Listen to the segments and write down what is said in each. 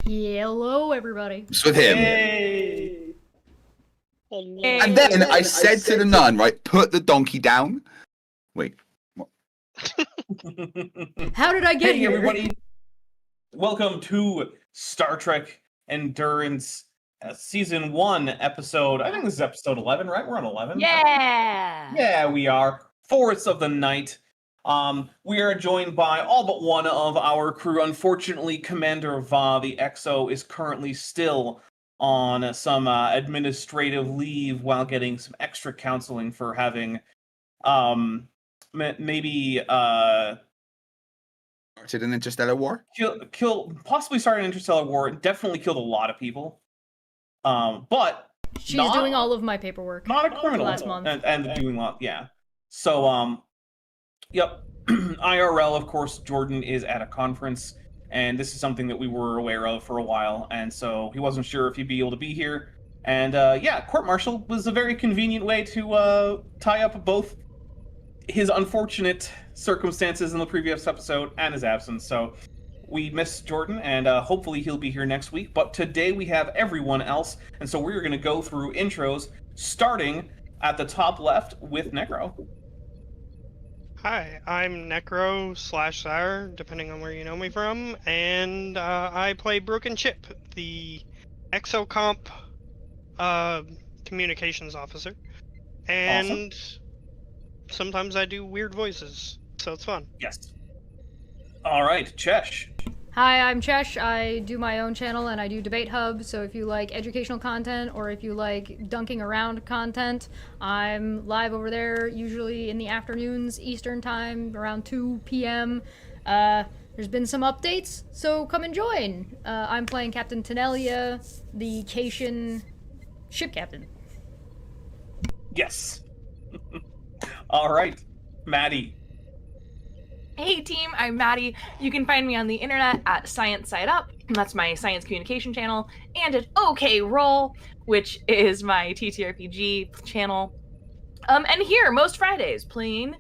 Hello, everybody. It's with him. Hey. And then I said to the nun, right, put the donkey down. Wait. What? How did I get Hey, here? everybody. Welcome to Star Trek Endurance Season 1 episode. I think this is episode 11, right? We're on 11. Yeah. Yeah, we are. Forests of the Night. We are joined by all but one of our crew. Unfortunately, Commander Vah, the XO, is currently still on some administrative leave while getting some extra counseling for having maybe Started an interstellar war? possibly started an interstellar war. Definitely killed a lot of people. But She's not- doing all of my paperwork. not a criminal last month. and doing lot, yeah. So yep. IRL, of course, Jordan is at a conference, and this is something that we were aware of for a while, and so he wasn't sure if he'd be able to be here. And yeah, court-martial was a very convenient way to tie up both his unfortunate circumstances in the previous episode and his absence. So we miss Jordan, and hopefully he'll be here next week. But today we have everyone else, and so we're going to go through intros, starting at the top left with Necro. Hi, I'm Necro/Sire, depending on where you know me from, and I play Broken Chip, the Exocomp communications officer. And sometimes I do weird voices, so it's fun. Yes. All right, Chesh. Hi, I'm Chesh. I do my own channel and I do Debate Hub, so if you like educational content or if you like dunking around content, I'm live over there, usually in the afternoons, Eastern time, around 2 p.m. There's been some updates, so come and join. I'm playing Captain Tenelia, the Cation ship captain. Yes. All right, Maddie. Hey team, I'm Maddie. You can find me on the internet at Science Side Up. That's my science communication channel, and at OK Roll, which is my TTRPG channel. And here, most Fridays, playing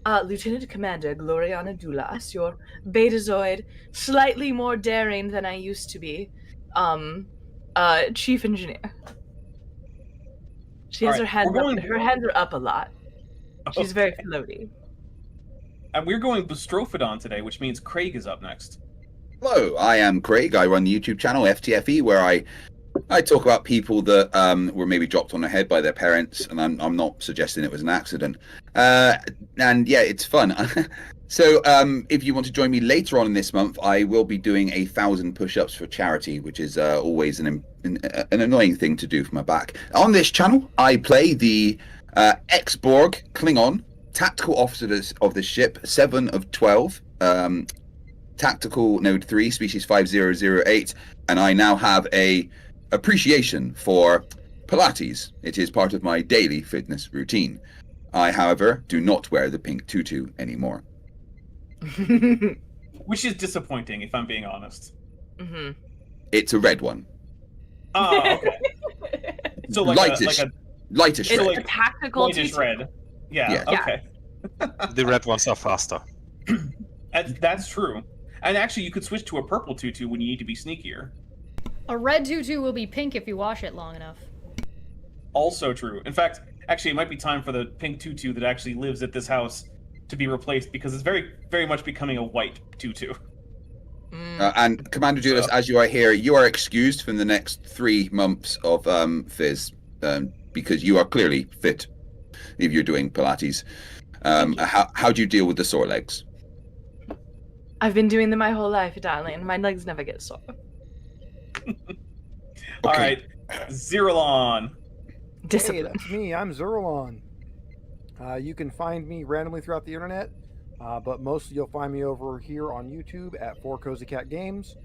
Lieutenant Commander Gloriana Dulas, your Betazoid, slightly more daring than I used to be, Chief Engineer. She has her hands up. Her hands are up a lot. She's very floaty. And we're going Bustrophodon today, which means Craig is up next. Hello, I am Craig. I run the YouTube channel FTFE, where I talk about people that were maybe dropped on the head by their parents, and I'm not suggesting it was an accident. And yeah, it's fun. So if you want to join me later on in this month, I will be doing 1,000 push-ups for charity, which is always an annoying thing to do for my back. On this channel, I play the ex-Borg Klingon tactical officers of the ship, 7 of 12, tactical node 3, species 5008, and I now have a appreciation for Pilates. It is part of my daily fitness routine. I, however, do not wear the pink tutu anymore. Which is disappointing, if I'm being honest. Mm-hmm. It's a red one. Oh, okay. So Lightish it's red. a tactical lightish tutu. red. Yeah, Yeah. okay. The red ones are faster. That's true. And actually, you could switch to a purple tutu when you need to be sneakier. A red tutu will be pink if you wash it long enough. Also true. In fact, actually, it might be time for the pink tutu that actually lives at this house to be replaced, because it's very, very much becoming a white tutu. And Commander Julius, as you are here, you are excused from the next 3 months of Fizz, because you are clearly fit if you're doing Pilates. How do you deal with the sore legs? I've been doing them my whole life, darling. My legs never get sore. All right, Zeralon. Hey, Discipline. that's me. I'm Zerlon. You can find me randomly throughout the internet, but mostly you'll find me over here on YouTube at 4 Cozy Cat Games,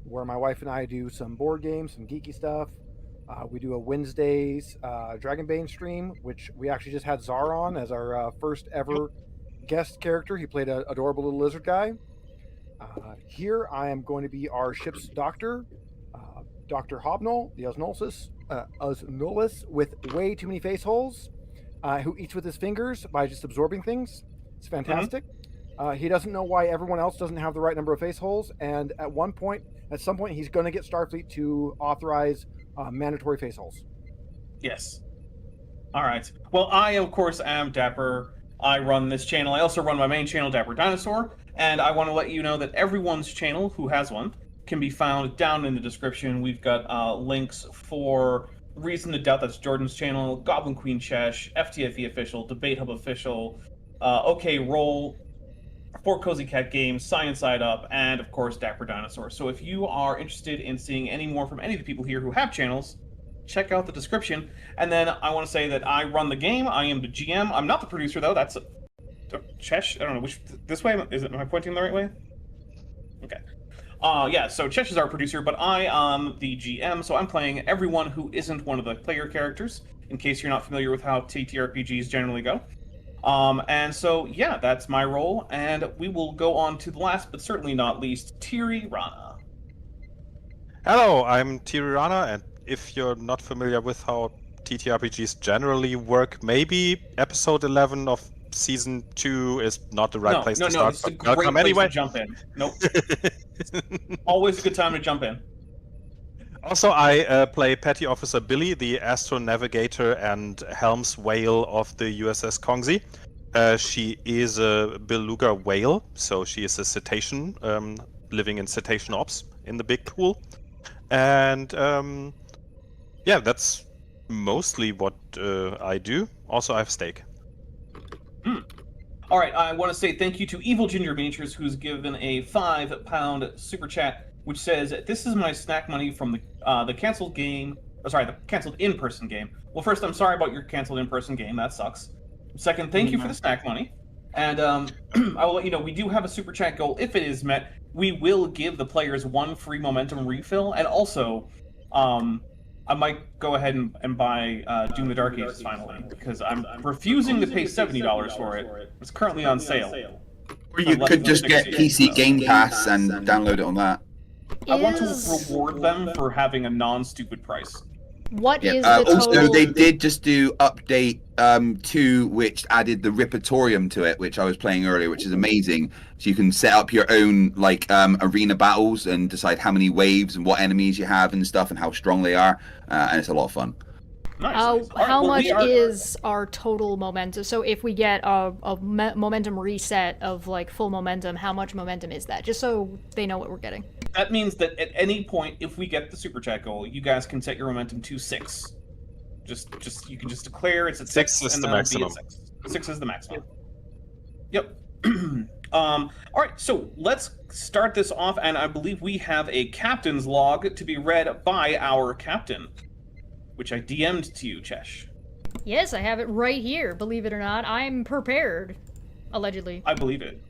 where my wife and I do some board games, some geeky stuff. We do a Wednesdays Dragonbane stream, which we actually just had Zar on as our first ever guest character. He played an adorable little lizard guy. Here I am going to be our ship's doctor, Dr. Hobnol, the Osnolus with way too many face holes, who eats with his fingers by just absorbing things. It's fantastic. He doesn't know why everyone else doesn't have the right number of face holes, and at some point, he's going to get Starfleet to authorize mandatory face holes. Yes. All right. Well, I, of course, am Dapper. I run this channel. I also run my main channel, Dapper Dinosaur, and I want to let you know that everyone's channel, who has one, can be found down in the description. We've got links for Reason to Doubt, that's Jordan's channel, Goblin Queen Chesh, FTFE Official, Debate Hub Official, OK Roll, For Cozy Cat Games, Science Side Up, and, of course, Dapper Dinosaur. So if you are interested in seeing any more from any of the people here who have channels, check out the description. And then I want to say that I run the game. I am the GM. I'm not the producer, though. That's Chesh. I don't know which. This way? Am I pointing the right way? Okay. Yeah. So Chesh is our producer, but I am the GM. So I'm playing everyone who isn't one of the player characters. In case you're not familiar with how TTRPGs generally go. And so yeah, that's my role. And we will go on to the last, but certainly not least, Tiri Rana. Hello, I'm Tirirana, and if you're not familiar with how TTRPGs generally work, maybe episode 11 of season 2 is not the right place to start. No, it's a great place anyway. to jump in. Nope. Always a good time to jump in. Also, I play Petty Officer Billy, the astronavigator and helm's whale of the USS Kongzi. She is a beluga whale, so she is a cetacean, living in cetacean ops in the big pool. And yeah, that's mostly what I do. Also, I have steak. All right, I want to say thank you to Evil Ginger Miniatures, who's given a £5 super chat, which says, "This is my snack money from the canceled game. The canceled in-person game." Well, first, I'm sorry about your canceled in-person game. That sucks. Second, thank you for the snack money. And I will let you know, we do have a super chat goal. If it is met, we will give the players 1 free momentum refill. And also, I might go ahead and buy Doom the Dark Ages finally, because I'm refusing to pay $70 for it. It's currently on sale. Or you could just get PC Game Pass and download it on that. I want to reward them for having a non-stupid price. What is the also, total? they did just do update 2, which added the Ripatorium to it, which I was playing earlier, which is amazing. So you can set up your own arena battles and decide how many waves and what enemies you have and stuff and how strong they are, and it's a lot of fun. Nice. How much is our total momentum? So if we get a momentum reset of like full momentum, how much momentum is that? Just so they know what we're getting. That means that at any point, if we get the super chat goal, you guys can set your momentum to 6. Just you can just declare it's at 6. 6 is and the then maximum. it'll be at 6. 6 is the maximum. Yep. All right, so let's start this off, and I believe we have a captain's log to be read by our captain, which I DM'd to you, Chesh. Yes, I have it right here. Believe it or not, I'm prepared. Allegedly. I believe it.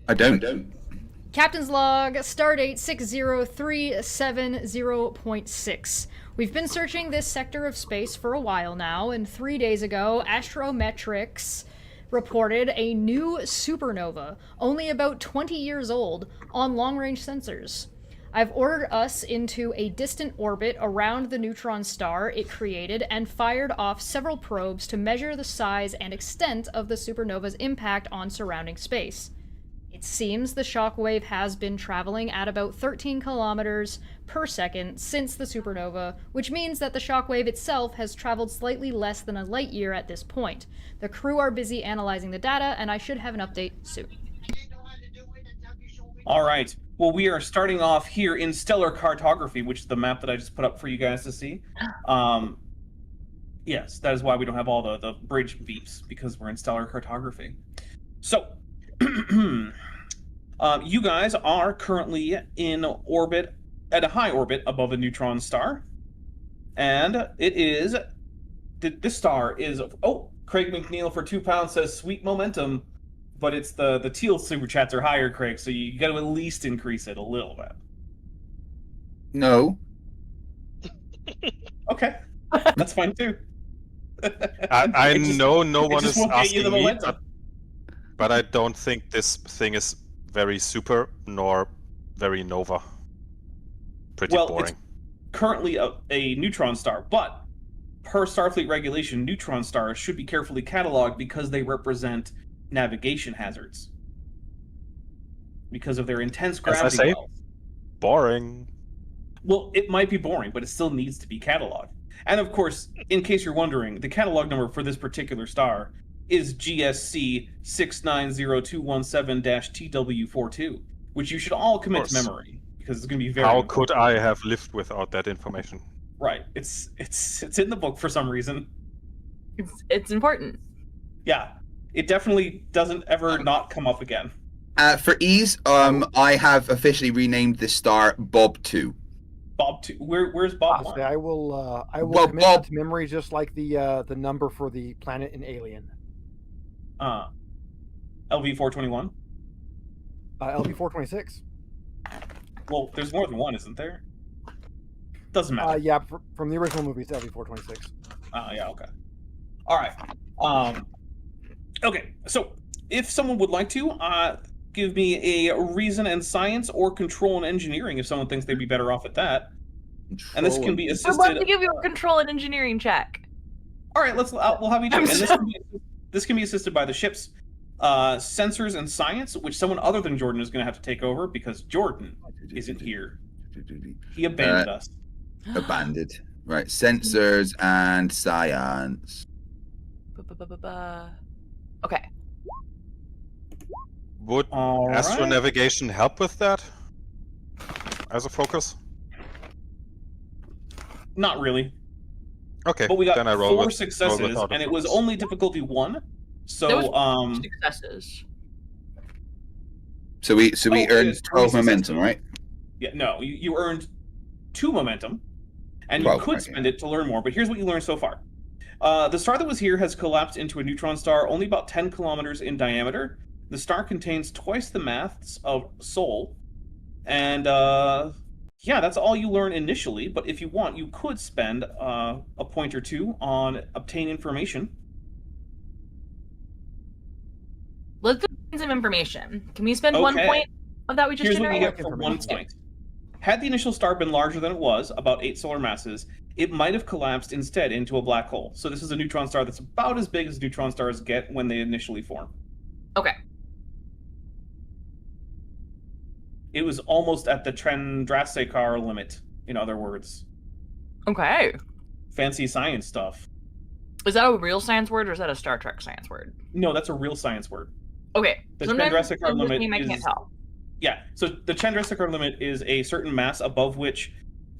I don't. Captain's log, stardate 60370.6. We've been searching this sector of space for a while now, and 3 days ago, Astrometrics reported a new supernova, only about 20 years old, on long-range sensors. I've ordered us into a distant orbit around the neutron star it created and fired off several probes to measure the size and extent of the supernova's impact on surrounding space. It seems the shockwave has been traveling at about 13 kilometers per second since the supernova, which means that the shockwave itself has traveled slightly less than a light year at this point. The crew are busy analyzing the data, and I should have an update soon. All right. Well, we are starting off here in stellar cartography, which is the map that I just put up for you guys to see. Yes, that is why we don't have all the bridge beeps, because we're in stellar cartography. So, you guys are currently in orbit, at a high orbit above a neutron star. And it is, this star is, oh, Craig McNeil for £2 says sweet momentum, but it's the teal super chats are higher, Craig, so you got to at least increase it a little bit. No. Okay, that's fine too. I know no one is asking me, momentum. but I don't think this thing is very super nor very nova. Pretty boring. It's currently a neutron star, but per Starfleet regulation, neutron stars should be carefully cataloged because they represent navigation hazards. because of their intense As I gravity say. wells. Boring. Well, it might be boring, but it still needs to be cataloged. And of course, in case you're wondering, the catalog number for this particular star is GSC 690217-TW42, which you should all commit to course. memory because it's going to be very How important. could I have lived without that information? Right. It's in the book for some reason. It's important. Yeah. It definitely doesn't ever not come up again. For ease, I have officially renamed this star Bob 2. Bob 2. Where's Bob 1? Honestly, I will Well, commit Bob- that to memory, just like the number for the planet in Alien. LV-421? LV-426. Well, there's more than one, isn't there? Doesn't matter. Yeah, from the original movies, LV-426. Yeah, okay. All right. Okay, so if someone would like to, give me a reason and science or control and engineering if someone thinks they'd be better off at that. And this can be I'd assisted. love to give you a control and engineering check. All right, we'll have you do it. And this can be assisted by the ship's sensors and science, which someone other than Jordan is going to have to take over because Jordan isn't here. He abandoned us. Abandoned. Right, sensors and science. Okay. Would All right. astronavigation help with that? As a focus? Not really. Okay, But we got then I roll 4 with- successes, roll without a and it was focus. only difficulty 1. So, There was successes. So we Oh, earned it's 12 successes. momentum, right? yeah, no, you earned 2 momentum, and you 12, could okay. spend it to learn more. But here's what you learned so far: the star that was here has collapsed into a neutron star, only about 10 kilometers in diameter. The star contains twice the mass of Sol, and yeah, that's all you learn initially. But if you want, you could spend a point or 2 on obtain information. Let's do some information. Can we spend 1 Okay. point of that we just Here's what we generated? get for 1 Information. point. Had the initial star been larger than it was, about 8 solar masses, it might have collapsed instead into a black hole. So this is a neutron star that's about as big as neutron stars get when they initially form. Okay. It was almost at the Chandrasekhar limit, in other words. Okay. Fancy science stuff. Is that a real science word or is that a Star Trek science word? No, that's a real science word. Okay. The Sometimes Chandrasekhar with limit me, I can't is- tell. Yeah, so the Chandrasekhar limit is a certain mass above which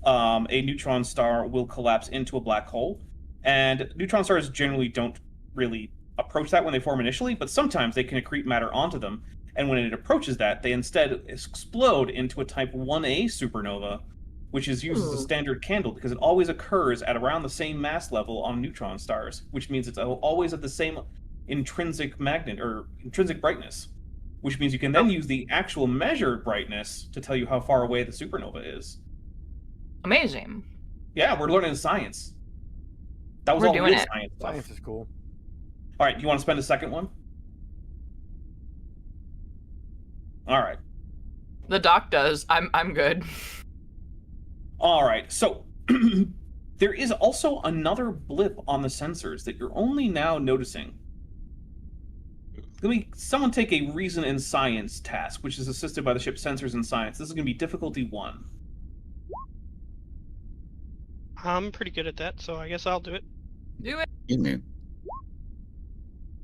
a neutron star will collapse into a black hole. And neutron stars generally don't really approach that when they form initially, but sometimes they can accrete matter onto them. And when it approaches that, they instead explode into a type 1A supernova, which is used as a Ooh. standard candle because it always occurs at around the same mass level on neutron stars, which means it's always at the same intrinsic magnet or intrinsic brightness, which means you can then use the actual measured brightness to tell you how far away the supernova is. Amazing. Yeah, we're learning science. That was We're all doing real it. science stuff. Science is cool. All right, you want to spend a second one? All right. The doc does. I'm good. All right. So there is also another blip on the sensors that you're only now noticing. Someone take a reason and science task, which is assisted by the ship's sensors and science. This is going to be difficulty 1. I'm pretty good at that, so I guess I'll do it. Do it. You knew.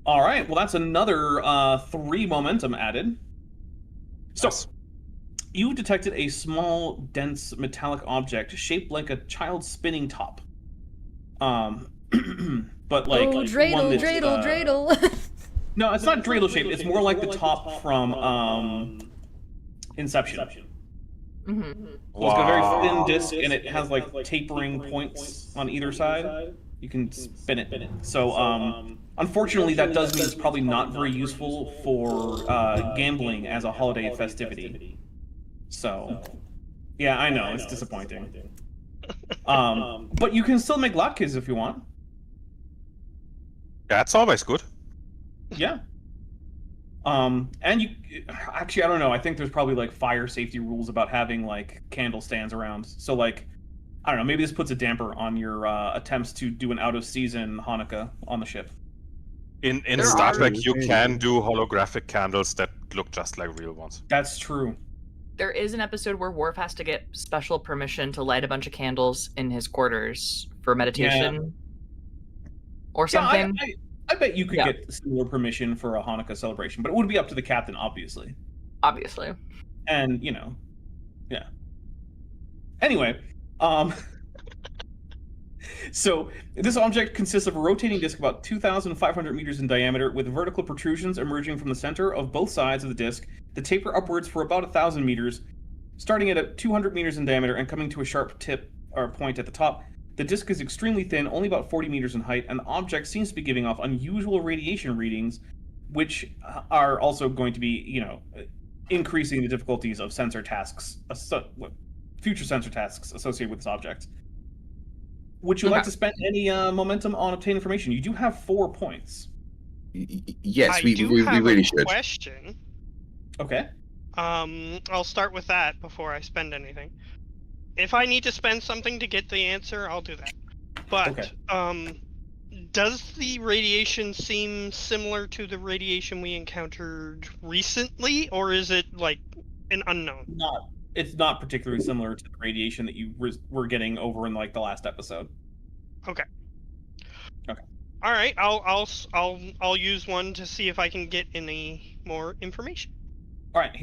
All right. Well, that's another 3 momentum added. So, Nice. you detected a small, dense, metallic object shaped like a child's spinning top. But like oh, one dreidel, that's, dreidel, dreidel. No, it's not dreidel shaped. It's more like the top from Inception. Mm-hmm. So it's got a very thin disc, and it has like tapering points on either side. You can spin it. So, unfortunately, that does mean it's probably not very useful for gambling as a holiday festivity. So, yeah, I know it's disappointing. But you can still make latkes if you want. That's always good. Yeah. And you actually, I don't know. I think there's probably like fire safety rules about having like candle stands around. So like, I don't know. Maybe this puts a damper on your attempts to do an out of season Hanukkah on the ship. In There Star are- Trek, you can do holographic candles that look just like real ones. That's true. There is an episode where Worf has to get special permission to light a bunch of candles in his quarters for meditation or something. Yeah, I bet you could Yeah. get similar permission for a Hanukkah celebration, but it would be up to the captain, obviously. Obviously. And, yeah. Anyway, so this object consists of a rotating disk about 2,500 meters in diameter with vertical protrusions emerging from the center of both sides of the disk that taper upwards for about 1,000 meters, starting at 200 meters in diameter and coming to a sharp tip or point at the top. The disk is extremely thin, only about 40 meters in height, and the object seems to be giving off unusual radiation readings, which are also going to be, increasing the difficulties of sensor tasks, future sensor tasks associated with this object. Would you like to spend any momentum on obtain information? You do have 4 points. Yes, I we do we have really a should. question. Okay. I'll start with that before I spend anything. If I need to spend something to get the answer, I'll do that. But does the radiation seem similar to the radiation we encountered recently, or is it like an unknown? It's not particularly similar to the radiation that you were getting over in like the last episode. Okay. Okay. All right. I'll use one to see if I can get any more information. All right.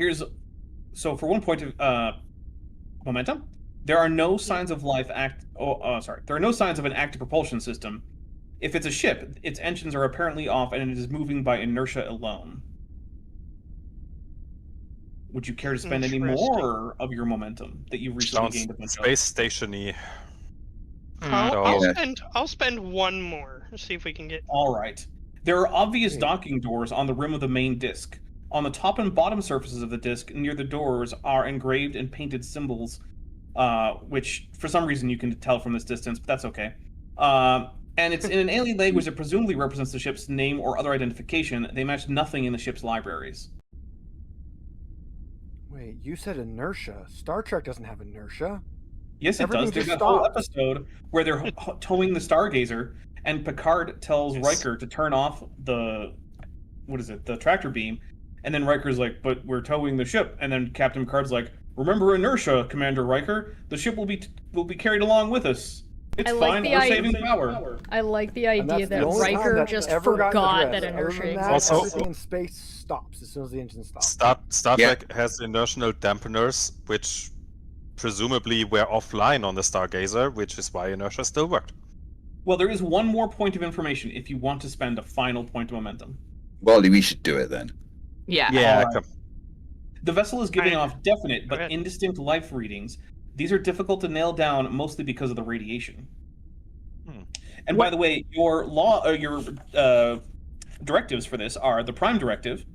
So for 1 point of momentum, there are no signs of life there are no signs of an active propulsion system. If it's a ship, its engines are apparently off and it is moving by inertia alone. Would you care to spend any more of your momentum that you've recently gained a bunch of? Space stationy. I'll spend one more. See if we can get. All right. There are obvious docking doors on the rim of the main disk. On the top and bottom surfaces of the disk, near the doors, are engraved and painted symbols, which for some reason you can tell from this distance, but that's okay. And it's in an alien language that presumably represents the ship's name or other identification. They match nothing in the ship's libraries. Wait, you said inertia. Star Trek doesn't have inertia. Yes, it Everything does. There's just a whole stops. episode where they're towing the Stargazer, and Picard tells Riker to turn off the tractor beam, and then Riker's like, "But we're towing the ship," and then Captain Picard's like, "Remember inertia, Commander Riker. The ship will be carried along with us. It's I like fine. the We're idea- saving power." I like the And idea that's the that only time Riker that's just ever gotten forgot that addressed. Other inertia than that, exists. Also- everything in space stops as soon as the engine stops. Star Trek has inertial dampeners, which presumably were offline on the Stargazer, which is why inertia still worked. Well, there is one more point of information if you want to spend a final point of momentum. Well, we should do it then. Yeah. Yeah, Alright. The vessel is giving I- off definite Go but ahead. indistinct life readings. These are difficult to nail down, mostly because of the radiation. And by the way, your directives for this are the Prime Directive: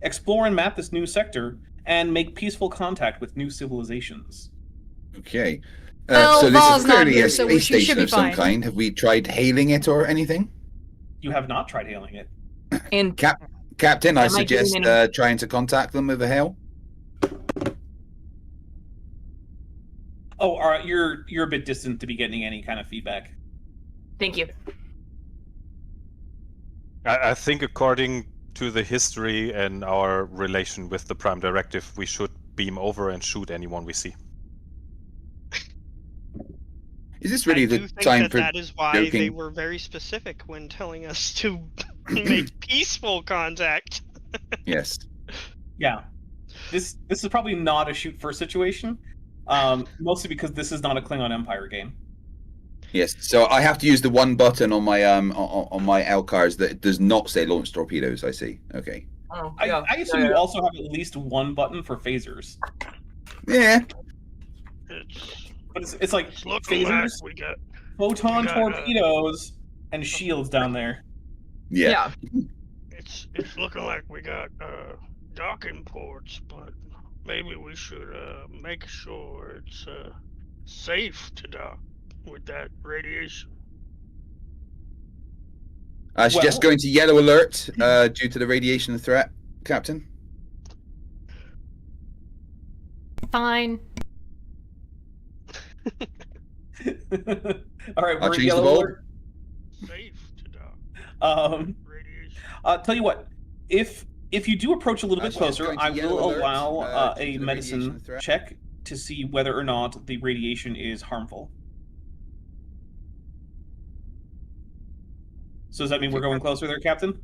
explore and map this new sector, and make peaceful contact with new civilizations. Okay. Well, So this Vah's is not clearly here, a so space she should station be of some fine. kind. Have we tried hailing it or anything? You have not tried hailing it. And Captain, I Am I suggest getting trying to contact them with a hail. Oh, all right. You're a bit distant to be getting any kind of feedback. thank you. I think according to the history and our relation with the Prime Directive, we should beam over and shoot anyone we see. Is this really I the do think time that for that is why they joking? were very specific when telling us to make peaceful contact. Yes. Yeah. This is probably not a shoot first situation. Mostly because this is not a Klingon Empire game. Yes. So I have to use the one button on my on my LCARs that does not say launch torpedoes. I see. Okay. Oh, I assume you also have at least one button for phasers. Yeah. But it's like It's looking like phasers, we got. photon we got, torpedoes, and shields down there. Yeah. It's looking like we got docking ports, but maybe we should make sure it's safe to dock with that radiation. I suggest Well- going to yellow alert due to the radiation threat, Captain. Fine. All right, I'll we're change the yellow bulb. alert. Safe to dock. Um, Radiation. Tell you what, if you do approach a little bit So it's closer, going to I yellow will alert, allow due a to the medicine radiation threat. check to see whether or not the radiation is harmful. So does that mean we're going closer there, Captain?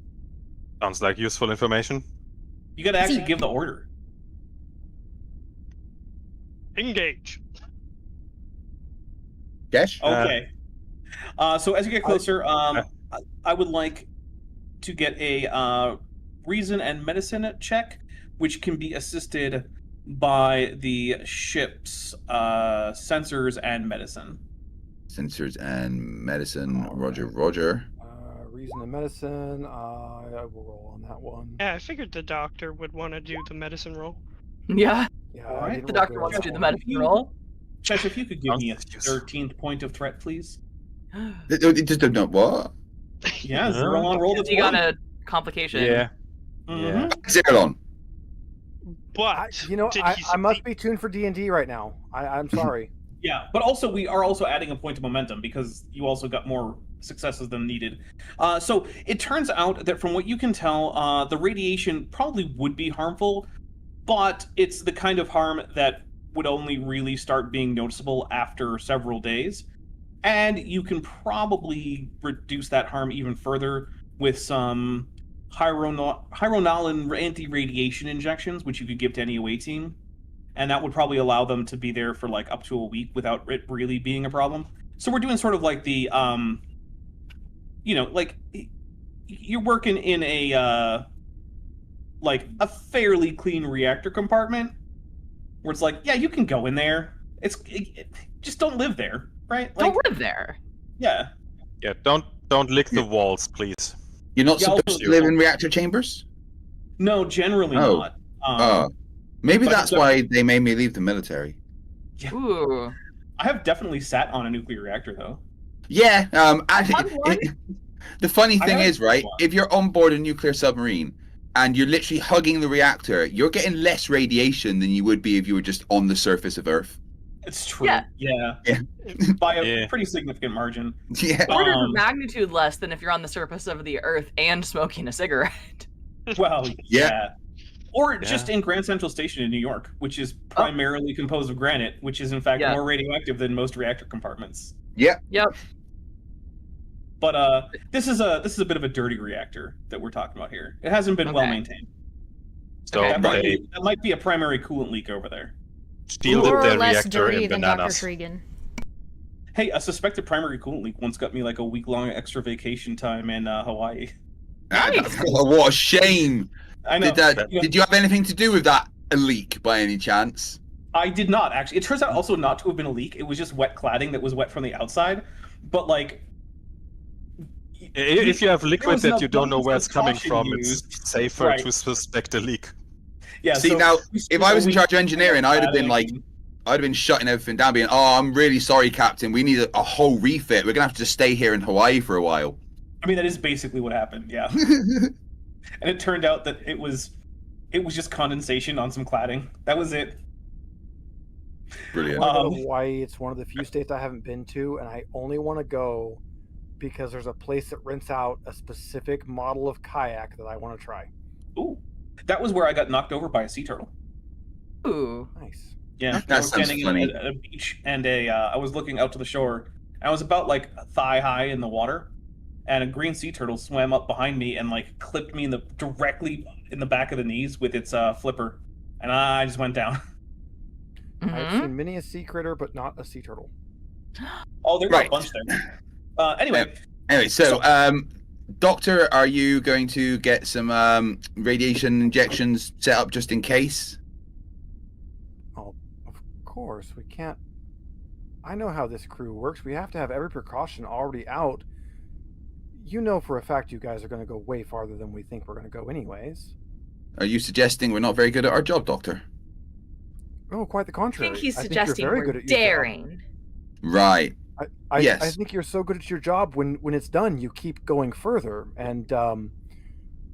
Sounds like useful information. You got to actually give the order. Engage. Gesh? Okay. So as you get closer, I would like to get a reason and medicine check, which can be assisted by the ship's sensors and medicine. Sensors and medicine. All Roger, right. Roger. Reason and medicine. I will roll on that one. Yeah, I figured the doctor would want to do the medicine roll. Yeah, Yeah, All I right. didn't the roll doctor good wants on to do the that one. medicine roll. Chesh, if you could give me a Sounds useful. 13th point of threat, please. Just don't know what? Yeah, 0 on roll to You got 20. a complication. Yeah. Mhm. Zero on. But did he I must succeed? be tuned for D&D right now. I'm sorry. Yeah, but also we are also adding a point of momentum because you also got more successes than needed. So it turns out that from what you can tell, the radiation probably would be harmful, but it's the kind of harm that would only really start being noticeable after several days. And you can probably reduce that harm even further with some hyaronalin anti-radiation injections, which you could give to any away team. And that would probably allow them to be there for like up to a week without it really being a problem. So we're doing sort of like the, like you're working in a, like a fairly clean reactor compartment where it's like, yeah, you can go in there. Just don't live there, right? Like, Don't live there. yeah. Yeah, don't lick the walls, please. You're not Yeah, supposed also- to live in reactor chambers? No, generally Oh. not. Oh. Maybe but that's the- why they made me leave the military. Ooh. I have definitely sat on a nuclear reactor though. Yeah, Fun one. the funny thing I is, right, one. if you're on board a nuclear submarine and you're literally hugging the reactor, you're getting less radiation than you would be if you were just on the surface of Earth. It's true. Yeah. Yeah. By a Yeah. pretty significant margin. Yeah. Orders of magnitude less than if you're on the surface of the Earth and smoking a cigarette. Well, Yeah. yeah. Or Yeah. just in Grand Central Station in New York, which is primarily composed of granite, which is in fact Yeah. more radioactive than most reactor compartments. Yeah. Yep. But this is a bit of a dirty reactor that we're talking about here. It hasn't been well Okay. maintained. So Okay. That might be a primary coolant leak over there. they shielded More or the less reactor dirty in than Dr. bananas. Shregan. Hey, a suspected primary coolant leak once got me like a week-long extra vacation time in Hawaii. Nice. What a shame. I know. Did you have anything to do with that leak by any chance? I did not actually. It turns out also not to have been a leak. It was just wet cladding that was wet from the outside. But like, If you have liquid was that an you don't know where it's coming caution from, used. it's safer Right. to suspect a leak. yeah. See, so now, we if I was in spent a charge of week engineering, I'd have been like, cladding. I'd have been shutting everything down, being, oh, I'm really sorry, Captain. We need a whole refit. We're going to have to just stay here in Hawaii for a while. I mean, that is basically what happened. Yeah. And it turned out that it was just condensation on some cladding. That was it. Brilliant. I want to go to Hawaii. It's one of the few states I haven't been to, and I only want to go because there's a place that rents out a specific model of kayak that I want to try. Ooh, that was where I got knocked over by a sea turtle. Ooh. Nice. Yeah, That I was sounds standing funny. at a beach, and I was looking out to the shore. I was about like thigh high in the water, and a green sea turtle swam up behind me and like clipped me directly in the back of the knees with its flipper, and I just went down. I've Mhm. seen many a sea critter, but not a sea turtle. Oh, there's Right. a bunch there. Anyway, Anyway, so, Doctor, are you going to get some radiation injections set up just in case? Oh, of course, we can't. I know how this crew works. We have to have every precaution already out. You know for a fact you guys are going to go way farther than we think we're going to go anyways. Are you suggesting we're not very good at our job, Doctor? Oh, quite the I contrary. think he's you're suggesting very we're good at your job. daring. Right. I Yes. think you're so good at your job. When it's done, you keep going further. And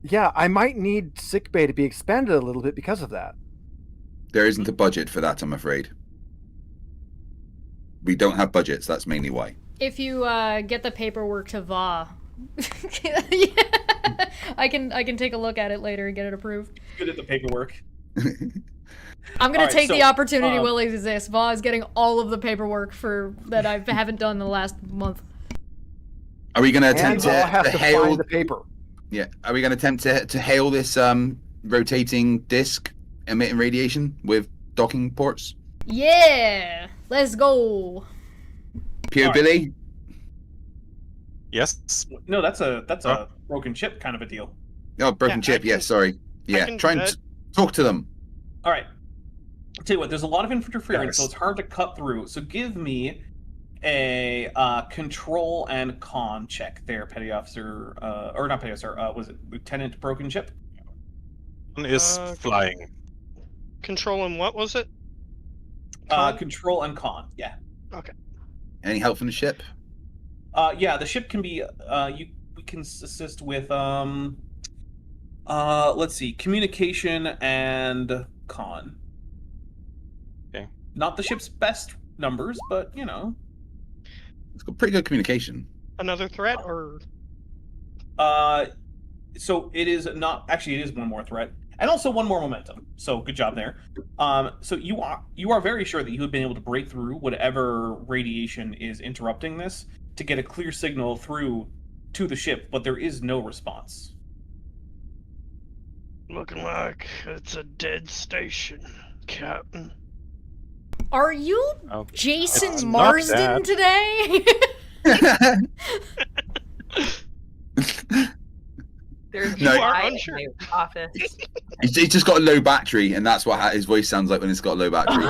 yeah, I might need sickbay to be expanded a little bit because of that. There isn't a budget for that, I'm afraid. We don't have budgets, that's mainly why. If you get the paperwork to Vah. I can take a look at it later and get it approved. Good at the paperwork. I'm gonna Alright, take the so, opportunity while it exists. Vah is getting all of the paperwork that I haven't done in the last month. Are we going to And attempt I'll have to to hail find the paper. Yeah. Are we going to attempt to hail this rotating disc emitting radiation with docking ports? Yeah, let's go. Pure All right. Billy? Yes. No, that's a broken chip kind of a deal. Oh, broken Yeah, chip. I Yeah, can- sorry. Yeah, can try do and that. talk to them. All right. I'll tell you what, there's a lot of interference, so Yes. it's hard to cut through. So give me a control and con check there, Petty Officer, or not Petty Officer, was it Lieutenant Broken Chip? One is flying. Control and what was it? Con? Control and con, yeah. Any help from the ship? Yeah, the ship can be, we can assist with, let's see, communication and con. Okay. Not the ship's best numbers, but, you know. It's got pretty good communication. Another threat or So it is not, actually it is one more threat. And also one more momentum. So good job there. So you are very sure that you have been able to break through whatever radiation is interrupting this to get a clear signal through to the ship, but there is no response. looking like it's a dead station, Captain. Are you Oh, Jason it's not Marsden that. today? There's No. no, You are in unsure. my office. He's just got a low battery, and that's what his voice sounds like when it's got a low battery.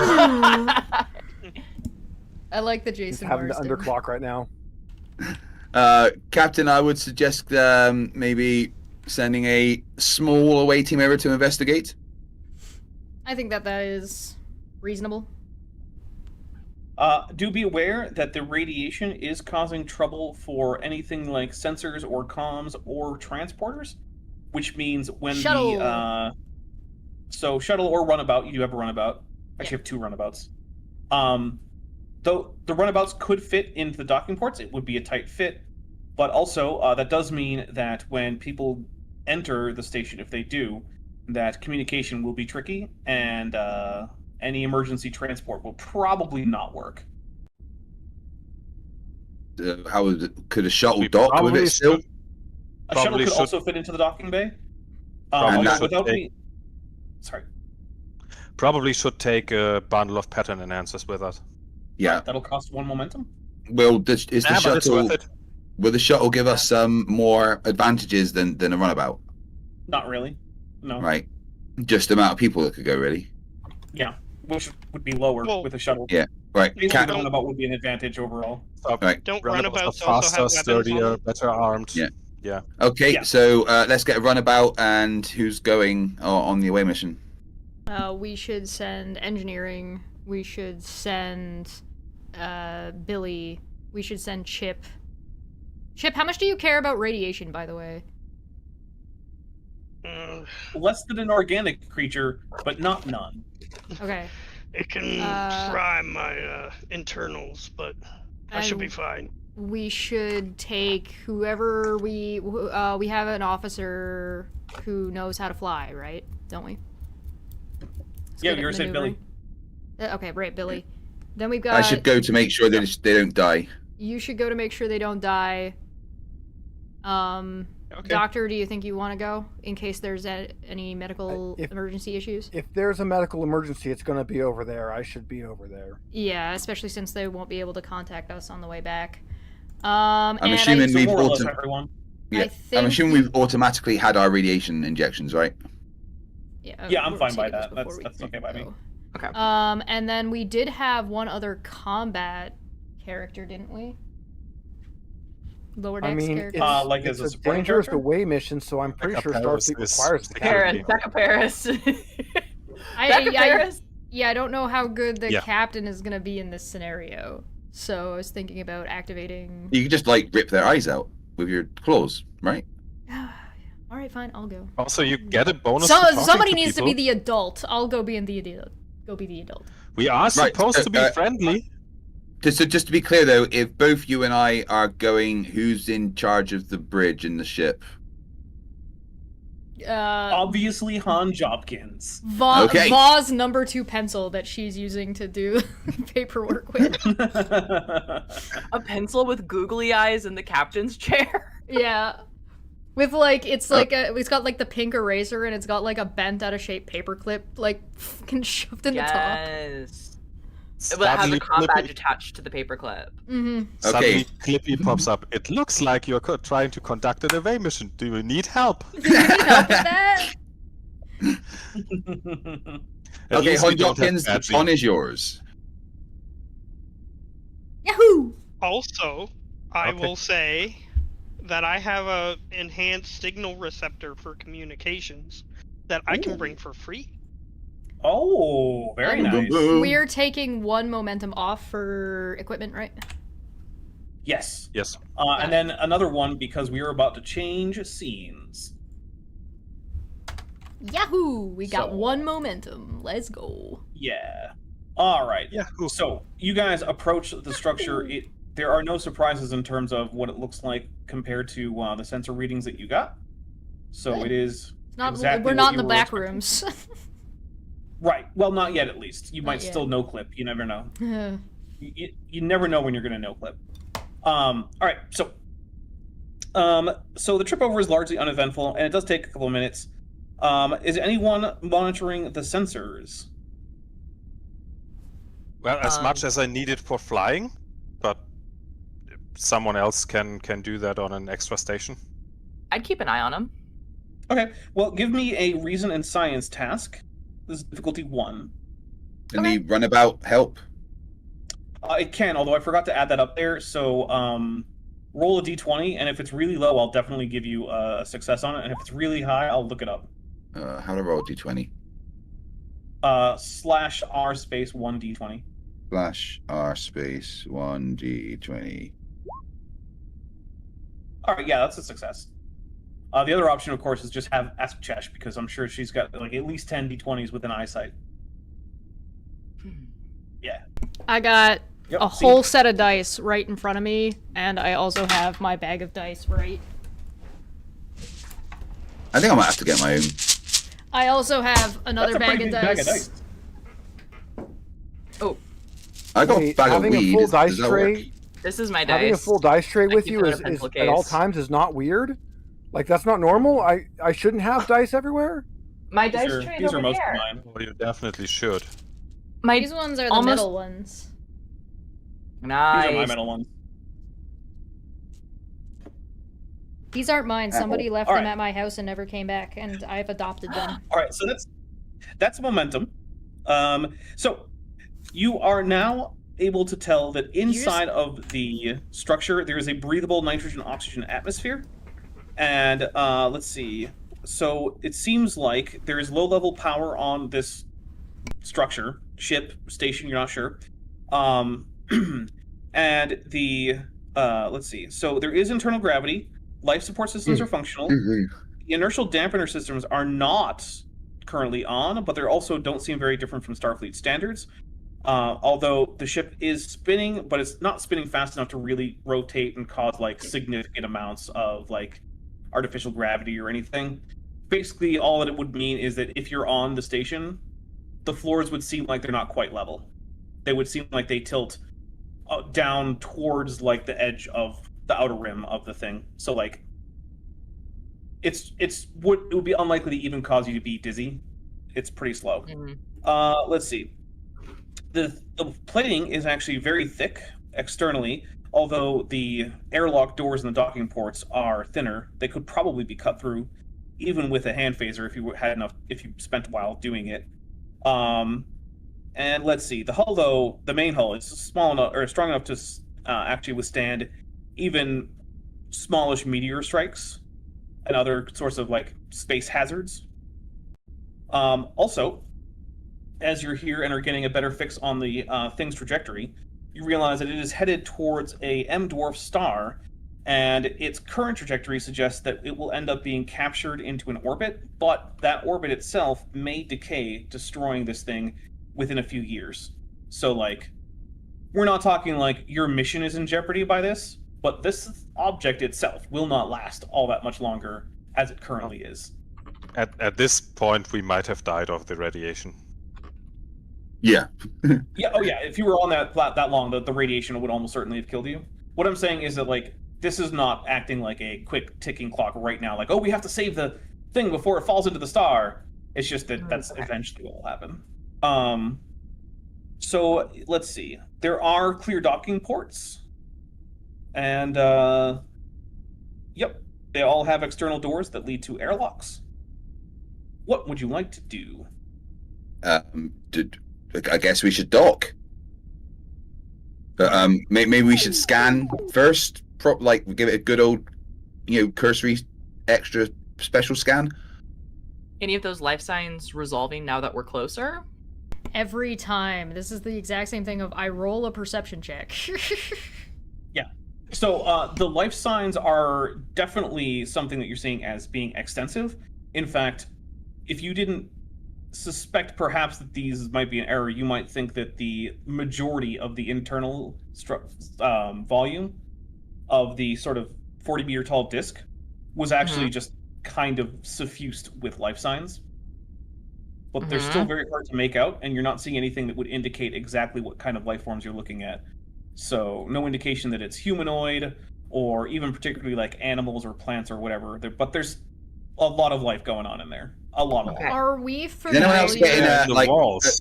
I like the He's Jason having to Marsden. underclock right now. Captain, I would suggest maybe sending a small away team over to investigate. I think that is reasonable. Do be aware that the radiation is causing trouble for anything like sensors or comms or transporters, which means when Shuttle. so shuttle or runabout, you do have a runabout. Actually, you have two runabouts. Though the runabouts could fit into the docking ports, it would be a tight fit. But also, that does mean that when people enter the station, if they do, that communication will be tricky, and any emergency transport will probably not work. Could a shuttle We dock with probably it still? should- A shuttle Probably could should- also fit into the docking bay. And that- Without take- me. Sorry, Probably should take a bundle of pattern enhancers with us. Yeah. that'll cost one momentum. Will the But it's shuttle? worth it. Will the shuttle give us some more advantages than a runabout? Not really. No. Right. Just the amount of people that could go, really. Yeah, which would be lower Well, with a shuttle. Yeah. Right. Basically, Cap- the runabout would be an advantage overall. Right. Don't Runabouts runabouts are also faster, have weapons on sturdier, them? better armed. Yeah. Okay. Yeah. So let's get a runabout, and who's going on the away mission? We should send engineering. We should send Billy. We should send Chip. Chip, how much do you care about radiation, by the way? Less than an organic creature, but not none. Okay. It can fry my internals, but I should be fine. We should take whoever we have an officer who knows how to fly, right? Don't we? He's Yeah, good you at already said Billy. maneuvering. Okay, right, Billy. Then we've got. I should go to make sure that they don't die. You should go to make sure they don't die. Okay. Doctor, do you think you want to go in case there's any medical emergency issues? If there's a medical emergency, it's going to be over there. I should be over there. Yeah, especially since they won't be able to contact us on the way back. I'm assuming So we've more or less auto- everyone. Yeah. I think I'm assuming we've automatically had our radiation injections, right? Yeah, I'm we're fine by taking this that. before That's we okay by me. go. Okay. And then we did have one other combat character, didn't we? Lower decks I mean, character. Like it's as a a supporting dangerous character? away mission, so I'm pretty sure Paris Starfleet is requires the security. captain. Paris, Becca Paris. I- Becca Paris. Yeah, I don't know how good the Yeah. captain is gonna be in this scenario. So I was thinking about activating. You can just like rip their eyes out with your claws, right? All right, fine, I'll go. Also, you get a bonus. for talking Somebody to needs to people. be the adult. I'll go be the adult. Go be the adult. We are supposed to be friendly. Just to be clear though, if both you and I are going, who's in charge of the bridge in the ship? Obviously, Han Jobkins. Okay. Vah's number 2 pencil that she's using to do paperwork with. A pencil with googly eyes in the captain's chair. Yeah. With like, it's got like the pink eraser and it's got like a bent out of shape paperclip like fucking shoved in the top. Yes. It has a Suddenly comm Clippy- badge attached to the paperclip. Mm-hmm. Suddenly, Clippy pops up. It looks like you're trying to conduct an away mission. Do you need help? Do you need help with that? At Okay, least we Han don't have Jobkins, the badging. pawn is yours. Yahoo! Also, I Okay. will say that I have a enhanced signal receptor for communications that I can bring for free. Oh, very And nice. We're taking 1 momentum off for equipment, right? Yes. Yes. And then another one because we are about to change scenes. Yahoo! We got So- 1 momentum. Let's go. Yeah. All right. Yeah. So you guys approach the structure. There are no surprises in terms of what it looks like compared to the sensor readings that you got. So Good. it is It's not, exactly we're what not in you the were back expecting. rooms. Right. Well, not yet, at least. You Not might yet. still no clip. You never know. You never know when you're going to no clip. All right. So the trip over is largely uneventful, and it does take a couple of minutes. Is anyone monitoring the sensors? Well, as much as I need it for flying, but someone else can do that on an extra station. I'd keep an eye on him. Okay. Well, give me a reason and science task. This is difficulty 1. And the runabout help. It can, although I forgot to add that up there. So roll a d20, and if it's really low, I'll definitely give you a success on it. And if it's really high, I'll look it up. How to roll d20? /r space 1d20. /r space 1d20. All right, yeah, that's a success. The other option, of course, is just ask Chesh, because I'm sure she's got like at least 10 d20s within eyesight. Yeah. I got Yep, a see? whole set of dice right in front of me, and I also have my bag of dice right. I think I might have to get my own. I also have another That's a bag pretty of big bag dice. of dice. Oh, I got a Wait, bag of having a weed. full Does dice that work? tray, this is my dice. having a full dice tray with keep you it in a is pencil at all case. times is not weird. Like that's not normal. I shouldn't have dice everywhere. My dice These are, tray these over are most there. of mine. Well, you definitely should. My These ones are the almost- middle ones. nice. These are my metal ones. These aren't mine. Somebody left All them right. at my house and never came back, and I've adopted them. All right, so that's momentum. So you are now able to tell that inside of the structure there is a breathable nitrogen-oxygen atmosphere, and let's see. So it seems like there is low-level power on this structure, ship, station. You're not sure. And the let's see. So there is internal gravity. Life support systems are functional. The inertial dampener systems are not currently on, but they also don't seem very different from Starfleet standards. Although the ship is spinning, but it's not spinning fast enough to really rotate and cause like significant amounts of like artificial gravity or anything. Basically, all that it would mean is that if you're on the station, the floors would seem like they're not quite level. They would seem like they tilt down towards like the edge of the outer rim of the thing. So like it would be unlikely to even cause you to be dizzy. It's pretty slow. Mhm. Let's see. The plating is actually very thick externally, although the airlock doors and the docking ports are thinner. They could probably be cut through, even with a hand phaser if you spent a while doing it. And let's see. The hull, though, the main hull is small enough or strong enough to actually withstand even smallish meteor strikes and other sorts of like space hazards. Also, as you're here and are getting a better fix on the thing's trajectory, you realize that it is headed towards a M-dwarf star, and its current trajectory suggests that it will end up being captured into an orbit, but that orbit itself may decay, destroying this thing within a few years. So, like, we're not talking like your mission is in jeopardy by this, but this object itself will not last all that much longer as it currently is. At this point, we might have died of the radiation. Yeah. Yeah. Oh, yeah. If you were on that long, the radiation would almost certainly have killed you. What I'm saying is that like this is not acting like a quick ticking clock right now. Like, oh, we have to save the thing before it falls into the star. It's just that that's eventually what will happen. So let's see. There are clear docking ports, and yep, they all have external doors that lead to airlocks. What would you like to do? I guess we should dock. But maybe we should scan first. Like give it a good old, cursory, extra special scan. Any of those life signs resolving now that we're closer? Every time. This is the exact same thing of I roll a perception check. Yeah. So the life signs are definitely something that you're seeing as being extensive. In fact, if you didn't suspect perhaps that these might be an error, you might think that the majority of the internal volume of the sort of 40-meter tall disk was actually just kind of suffused with life signs. But they're still very hard to make out, and you're not seeing anything that would indicate exactly what kind of life forms you're looking at. So no indication that it's humanoid, or even particularly like animals or plants or whatever. But there's a lot of life going on in there. A lot of life. Are we Is anyone else familiar?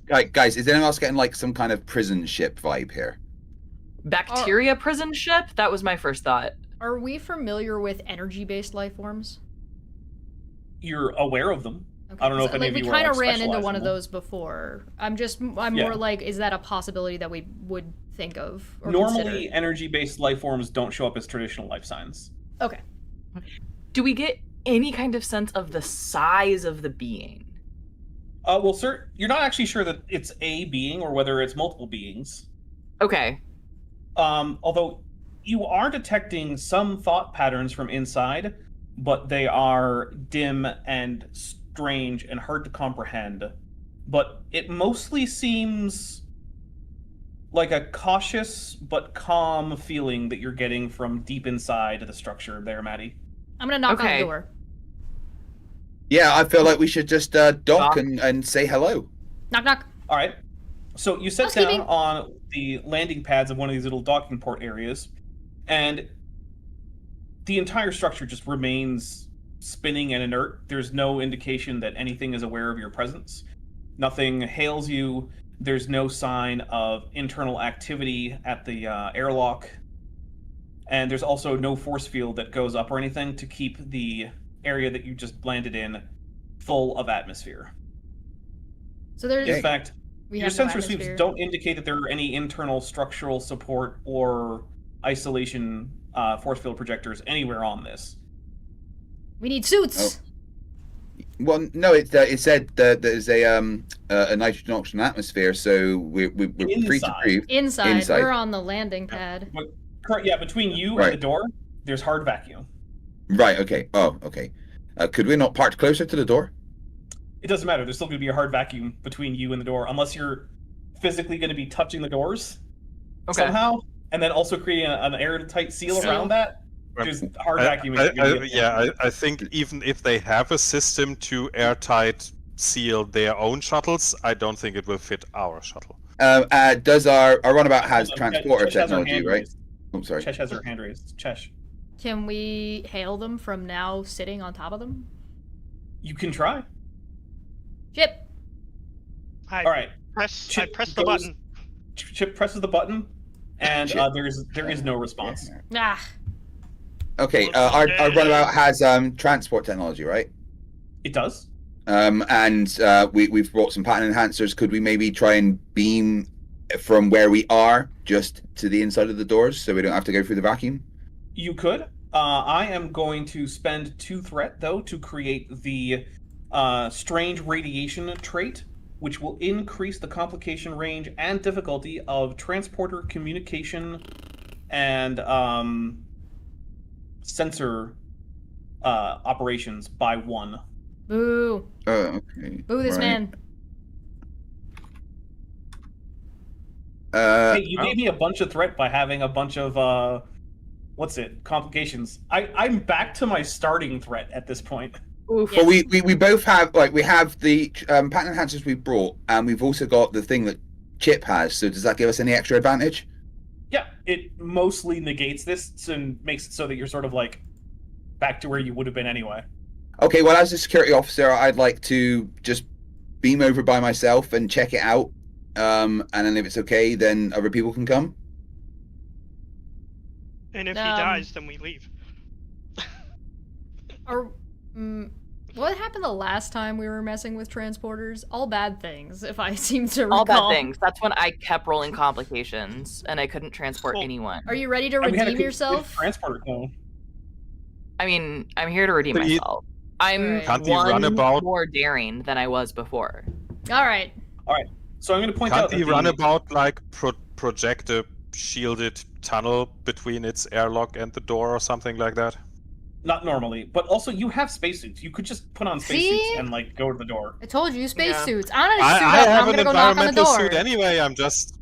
getting guys? Is anyone else getting like some kind of prison ship vibe here? Bacteria prison ship? That was my first thought. Are we familiar with energy-based life forms? You're aware of them. Okay, I don't know if any of we you are, kind of like, ran into specialized one in of them. those before. I'm more like, is that a possibility that we would think of or Normally, consider? energy-based life forms don't show up as traditional life signs. Okay. Do we get any kind of sense of the size of the being? Well, sir, you're not actually sure that it's a being or whether it's multiple beings. Okay. Although you are detecting some thought patterns from inside, but they are dim and strange and hard to comprehend. But it mostly seems like a cautious but calm feeling that you're getting from deep inside the structure there, Maddie. I'm gonna knock on the door. Yeah, I feel like we should just dock and say hello. Knock, knock. All right. So you sit Housekeeping. down on the landing pads of one of these little docking port areas, and the entire structure just remains spinning and inert. There's no indication that anything is aware of your presence. Nothing hails you. There's no sign of internal activity at the airlock. And there's also no force field that goes up or anything to keep the area that you just landed in full of atmosphere. So there's... In fact, we your have no sensor sweeps atmosphere. don't indicate that there are any internal structural support or isolation force field projectors anywhere on this. We need suits. Well, no, it said that there's a nitrogen oxygen atmosphere, so we're free to breathe. Inside. We're on the landing pad. Yeah, between you Right. and the door, there's hard vacuum. Right. Okay. Oh, okay. Could we not park closer to the door? It doesn't matter. There's still going to be a hard vacuum between you and the door, unless you're physically going to be touching the doors somehow, and then also creating an airtight seal around that. There's hard vacuum. I think even if they have a system to airtight seal their own shuttles, I don't think it will fit our shuttle. Does our runabout has Hold on, transporter Chesh has her technology, hand right? raised. I'm sorry. Chesh has her hand raised. Chesh. Can we hail them from now sitting on top of them? You can try. Chip. All right. I Chip press the goes- button. Chip presses the button, and there is no response. Ah. Okay. Our runabout has transport technology, right? It does. And we've brought some pattern enhancers. Could we maybe try and beam from where we are just to the inside of the doors, so we don't have to go through the vacuum? You could. I am going to spend 2 threat, though, to create the strange radiation trait, which will increase the complication range and difficulty of transporter communication and sensor operations by 1. Boo. Oh, okay. Boo this Right. man. Hey, you gave me a bunch of threat by having a bunch of complications. I'm back to my starting threat at this point. Oof. Well, we both have we have the pattern enhancers we brought, and we've also got the thing that Chip has. So does that give us any extra advantage? Yeah, it mostly negates this and makes it so that you're sort of like back to where you would have been anyway. Okay, well, as a security officer, I'd like to just beam over by myself and check it out. And then if it's okay, then other people can come. And if he dies, then we leave. What happened the last time we were messing with transporters? All bad things, if I seem to recall. All bad things. That's when I kept rolling complications, and I couldn't transport anyone. Are you ready to redeem yourself? Transporter clone. I mean, I'm here to redeem myself. I'm one more daring than I was before. All right. So I'm going to point out. Can't the runabout like project a shielded tunnel between its airlock and the door or something like that? Not normally, but also you have spacesuits. You could just put on spacesuits and like go to the door. I told you, spacesuits. I'm gonna I suit up. have I'm an gonna go knock on the environmental door. suit anyway. I'm just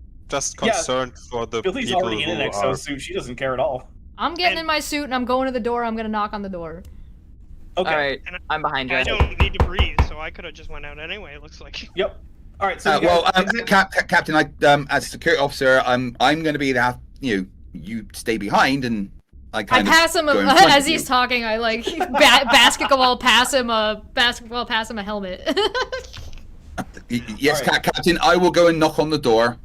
concerned for the Billy's people already in who an are... exosuit. She doesn't care at all. I'm getting in my suit and I'm going to the door. I'm gonna knock on the door. Okay. All right, I'm behind you. I don't need to breathe, so I could have just went out anyway. It looks like. Yep. All right. So Captain, as a security officer, I'm going to be you stay behind and. I pass him as he's talking. I like basketball pass him a helmet. Yes, right. Captain. I will go and knock on the door.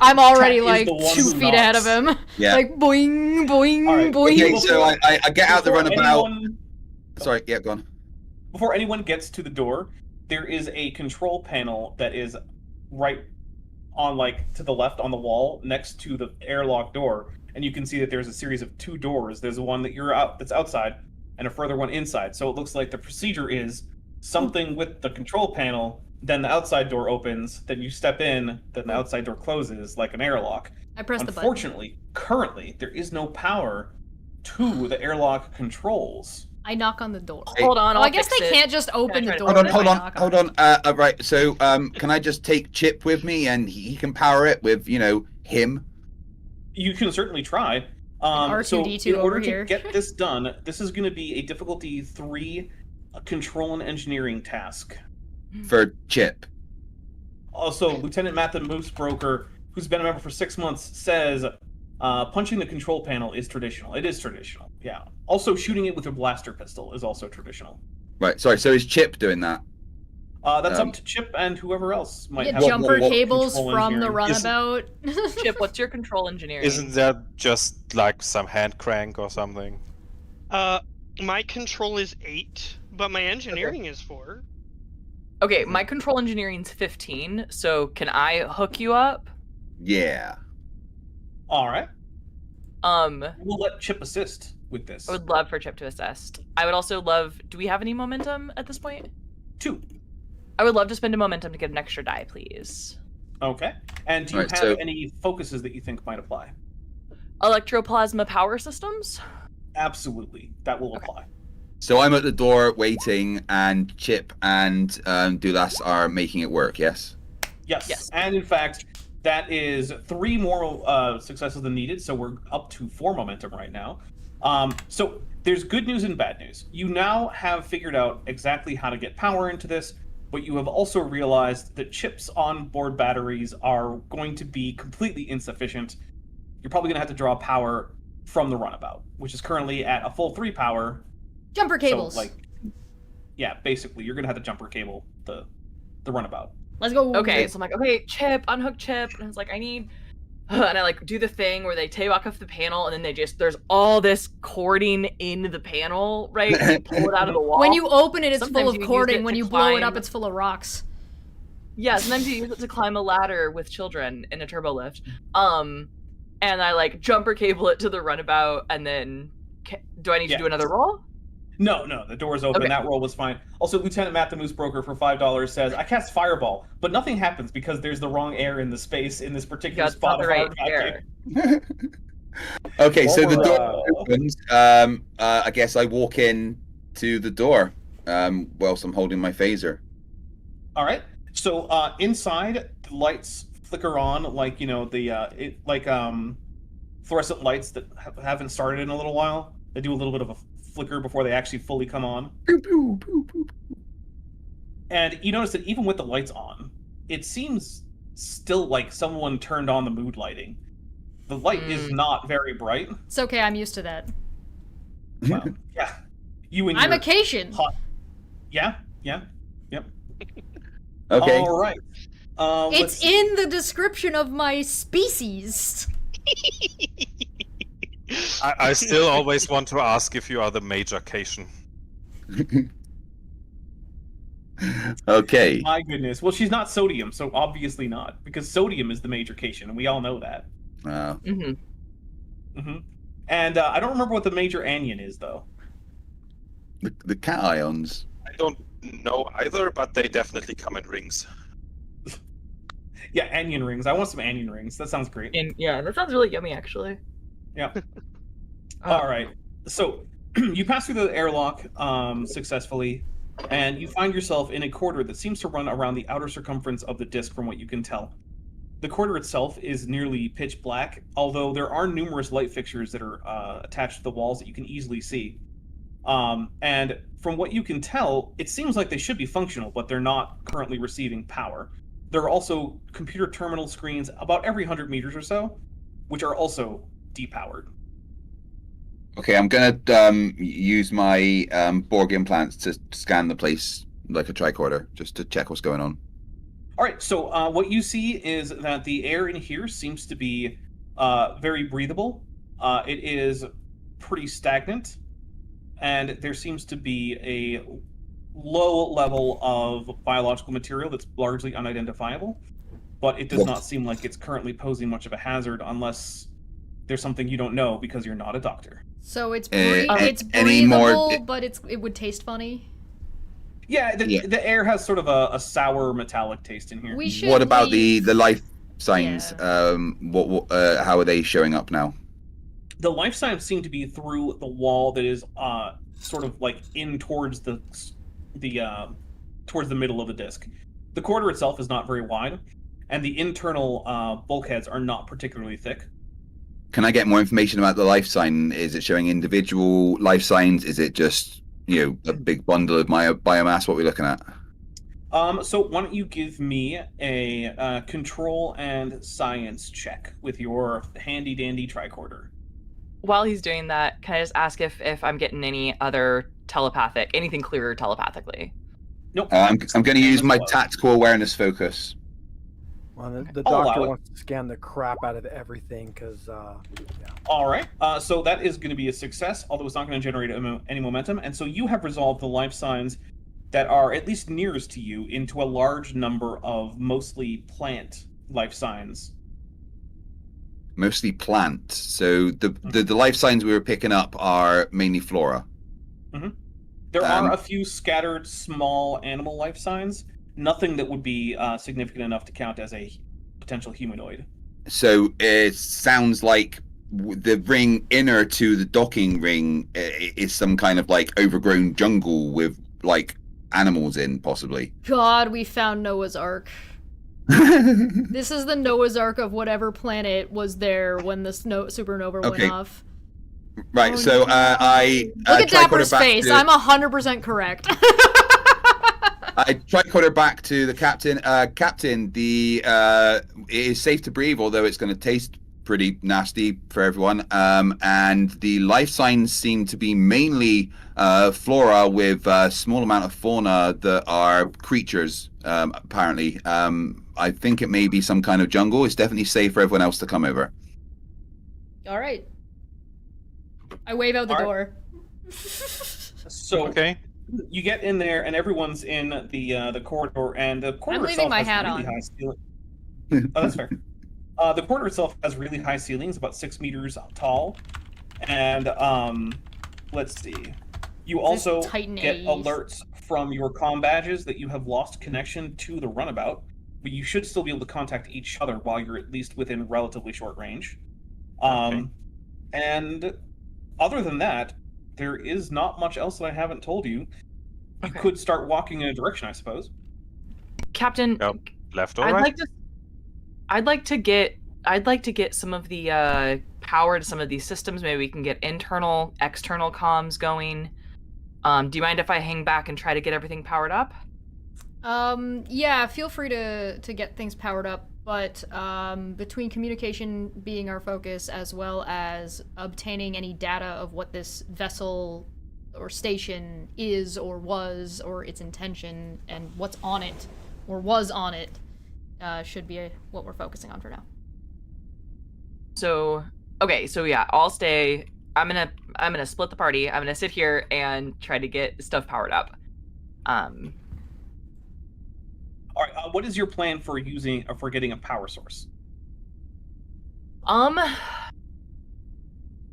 I'm already like 2 feet ahead of him. Yeah. Like boing, boing, right. boing. Okay, so I get out the runabout. Sorry, yeah, go on. Before anyone gets to the door, there is a control panel that is right on to the left on the wall next to the airlock door. And you can see that there's a series of 2 doors. There's one that that's outside, and a further one inside. So it looks like the procedure is something with the control panel, then the outside door opens, then you step in, then the outside door closes like an airlock. I press the button. Unfortunately, currently, there is no power to the airlock controls. I knock on the door. Hold on, I guess they can't just open the door. Hold on. Right, so can I just take Chip with me, and he can power it with, him? You can certainly try. R2-D2 so in order over here. to get this done, this is going to be a difficulty 3 control and engineering task. For Chip. Also, Lieutenant Matt the Moose Broker, who's been a member for 6 months, says punching the control panel is traditional. It is traditional, yeah. Also, shooting it with a blaster pistol is also traditional. Right, sorry, so is Chip doing that? That's up to Chip and whoever else might have jumper cables from the runabout. Chip, what's your control engineering? Isn't that just like some hand crank or something? My control is 8, but my engineering is 4. Okay, my control engineering's 15, so can I hook you up? Yeah. All right. We'll let Chip assist with this. I would love for Chip to assist. I would also love... Do we have any momentum at this point? 2. I would love to spend a momentum to get an extra die, please. Okay. And do you have any focuses that you think might apply? Electroplasma power systems? Absolutely. That will apply. So I'm at the door waiting, and Chip and Dulas are making it work, yes? Yes. And in fact, that is 3 more successes than needed, so we're up to 4 momentum right now. So there's good news and bad news. You now have figured out exactly how to get power into this, but you have also realized that Chip's onboard batteries are going to be completely insufficient. You're probably going to have to draw power from the runabout, which is currently at a full 3 power. Jumper cables. So, yeah, basically, you're going to have to jumper cable the runabout. Let's go. Okay, so I'm like, okay, Chip, unhook Chip. And I was like, I need... And I do the thing where they take off the panel, and then there's all this cording in the panel, right? And you pull it out of the wall. When you open it, it's Sometimes full of cording. When you blow it up, it's full of rocks. Yeah, sometimes you use it to climb a ladder with children in a turbo lift. And I jumper cable it to the runabout, and then do I need to do another roll? No, the door's open. Okay. That roll was fine. Also, Lieutenant Matt the Moose Broker for $5 says, I cast Fireball, but nothing happens because there's the wrong air in the space in this particular spot of our air. Okay, so the door opens. I guess I walk in to the door whilst I'm holding my phaser. All right. So inside, the lights flicker on fluorescent lights that haven't started in a little while. They do a little bit of a flicker before they actually fully come on. Pew, pew, pew, pew. And you notice that even with the lights on, it seems still like someone turned on the mood lighting. The light is not very bright. It's okay, I'm used to that. Well, yeah. You and I'm your Acacian. hot... Yeah. Okay. All right. It's in the description of my species. I still always want to ask if you are the major Cation. Okay. My goodness. Well, she's not sodium, so obviously not, because sodium is the major cation, and we all know that. And I don't remember what the major anion is, though. The cations. I don't know either, but they definitely come in rings. Yeah, anion rings. I want some anion rings. That sounds great. And yeah, that sounds really yummy, actually. Yeah. All right. So you pass through the airlock successfully, and you find yourself in a corridor that seems to run around the outer circumference of the disk, from what you can tell. The corridor itself is nearly pitch black, although there are numerous light fixtures that are attached to the walls that you can easily see. And from what you can tell, it seems like they should be functional, but they're not currently receiving power. There are also computer terminal screens about every 100 meters or so, which are also depowered. Okay, I'm gonna use my Borg implants to scan the place like a tricorder, just to check what's going on. All right, so what you see is that the air in here seems to be very breathable. It is pretty stagnant, and there seems to be a low level of biological material that's largely unidentifiable, but it does not seem like it's currently posing much of a hazard unless there's something you don't know because you're not a doctor. So it's any breathable, more- but it would tast funny. Yeah, the air has sort of a sour metallic taste in here. We should What about leave- the life signs? Yeah. How are they showing up now? The life signs seem to be through the wall that is sort of like in towards the middle of the disk. The corridor itself is not very wide, and the internal bulkheads are not particularly thick. Can I get more information about the life sign? Is it showing individual life signs? Is it just, a big bundle of biomass? What are we looking at? So why don't you give me a control and science check with your handy dandy tricorder. While he's doing that, can I just ask if I'm getting any other anything clearer telepathically? Nope. I'm going to use my tactical awareness focus. Well, the doctor wants to scan the crap out of everything because, All right. So that is going to be a success, although it's not going to generate any momentum. And so you have resolved the life signs that are at least nearest to you into a large number of mostly plant life signs. Mostly plant. So the life signs we were picking up are mainly flora. Mm-hmm. There are a few scattered small animal life signs. Nothing that would be significant enough to count as a potential humanoid. So it sounds like the ring inner to the docking ring is some kind of like overgrown jungle with like animals in, possibly. God, we found Noah's Ark. This is the Noah's Ark of whatever planet was there when the supernova went off. Right, so I look at Dapper's face. I'm 100% correct. I tricorder back to the captain. Captain, it is safe to breathe, although it's going to taste pretty nasty for everyone. And the life signs seem to be mainly flora with a small amount of fauna that are creatures, apparently. I think it may be some kind of jungle. It's definitely safe for everyone else to come over. All right. I wave out the door. So okay. You get in there, and everyone's in the corridor, and the corridor I'm leaving itself my has hat really on. high ceiling. Oh, that's fair. The corridor itself has really high ceilings, about 6 meters tall, and let's see. You also get alerts from your comm badges that you have lost connection to the runabout, but you should still be able to contact each other while you're at least within relatively short range. And other than that, there is not much else that I haven't told you. You could start walking in a direction, I suppose. Captain, left or right? I'd like to get some of the power to some of these systems. Maybe we can get internal, external comms going. Do you mind if I hang back and try to get everything powered up? Yeah, feel free to get things powered up, but between communication being our focus as well as obtaining any data of what this vessel or station is or was or its intention and what's on it or was on it should be what we're focusing on for now. So, okay, so yeah, I'll stay. I'm gonna split the party. I'm gonna sit here and try to get stuff powered up. All right. What is your plan for getting a power source?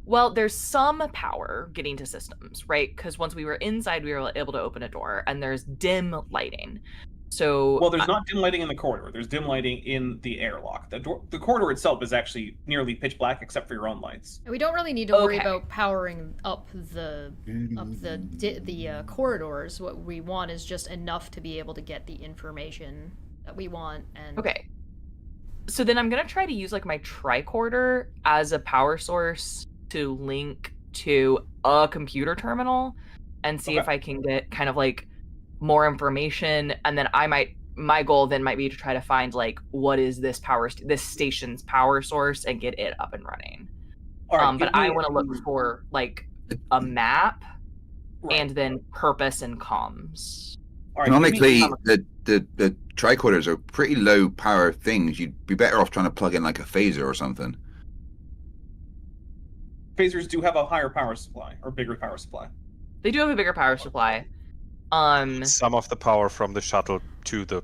Well, there's some power getting to systems, right? Because once we were inside, we were able to open a door, and there's dim lighting. So, well, there's not dim lighting in the corridor. There's dim lighting in the airlock. The corridor itself is actually nearly pitch black, except for your own lights. We don't really need to worry about powering up the corridors. What we want is just enough to be able to get the information that we want. And okay, so then I'm gonna try to use like my tricorder as a power source to link to a computer terminal and see if I can get kind of like more information, and then my goal then might be to try to find like what is this this station's power source and get it up and running. All right, but I want to look for like a map and then purpose and comms. All right, economically, the tricorders are pretty low power things. You'd be better off trying to plug in like a phaser or something. Phasers do have a higher power supply or bigger power supply. They do have a bigger power supply. Some of the power from the shuttle to the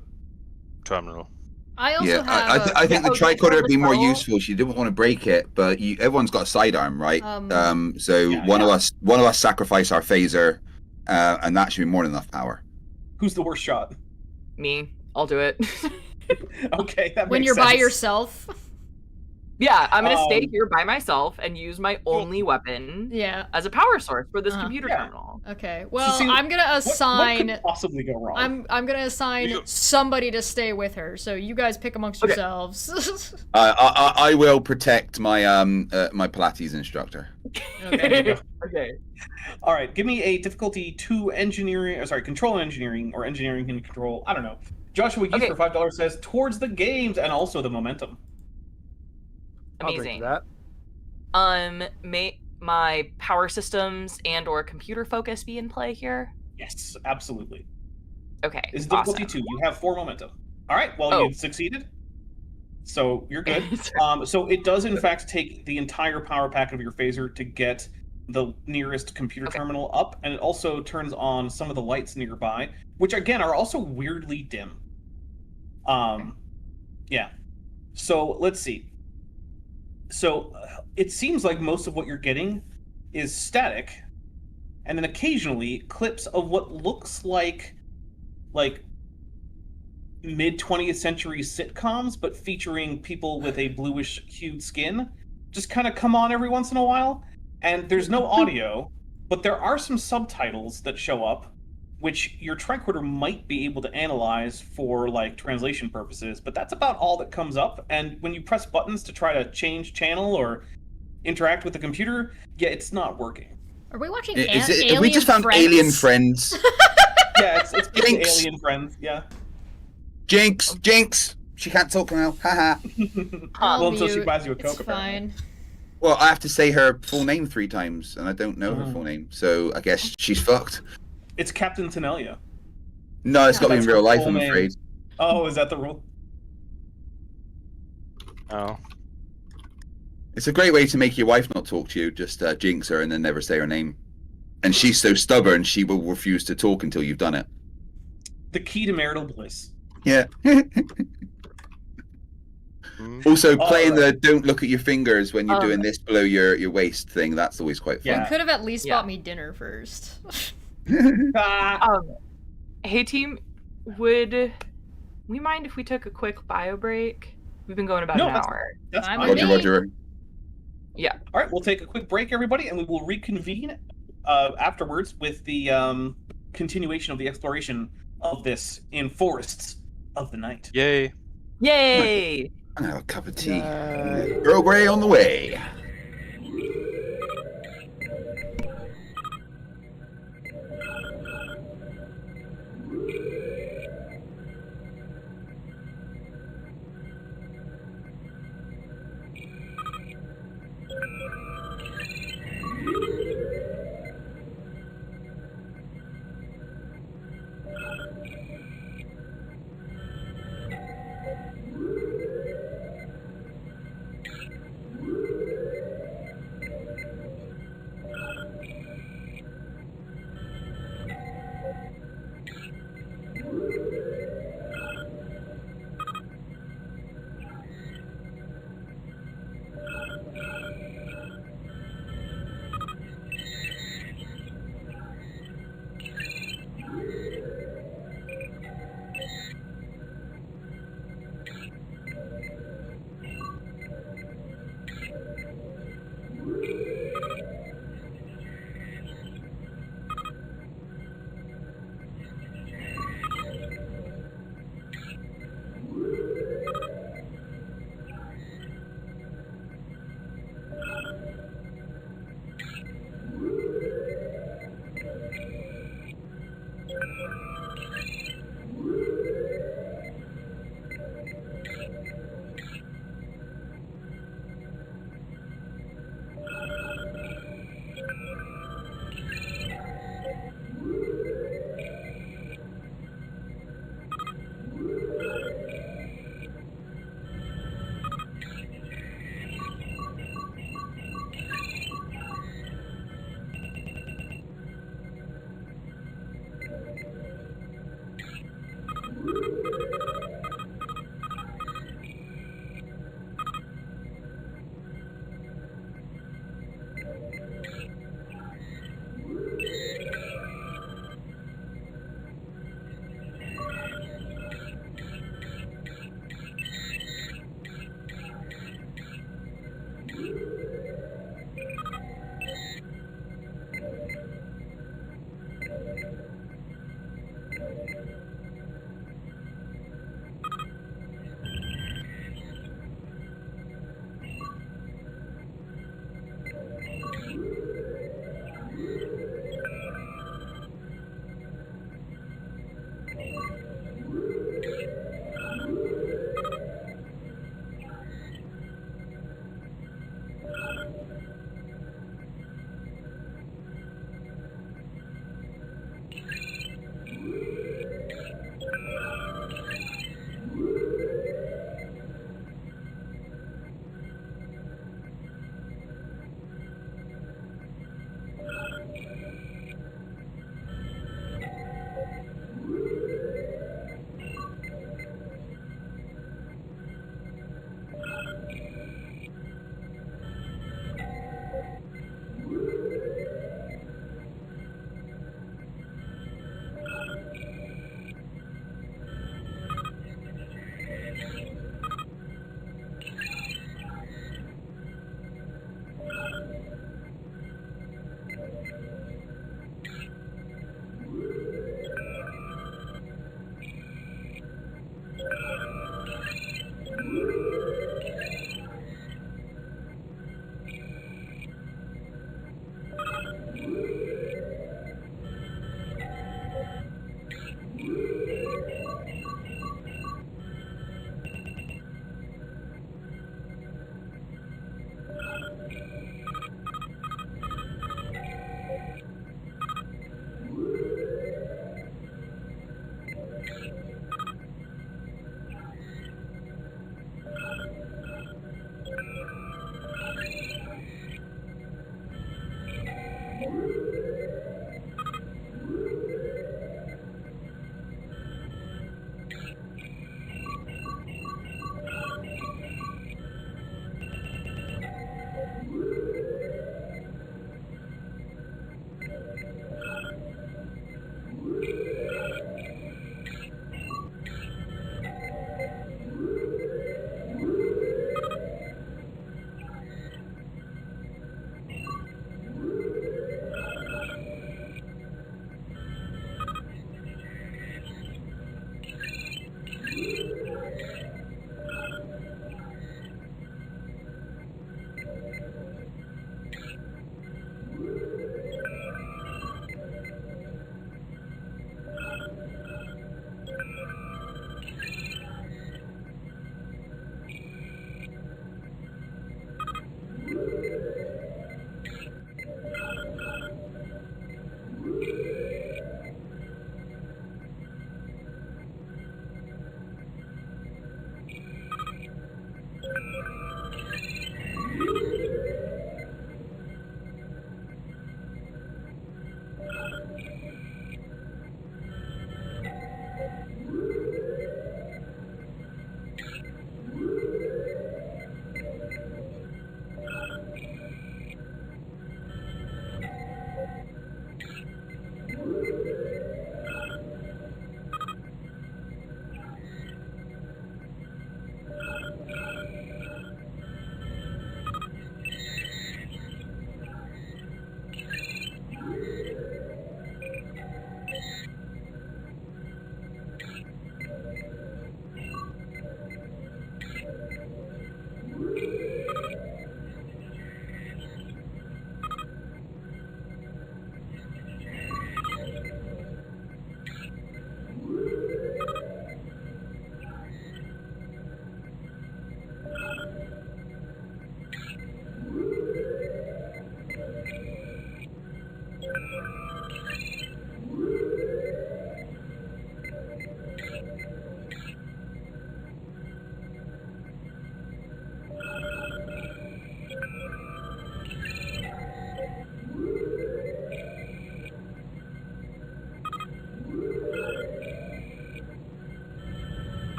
terminal. I also have. I think the tricorder would be more useful. She didn't want to break it, but everyone's got a sidearm, right? So one of us sacrifice our phaser, and that should be more than enough power. Who's the worst shot? Me. I'll do it. Okay, that when makes you're sense. by yourself. Yeah, I'm gonna stay here by myself and use my only weapon as a power source for this computer terminal. Okay, well, I'm gonna assign... What could possibly go wrong? I'm gonna assign somebody to stay with her, so you guys pick amongst yourselves. I will protect my my Pilates instructor. Okay. Okay. All right, give me a difficulty 2 engineering, control and engineering, or engineering and control, I don't know. Joshua Geese for $5 says, towards the games and also the momentum. Amazing. That. May my power systems and or computer focus be in play here? Yes, absolutely. Okay. It's difficulty 2. You have 4 momentum. All right. Well, you succeeded. So you're good. So it does in fact take the entire power pack of your phaser to get the nearest computer terminal up, and it also turns on some of the lights nearby, which again are also weirdly dim. Yeah. So let's see. So it seems like most of what you're getting is static, and then occasionally clips of what looks like mid-20th century sitcoms, but featuring people with a bluish hued skin, just kind of come on every once in a while. And there's no audio, but there are some subtitles that show up, which your tricorder might be able to analyze for like translation purposes, but that's about all that comes up. And when you press buttons to try to change channel or interact with the computer, it's not working. Are we watching Have we just found Alien Friends? Yeah, it's Alien Friends, yeah. Jinx! She can't talk now, haha. Well, until she buys you a Coke, it's fine. Well, I have to say her full name 3 times, and I don't know her full name, so I guess she's fucked. It's Captain Tenelia. No, it's got to be in real life, I'm afraid. Oh, is that the rule? Oh. It's a great way to make your wife not talk to you, just jinx her and then never say her name. And she's so stubborn, she will refuse to talk until you've done it. The key to marital bliss. Yeah. Also, playing the don't look at your fingers when you're doing this below your waist thing, that's always quite fun. You could have at least bought me dinner first. Hey team, would we mind if we took a quick bio break? We've been going about an hour. That's fine. Roger. Yeah. All right, we'll take a quick break, everybody, and we will reconvene afterwards with the continuation of the exploration of this in Forests of the Night. Yay! I'm gonna have a cup of tea. Earl Grey on the way.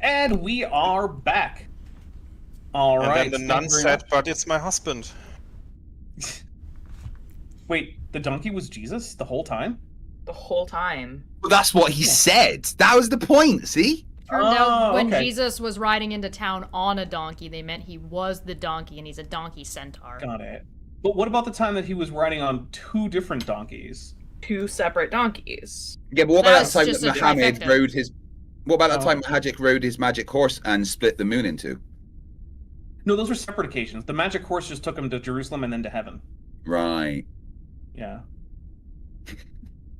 And we are back. All right. And then the nun said, "But it's my husband." Wait, the donkey was Jesus the whole time? The whole time. Well, that's what he said. That was the point. See? Turned out when okay. Jesus was riding into town on a donkey, they meant he was the donkey, and he's a donkey centaur. Got it. But what about the time that he was riding on 2 different donkeys? 2 separate donkeys. Yeah, but what about That's that time just that a Muhammad trifecta. rode his? What about that Oh. time Magic rode his magic horse and split the moon in 2? No, those were separate occasions. The magic horse just took him to Jerusalem and then to heaven. Right. Yeah.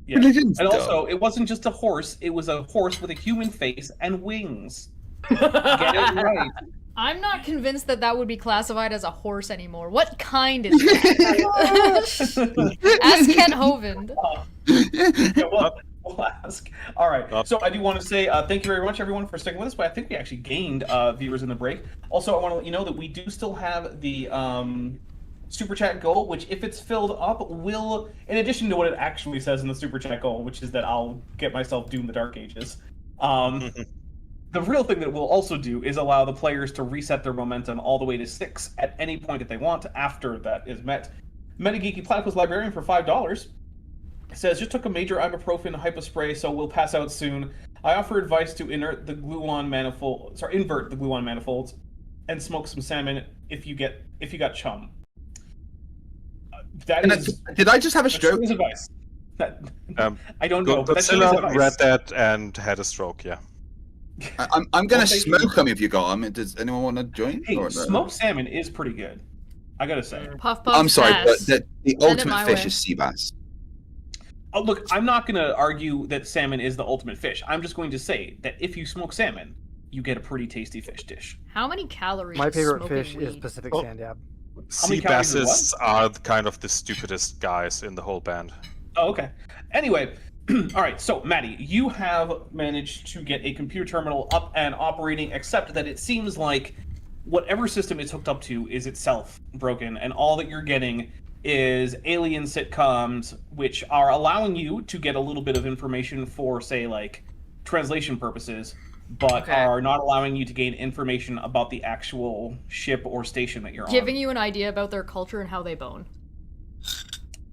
Yeah. Religion's And dumb. also, it wasn't just a horse, it was a horse with a human face and wings. Get it right. I'm not convinced that that would be classified as a horse anymore. What kind is that? Ask Ken Hovind. Yeah, we'll ask. All right. So I do want to say thank you very much, everyone, for sticking with us. But I think we actually gained viewers in the break. Also, I want to let you know that we do still have the super chat goal, which, if it's filled up, will, in addition to what it actually says in the super chat goal, which is that I'll get myself doomed the Dark Ages. The real thing that we'll also do is allow the players to reset their momentum all the way to 6 at any point that they want after that is met. Metageeky Platypus Librarian for $5 says, just took a major ibuprofen hypospray, so we'll pass out soon. I offer advice to invert the gluon manifolds and smoke some salmon if you got chum. That is. Did I just have a stroke? That's advice. I don't know. But that's Godzilla advice. read that and had a stroke. Yeah. I'm gonna Well, thank you. smoke them if you got them. Does anyone want to join? Hey, Or no? smoked salmon is pretty good. I gotta say. Puff puff. I'm sorry, but pass. the it ultimate my fish way. is sea bass. Oh, look, I'm not going to argue that salmon is the ultimate fish. I'm just going to say that if you smoke salmon, you get a pretty tasty fish dish. How many calories? My is favorite smoking fish is weed? Pacific Oh. sand dab. Sea calories is basses are kind of the stupidest guys in the whole band. Oh, okay. Anyway, all right. So, Maddie, you have managed to get a computer terminal up and operating, except that it seems like whatever system it's hooked up to is itself broken, and all that you're getting is alien sitcoms, which are allowing you to get a little bit of information for, say, like, translation purposes, but Okay. are not allowing you to gain information about the actual ship or station that you're Giving you an idea about their culture and how they bone.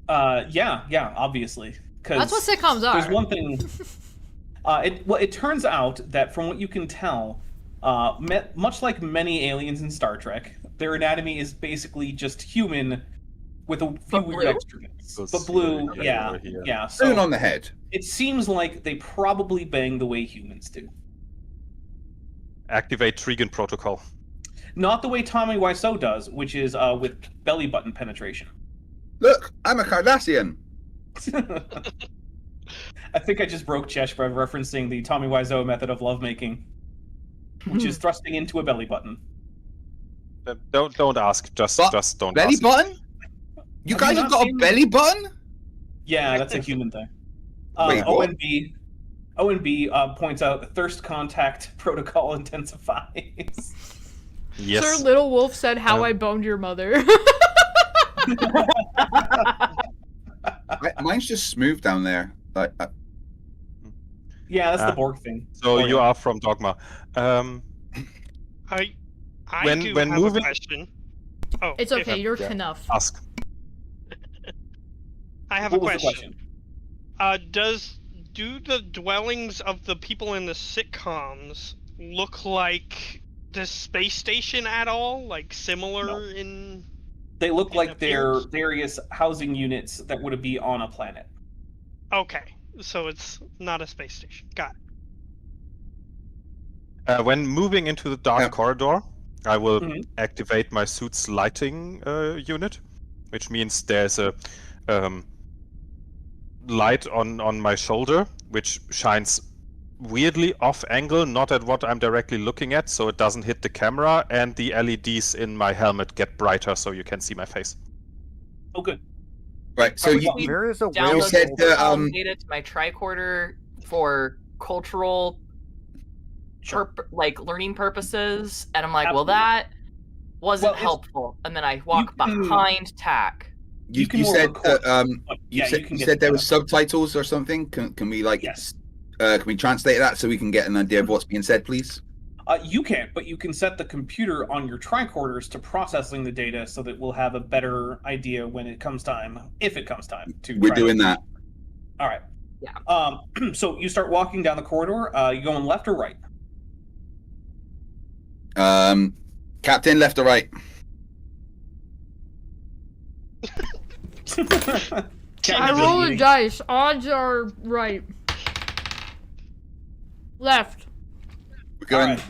on. Yeah, obviously. 'Cause That's what sitcoms are. there's one thing. It turns out that from what you can tell, much like many aliens in Star Trek, their anatomy is basically just human with a few But weird blue? extra bits. Goes But blue, here, yeah. over here. Spoon So on the head. it seems like they probably bang the way humans do. Activate Trigan protocol. Not the way Tommy Wiseau does, which is with belly button penetration. Look, I'm a Cardassian. I think I just broke Chesh by referencing the Tommy Wiseau method of lovemaking, which is thrusting into a belly button. Don't ask. Just don't Belly ask. button? You Have guys you have not got a seen- belly button? Yeah, that's a human thing. Wait, what? ONB points out the thirst contact protocol intensifies. Yes. Sir Little Wolf said how Um, I boned your mother. Mine's just smooth down there. Like, Yeah, that's the Ah. Borg thing. So Oh, you yeah. are from Dogma. I When- do when have moving- a question. Oh, It's okay, you're Yeah. Knuff. Ask. I have What a was the question. Do the dwellings of the people in the sitcoms look like the space station at all? Like similar No. in? They look It like they're appears- various housing units that would be on a planet. Okay, so it's not a space station. Got it. When moving into the dark Yeah. corridor, I will Mhm. activate my suit's lighting unit, which means there's a light on my shoulder, which shines weirdly off angle, not at what I'm directly looking at, so it doesn't hit the camera, and the LEDs in my helmet get brighter so you can see my face. Oh, good. right, so Are we you, talking- There is a Download You said whale. that, data to my tricorder for cultural, like learning purposes, and I'm like, well, Absolutely. that wasn't Well, it's- helpful. And then I walk can- behind TAC. you can you more said record. you Yeah, said, you can you get said there that. was subtitles or something. Can we like Yes. can we translate that so we can get an idea of what's being said, please? You can't, but you can set the computer on your tricorders to processing the data so that we'll have a better idea when it comes time, if it comes time. We're doing that. All right. Yeah. So you start walking down the corridor. You going left or right? Captain, left or right? I roll the dice. Odds are right. Left. We're going. All right.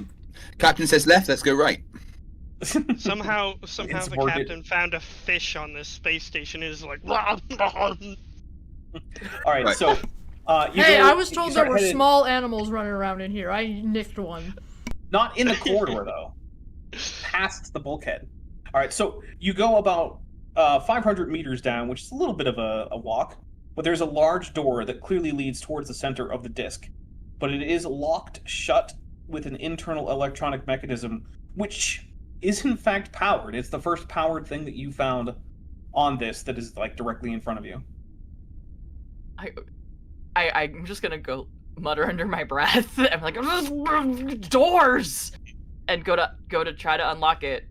Captain says left. Let's go right. Somehow It's the worth it. captain found a fish on this space station. Is like, All right. Right. So, Hey, I was told there were headed, small animals running around in here. I nicked one. not in the corridor though, past the bulkhead. All right. So you go about 500 meters down, which is a little bit of a walk, but there's a large door that clearly leads towards the center of the disk, but it is locked shut with an internal electronic mechanism, which is in fact powered. It's the first powered thing that you found on this that is like directly in front of you. I'm just gonna go mutter under my breath. I'm like, doors, and go to try to unlock it.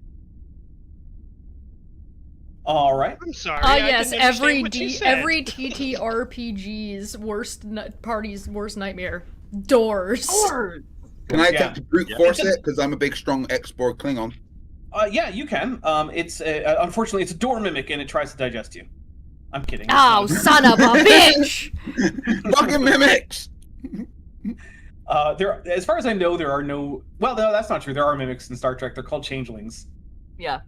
All right. I'm sorry. Yes, I didn't understand what you said. every TTRPG's party's worst nightmare. Doors. Doors. Can I Yeah. attempt to brute force it? Because I'm a big, strong X-Borg Klingon. Yeah, you can. It's unfortunately it's a door mimic and it tries to digest you. I'm kidding. Oh, son of a bitch! Fucking mimics! There, as far as I know, there are no. Well, no, that's not true. There are mimics in Star Trek. They're called changelings. Yeah.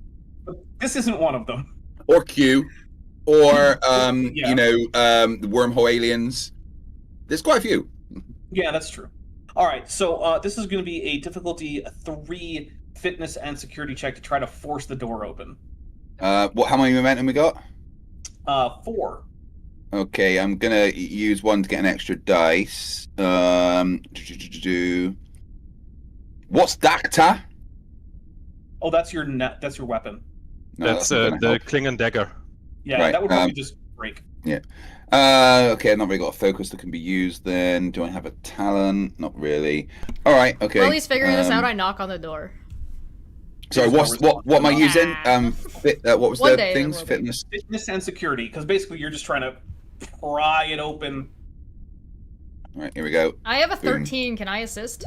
But this isn't one of them. Or Q. Or, Yeah. the wormhole aliens. There's quite a few. Yeah, that's true. All right, so this is going to be a difficulty 3 fitness and security check to try to force the door open. How many momentum we got? 4. Okay, I'm gonna use one to get an extra dice. What's Dacta? Oh, that's your That's your weapon. No, That's not the gonna help. Klingon dagger. Yeah, Right, that would probably just break. Okay, I've not really got a focus that can be used then. Do I have a talent? Not really. Alright, okay. While he's figuring this out, I knock on the door. Sorry, what am I using? What was One the day things? it will be. Fitness? Fitness and security, because basically you're just trying to pry it open. Alright, here we go. I have a Boom. 13. Can I assist?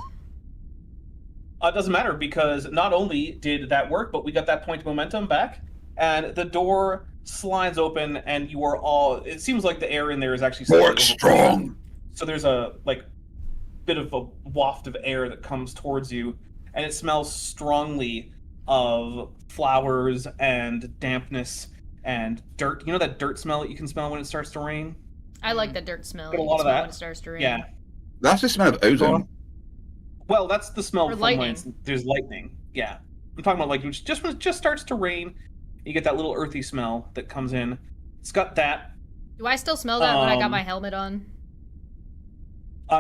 It doesn't matter because not only did that work, but we got that point of momentum back, and the door slides open, and you are all. It seems like the air in there is actually slightly Borg strong! So there's a bit of a waft of air that comes towards you, and it smells strongly of flowers and dampness and dirt. You know that dirt smell that you can smell when it starts to rain? I like the dirt smell. Get a You lot can of smell that. when it starts to rain. Yeah. That's the smell of ozone. Well, that's the smell Or from lightning. when there's lightning. Yeah. I'm talking about like when it just starts to rain, you get that little earthy smell that comes in. It's got that. Do I still smell that when I got my helmet on?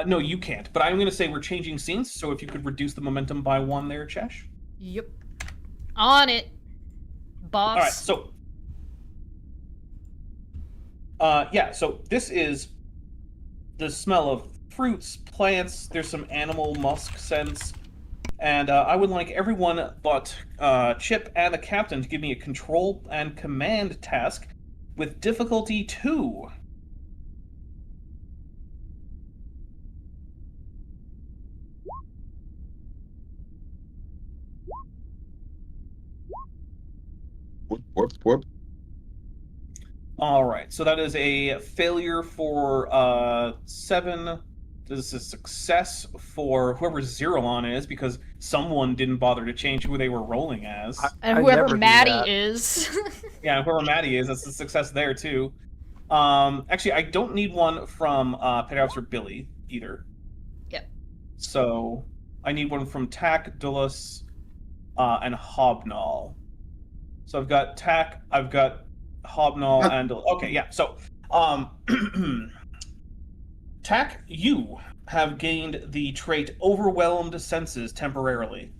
No, you can't. But I'm going to say we're changing scenes, so if you could reduce the momentum by 1 there, Chesh. Yep. On it, boss. All right, so yeah, so this is the smell of fruits, plants. There's some animal musk scents, and I would like everyone but Chip and the captain to give me a control and command task with difficulty 2. Whoop. All right, so that is a failure for 7. This is a success for whoever Zerolon is, because someone didn't bother to change who they were rolling as. And I whoever never do Maddie that. is. Yeah, whoever Maddie is, that's a success there too. Actually, I don't need one from Petty Officer Billy either. Yep. So I need one from Tack, Dulles, and Hobnall. So I've got Tack, I've got Hobnall, and okay, yeah. So, Tack, you have gained the trait Overwhelmed Senses temporarily.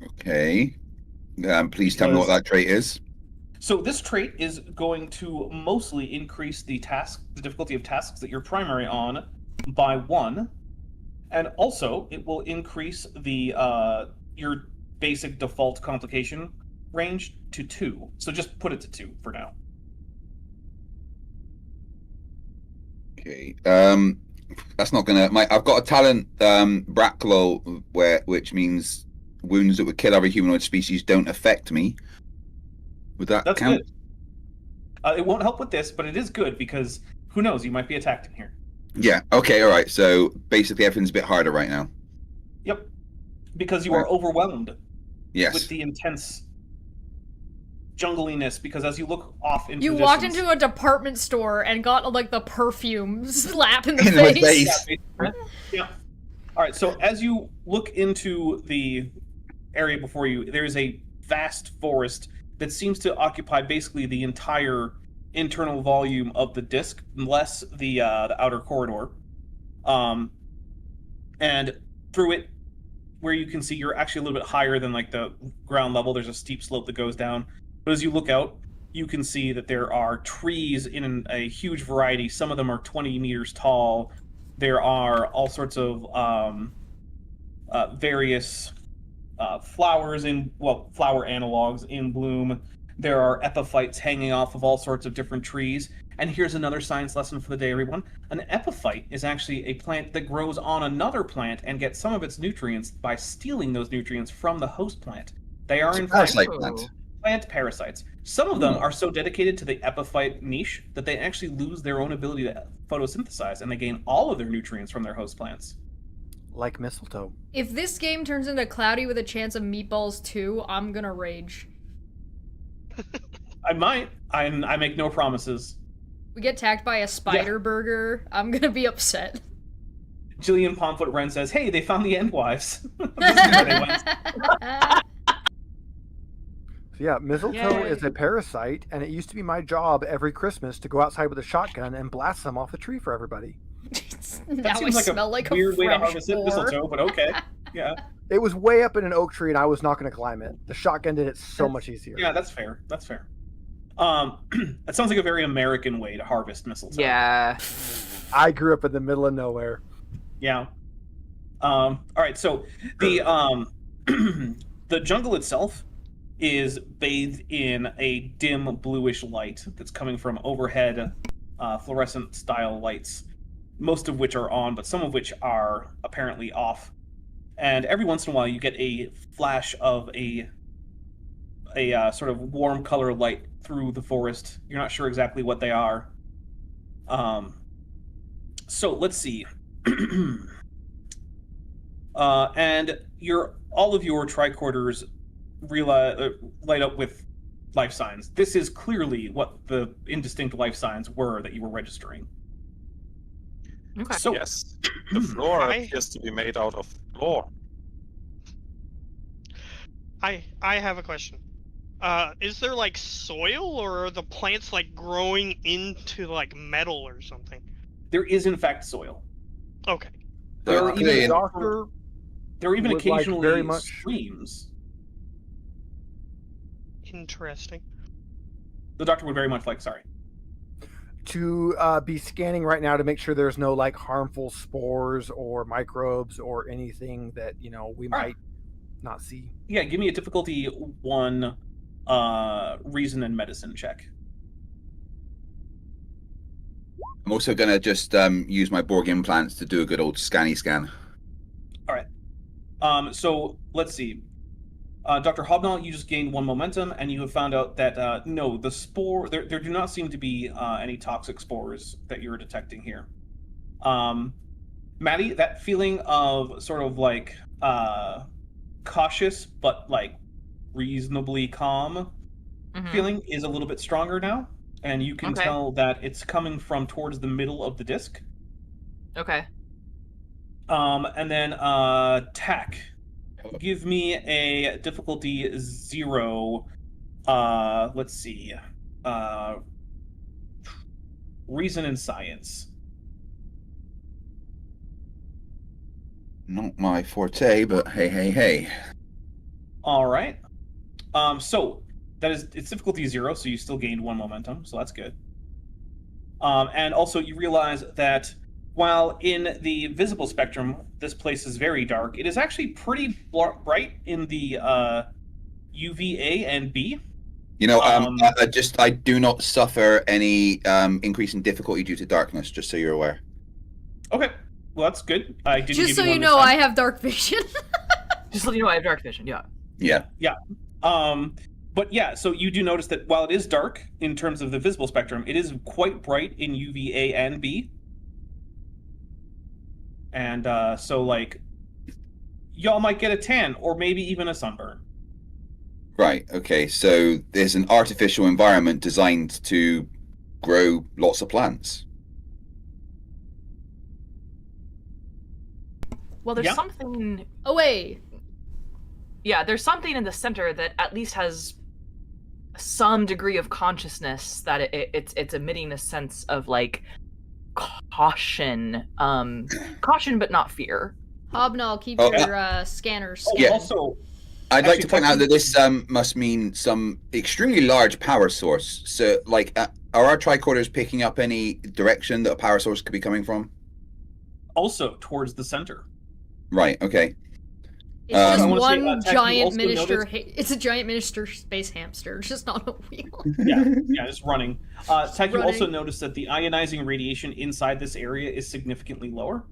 Okay. Please tell me what that trait is. So this trait is going to mostly increase the difficulty of tasks that you're primary on by 1, And also, it will increase the your basic default complication range to 2. So just put it to 2 for now. Okay. That's not gonna. I've got a talent, Bracklow, which means wounds that would kill other humanoid species don't affect me. Would that That's count? good. It won't help with this, but it is good because who knows? You might be attacked in here. Yeah. Okay. All right. So basically, everything's a bit harder right now. Yep. Because you are overwhelmed Yes. with the intense jungliness. Because as you look off into You the walked distance, into a department store and got like the perfume slap in the In the face. face. Yeah. All right. So as you look into the area before you, there is a vast forest that seems to occupy basically the entire internal volume of the disk, less the outer corridor. And through it, where you can see you're actually a little bit higher than like the ground level. There's a steep slope that goes down. But as you look out, you can see that there are trees in a huge variety. Some of them are 20 meters tall. There are all sorts of various flowers flower analogs in bloom. There are epiphytes hanging off of all sorts of different trees. And here's another science lesson for the day, everyone. An epiphyte is actually a plant that grows on another plant and gets some of its nutrients by stealing those nutrients from the host plant. They are in fact Parasite plant. plant parasites. Some of them are so dedicated to the epiphyte niche that they actually lose their own ability to photosynthesize, and they gain all of their nutrients from their host plants. Like mistletoe. If this game turns into Cloudy with a Chance of Meatballs 2, I'm gonna rage. I might. I make no promises. We get attacked by a spider burger, I'm gonna be upset. Jillian Pomfret Wren says, "Hey, they found the endwives." This is where they went. So yeah, mistletoe is a parasite, and it used to be my job every Christmas to go outside with a shotgun and blast them off the tree for everybody. Now I seems like smell a like a weird way to French harvest it, whore. mistletoe, but okay. Yeah. It was way up in an oak tree, and I was not going to climb it. The shotgun did it so much easier. Yeah, that's fair. That's fair. That sounds like a very American way to harvest mistletoe. Yeah. I grew up in the middle of nowhere. Yeah. All right. So the the jungle itself is bathed in a dim bluish light that's coming from overhead fluorescent style lights, most of which are on, but some of which are apparently off. And every once in a while, you get a flash of a sort of warm color light through the forest. You're not sure exactly what they are. So let's see. And all of your tricorders light up with life signs. This is clearly what the indistinct life signs were that you were registering. Okay. So Yes, the floor appears to be made out of floor. I have a question. Is there like soil, or are the plants like growing into like metal or something? there is in fact soil. Okay. There are Okay, even, and- Doctor there are even would like occasionally very much- streams. Interesting. The doctor would very much like. Sorry. to be scanning right now to make sure there's no like harmful spores or microbes or anything that we might not see. Yeah, give me a difficulty 1 reason and medicine check. I'm also going to just use my Borg implants to do a good old scanny scan. All right. So let's see. Dr. Hobnall, you just gained 1 momentum, and you have found out that no, the spore there do not seem to be any toxic spores that you're detecting here. Maddie, that feeling of sort of like cautious but like reasonably calm feeling is a little bit stronger now, and you can tell that it's coming from towards the middle of the disc. Okay. And then Tack. Give me a difficulty 0. Let's see. Reason and science. Not my forte, but hey. All right. So it's difficulty 0, so you still gained 1 momentum, so that's good. And also you realize that while in the visible spectrum, this place is very dark. It is actually pretty bright in the UVA and B. You know, I do not suffer any increase in difficulty due to darkness, just so you're aware. Okay, well that's good. I didn't Just give so you you one know, this I time. have dark vision. Just so you know, I have dark vision. Yeah. Yeah. But yeah, so you do notice that while it is dark in terms of the visible spectrum, it is quite bright in UVA and B. And so, like, y'all might get a tan or maybe even a sunburn. Right. Okay. So there's an artificial environment designed to grow lots of plants. Well, there's Yeah. something. Away. Yeah, there's something in the center that at least has some degree of consciousness that it's emitting a sense of like caution, caution but not fear. Hobnob, keep Oh, your scanners Oh, scanned. also, I'd like Actually, to point out that this must mean some extremely large power source. So, like, are our tricorders picking up any direction that a power source could be coming from? also towards the center. Right. Okay. It's I just wanna say, one Tech, you giant also miniature. noticed- It's a giant miniature space hamster. It's just not a wheel. Yeah, it's running. Tech, you also Running. notice that the ionizing radiation inside this area is significantly lower.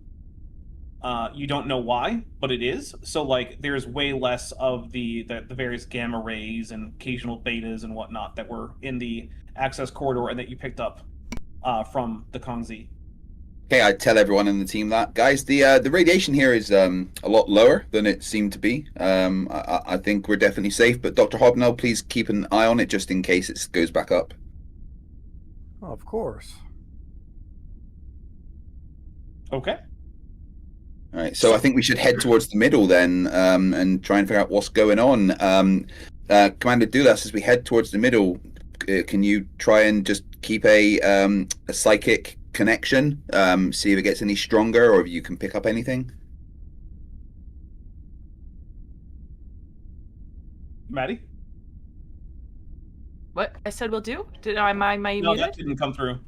You don't know why, but it is. So, like, there's way less of the various gamma rays and occasional betas and whatnot that were in the access corridor and that you picked up from the Kongzi. Okay, I tell everyone in the team that, guys, the radiation here is a lot lower than it seemed to be. I think we're definitely safe, but Dr. Hobnob, please keep an eye on it just in case it goes back up. Oh, of course. Okay. All right, so I think we should head towards the middle then, and try and figure out what's going on. Commander Dulas, as we head towards the middle, can you try and just keep a psychic connection, see if it gets any stronger or if you can pick up anything? Maddie? What I said we'll do? Did I my No, muted? that didn't come through.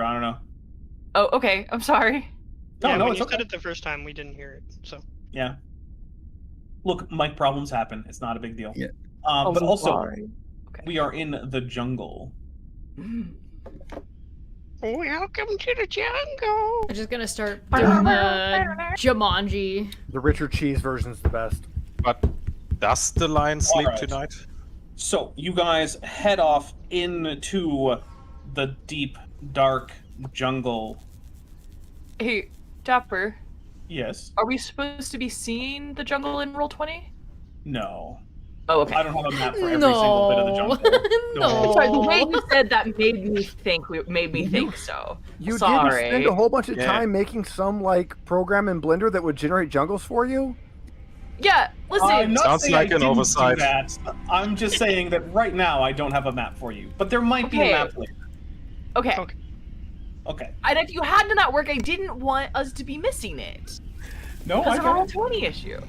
I don't know. Oh, okay. I'm sorry. No, yeah, no, when it's you okay. said it the first time, we didn't hear it. So Yeah. Look, mic problems happen. It's not a big deal. Yeah. But also, sorry. Okay. we are in the jungle. welcome to the jungle. I'm just gonna start doing the Jumanji. The Richard Cheese version's the best. But does the lion sleep Alright. tonight? So you guys head off into the deep, dark jungle. Hey, Dapper, Yes. are we supposed to be seeing the jungle in Roll20? No. Oh, okay. I don't have a map for every single bit of the jungle. No. Sorry, the way you said that made me think so. You Sorry. didn't spend a whole bunch of Yeah. time making some like program in Blender that would generate jungles for you? Yeah, listen. I'm not Sounds saying like I an didn't do oversight. that. I'm just saying that right now I don't have a map for you, but there might be a Okay. map later. Okay. Okay. And if you had done that work, I didn't want us to be missing it. No, Because I of a get it. Roll20 issue.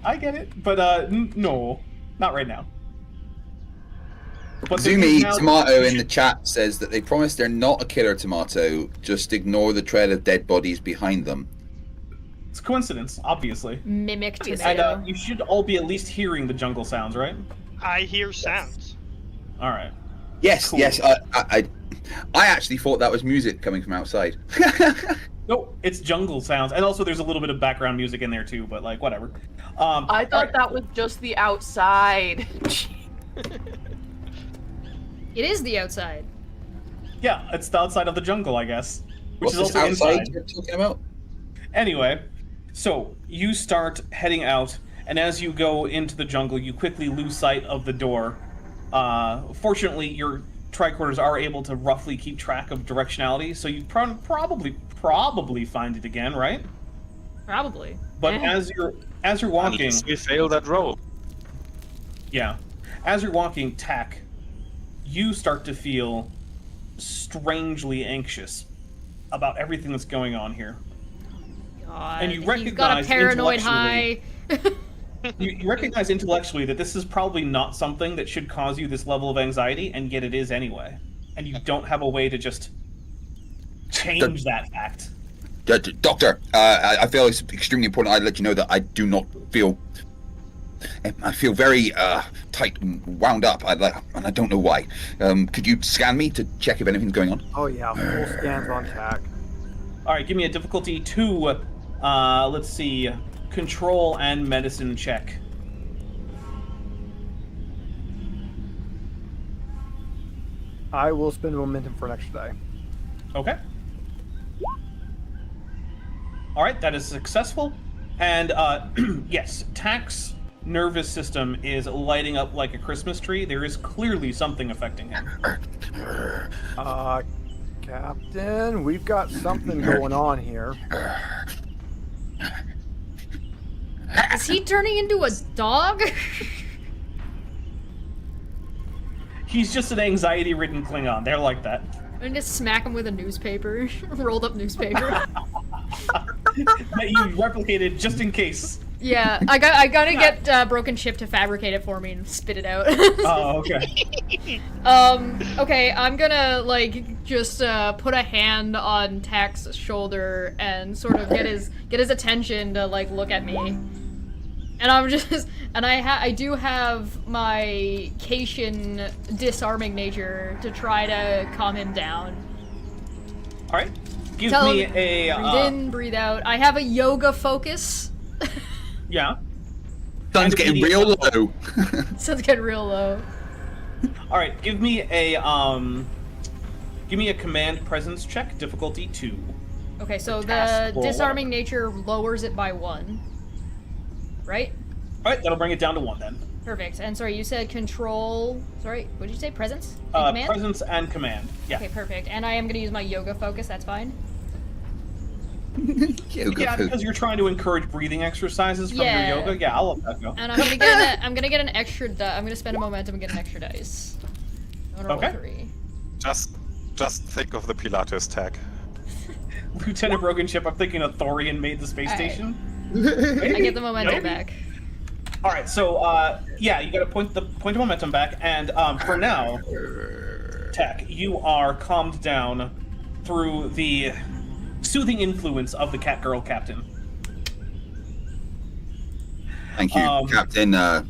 I get it, but no, not right now. But there Zumi is now- Tomato in the chat says that they promise they're not a killer tomato, just ignore the trail of dead bodies behind them. It's coincidence, obviously. Mimic And, And tomato. you should all be at least hearing the jungle sounds, right? I hear sounds. All right. Yes, Cool. yes, I actually thought that was music coming from outside. No, it's jungle sounds, and also there's a little bit of background music in there too. But like, whatever. I thought that was just the outside. It is the outside. Yeah, it's the outside of the jungle, I guess, which What's is this also outside inside. you're talking about? Anyway, so you start heading out, and as you go into the jungle, you quickly lose sight of the door. Fortunately, your tricorders are able to roughly keep track of directionality, so you probably find it again, right? Probably. But Yeah. as you're walking, Unless we fail that roll. yeah, as you're walking, Tack, you start to feel strangely anxious about everything that's going on here. God. And you He's got a recognize paranoid high. You recognize intellectually that this is probably not something that should cause you this level of anxiety, and yet it is anyway. And you don't have a way to just change that fact. Doctor, I feel it's extremely important I let you know that I do not feel... I feel very tight and wound up, and I don't know why. Could you scan me to check if anything's going on? Oh yeah, full scans on tack. All right, give me a difficulty 2. Let's see, control and medicine check. I will spend momentum for an extra die. Okay. All right, that is successful. And yes, Tack's nervous system is lighting up like a Christmas tree. There is clearly something affecting him. Captain, we've got something going on here. Is he turning into a dog? He's just an anxiety-ridden Klingon. They're like that. I'm gonna just smack him with a newspaper, rolled up newspaper. That you replicated just in case. Yeah, I gotta get Broken Chip to fabricate it for me and spit it out. Oh, okay. Okay, I'm gonna like just put a hand on Tack's shoulder and sort of get his attention to like look at me. And I'm just, and I do have my Cation disarming nature to try to calm him down. All right, give Tell me him, a. Breathe in, breathe out. I have a yoga focus. Yeah. Sun's getting real low. Sun's getting real low. All right, give me a command presence check, difficulty 2. Okay, so the Task roll. disarming nature lowers it by 1. Right? All right, that'll bring it down to 1 then. Perfect. And sorry, you said control. Sorry, what did you say? Presence? And command? Presence and command. Yeah. Okay, perfect. And I am going to use my yoga focus. That's fine. Yeah, because you're trying to encourage breathing exercises from your yoga. Yeah, I'll let that go. And I'm gonna get an extra. I'm gonna spend a momentum and get an extra dice. I'm gonna roll 3. Just think of the Pilates tag. Lieutenant Broken Chip, I'm thinking a Thorian made the space station. I get the momentum back. All right, so yeah, you got to point the momentum back, and for now, Tack, you are calmed down through the soothing influence of the cat girl captain. Thank you, Captain. I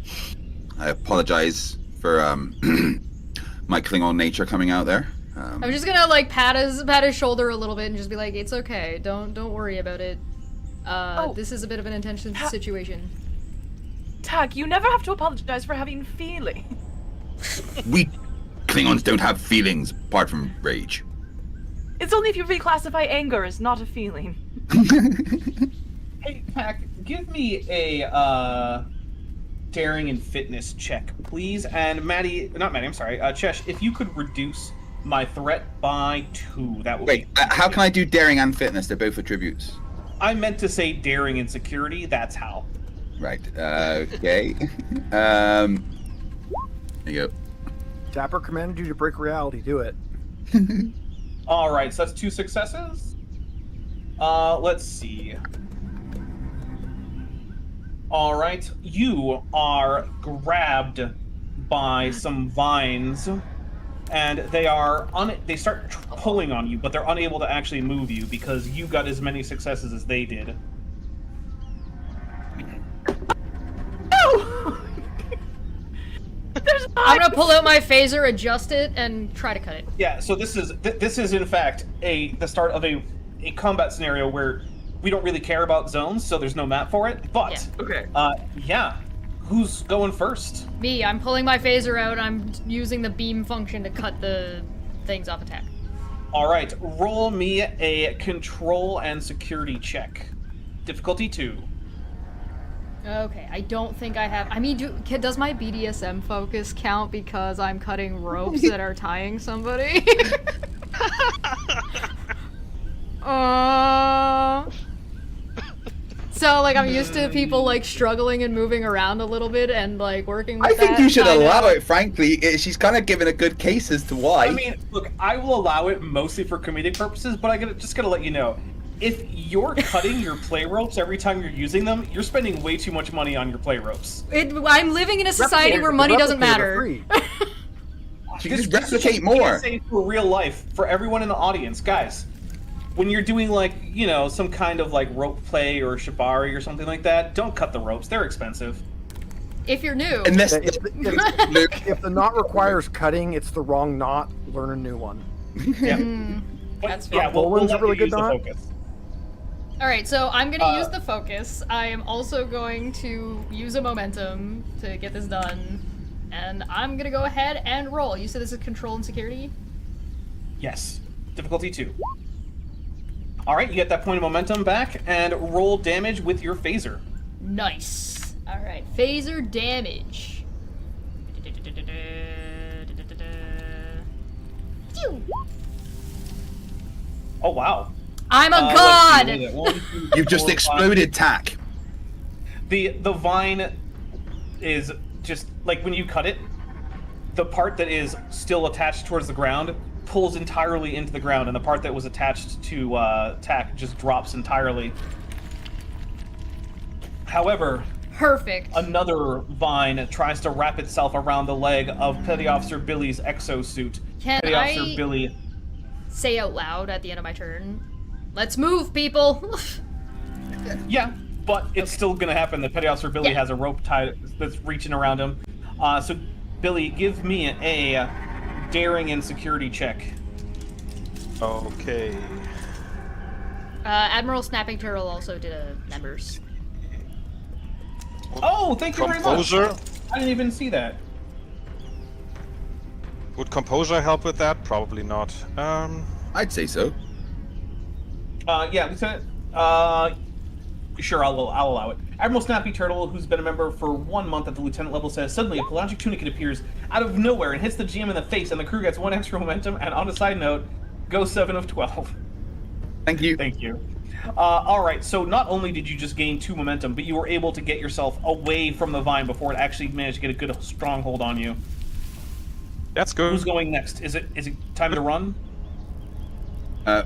apologize for my Klingon nature coming out there. I'm just gonna like pat his shoulder a little bit and just be like, "It's okay. Don't worry about it. This is a bit of an intense situation." Tack, you never have to apologize for having feelings. We Klingons don't have feelings apart from rage. It's only if you reclassify anger as not a feeling. Hey, Tack, give me a daring and fitness check, please. And Chesh, if you could reduce my threat by 2, that would Wait, how can I do daring and fitness? They're both attributes. I meant to say daring and security, that's how. Right, okay. There you go. Dapper commanded you to break reality. Do it. All right, so that's 2 successes. Let's see. All right, you are grabbed by some vines, and they start pulling on you, but they're unable to actually move you because you got as many successes as they did. I'm gonna pull out my phaser, adjust it, and try to cut it. Yeah, so this is in fact the start of a combat scenario where we don't really care about zones, so there's no map for it. But yeah, who's going first? Me. I'm pulling my phaser out. I'm using the beam function to cut the things off attack. All right, roll me a control and security check, difficulty 2. Okay, I don't think I have. I mean, does my BDSM focus count because I'm cutting ropes that are tying somebody? So, like, I'm used to people, like, struggling and moving around a little bit and, like, working with I think you should allow it, frankly. She's kind of given a good case as to why. I mean, look, I will allow it mostly for comedic purposes, but just gotta let you know, if you're cutting your play ropes every time you're using them, you're spending way too much money on your play ropes. I'm living in a society where money doesn't matter. You can just replicate more. Say for real life, for everyone in the audience, guys, when you're doing like, you know, some kind of like rope play or shibari or something like that, don't cut the ropes. They're expensive. If you're new. Unless If the knot requires cutting, it's the wrong knot. Learn a new one. Yeah. That's yeah, fair. we'll Bowlin's a let really you good use the knot. focus. All right, so I'm going to use the focus. I am also going to use a momentum to get this done. And I'm going to go ahead and roll. You said this is control and security? Yes. Difficulty 2. All right, you get that point of momentum back, and roll damage with your phaser. Nice. All right, phaser damage. Phew. Oh, wow. I'm a Let's god! see, what is it? 1, 2, you've just 4, 5. exploded, Tack. The vine is just, like, when you cut it, the part that is still attached towards the ground pulls entirely into the ground, and the part that was attached to Tack just drops entirely. However, Perfect. another vine tries to wrap itself around the leg of Petty Officer Billy's exosuit. Can Petty Officer I Billy. say out loud at the end of my turn, let's move, people! Yeah, but it's still gonna happen. The Petty Officer Billy Yeah. has a rope tied that's reaching around him. So, Billy, give me a daring and security check. Okay. Admiral Snapping Turtle also did a numbers. Oh, thank you very much. Composure? I didn't even see that. Would composure help with that? Probably not. I'd say so. Yeah, Lieutenant. Sure, I'll allow it. Admiral Snappy Turtle, who's been a member for 1 month at the lieutenant level, says suddenly a pelagic tunicate appears out of nowhere and hits the GM in the face, and the crew gets 1 extra momentum. And on a side note, go 7 of 12. Thank you. Thank you. All right, so not only did you just gain 2 momentum, but you were able to get yourself away from the vine before it actually managed to get a good stronghold on you. That's good. Who's going next? Is it time to run?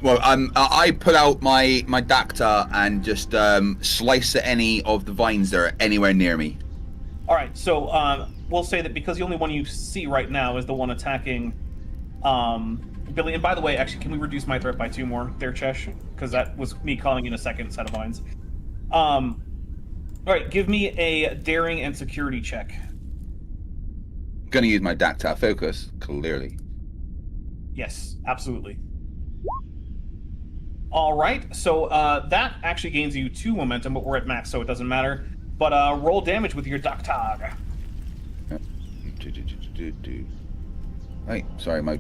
Well, I pull out my Dactar and just slice at any of the vines that are anywhere near me. All right, so we'll say that because the only one you see right now is the one attacking Billy. And by the way, actually, can we reduce my threat by 2 more there, Chesh? Because that was me calling in a second set of vines. All right, give me a daring and security check. Gonna use my Dactar focus, clearly. Yes, absolutely. All right, so that actually gains you 2 momentum, but we're at max, so it doesn't matter. But roll damage with your Dactar. Right, sorry, my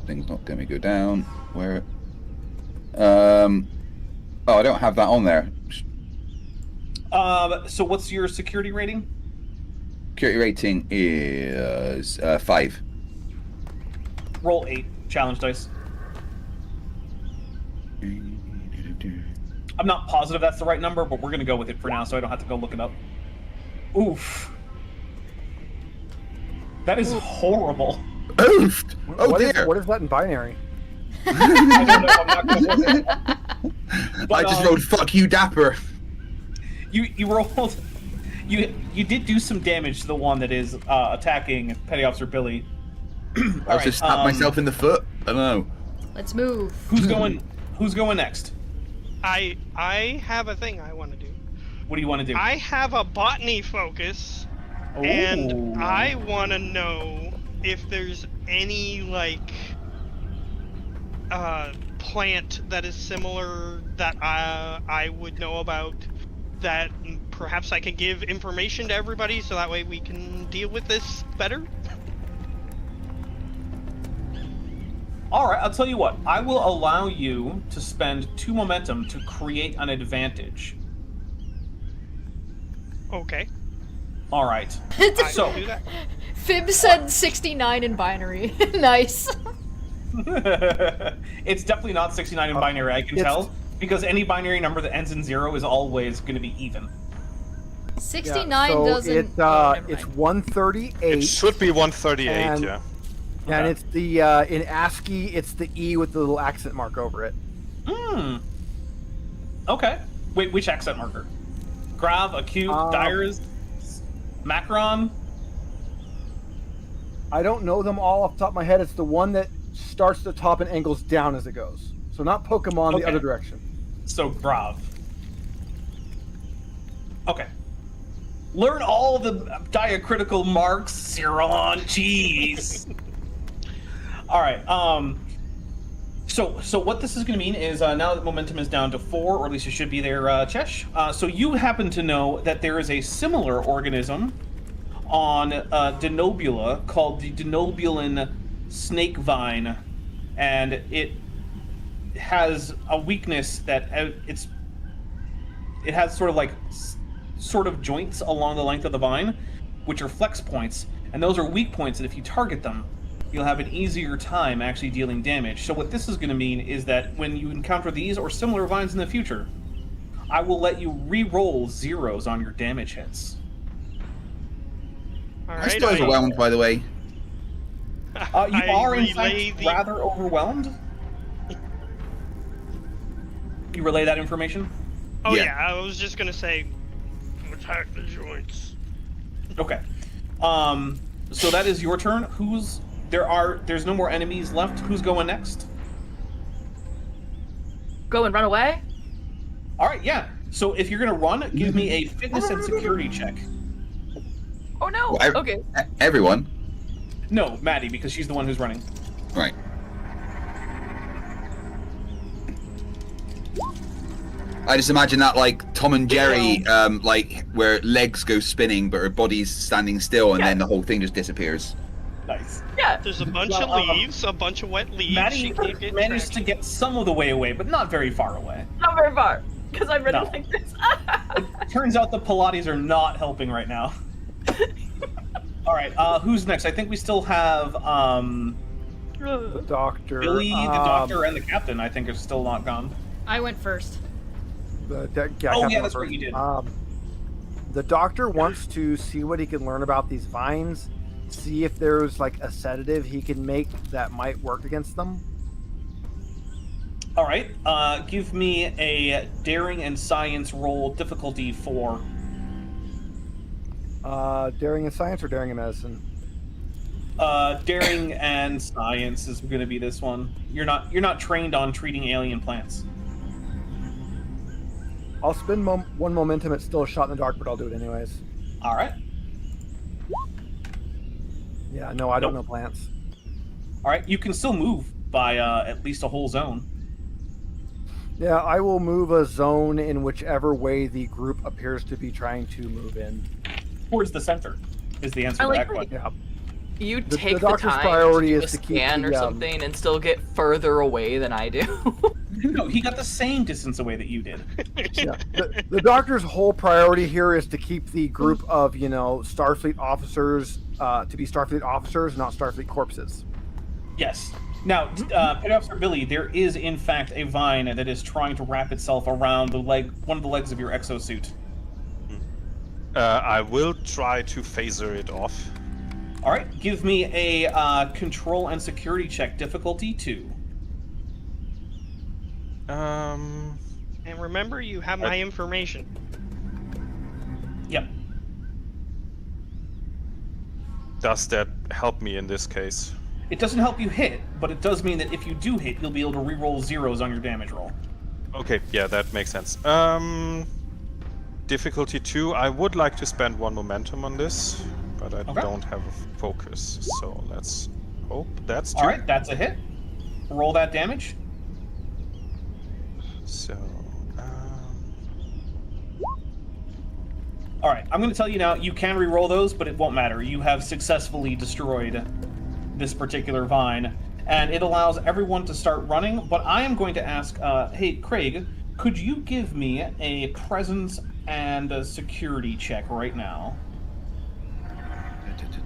thing's not gonna go down. Where? Oh, I don't have that on there. So what's your security rating? Security rating is 5. Roll 8 challenge dice. I'm not positive that's the right number, but we're gonna go with it for now, so I don't have to go look it up. Oof. That is horrible. Oof! Oh dear! What is that in binary? I don't know. I'm not gonna look it. I just rolled "fuck you, Dapper." You rolled. You did do some damage to the one that is attacking Petty Officer Billy. I just stabbed myself in the foot. I don't know. Let's move. Who's going next? I have a thing I want to do. What do you want to do? I have a botany focus, and I want to know if there's any like plant that is similar that I would know about, that perhaps I could give information to everybody so that way we can deal with this better. All right, I'll tell you what. I will allow you to spend 2 momentum to create an advantage. Okay. All right. I So- can do that. Fib said 69 in binary. Nice. It's definitely not 69 in binary, I can tell, because any binary number that ends in 0 is always going to be even. 69 so doesn't. It's never mind. 138. It should be 138, And- yeah. And Okay. it's the in ASCII, it's the E with the little accent mark over it. Okay. Wait, which accent marker? Grav, acute, Dyers, Macron? I don't know them all off the top of my head. It's the one that starts at the top and angles down as it goes. So not Pokemon, Okay. the other direction. So Grav. Okay. Learn all the diacritical marks, Ciron, jeez. All right. So what this is going to mean is now that momentum is down to 4, or at least it should be there, Chesh. So you happen to know that there is a similar organism on Denobula called the Denobulan snake vine, and it has a weakness that it has sort of joints along the length of the vine, which are flex points, and those are weak points that if you target them, you'll have an easier time actually dealing damage. So what this is going to mean is that when you encounter these or similar vines in the future, I will let you re-roll 0s on your damage hits. I'm still overwhelmed, by the way. You are, in fact, rather overwhelmed. You relay that information? Oh Yeah. yeah, I was just gonna say, attack the joints. Okay. So that is your turn. There's no more enemies left. Who's going next? Go and run away? All right, yeah. So if you're gonna run, give me a fitness and security check. Oh no! Well, Okay. Everyone. No, Maddie, because she's the one who's running. Right. I just imagine that like Tom and Jerry, like where legs go spinning but her body's standing still, and then the whole thing just disappears. Nice. Yeah. There's a bunch of leaves, a bunch of wet leaves. Maddie She can't get managed to get some of the way away, but not very far away. Not very far. Because I'm ready No. like this. It turns out the Pilates are not helping right now. All right, who's next? I think we still have The doctor. Billy, the doctor, and the captain. I think are still not gone. I went first. That's right, you did. The doctor wants to see what he can learn about these vines, see if there's like a sedative he can make that might work against them. All right, give me a daring and science roll, difficulty 4. Daring in science or daring in medicine? Daring and science is going to be this one. You're not trained on treating alien plants. I'll spend one momentum. It's still a shot in the dark, but I'll do it anyways. All right. Yeah, no, I don't know plants. All right, you can still move by at least a whole zone. Yeah, I will move a zone in whichever way the group appears to be trying to move in. Towards the center is the answer I to like that question. Yeah. You The take the doctor's time priority to do is a to keep scan or the, something and still get further away than I do. No, he got the same distance away that you did. Yeah. The doctor's whole priority here is to keep the group of, Starfleet officers to be Starfleet officers, not Starfleet corpses. Yes. Now, Petty Officer Billy, there is in fact a vine that is trying to wrap itself around one of the legs of your exosuit. I will try to phaser it off. All right, give me a control and security check, difficulty 2. And remember, you have my information. Yep. Does that help me in this case? It doesn't help you hit, but it does mean that if you do hit, you'll be able to re-roll 0s on your damage roll. Okay, yeah, that makes sense. Difficulty 2, I would like to spend 1 momentum on this, but I don't have a focus, so let's hope that's 2. Alright, that's a hit. Roll that damage. So, Alright, I'm going to tell you now, you can re-roll those, but it won't matter. You have successfully destroyed this particular vine, and it allows everyone to start running, but I am going to ask, hey, Craig, could you give me a presence and a security check right now?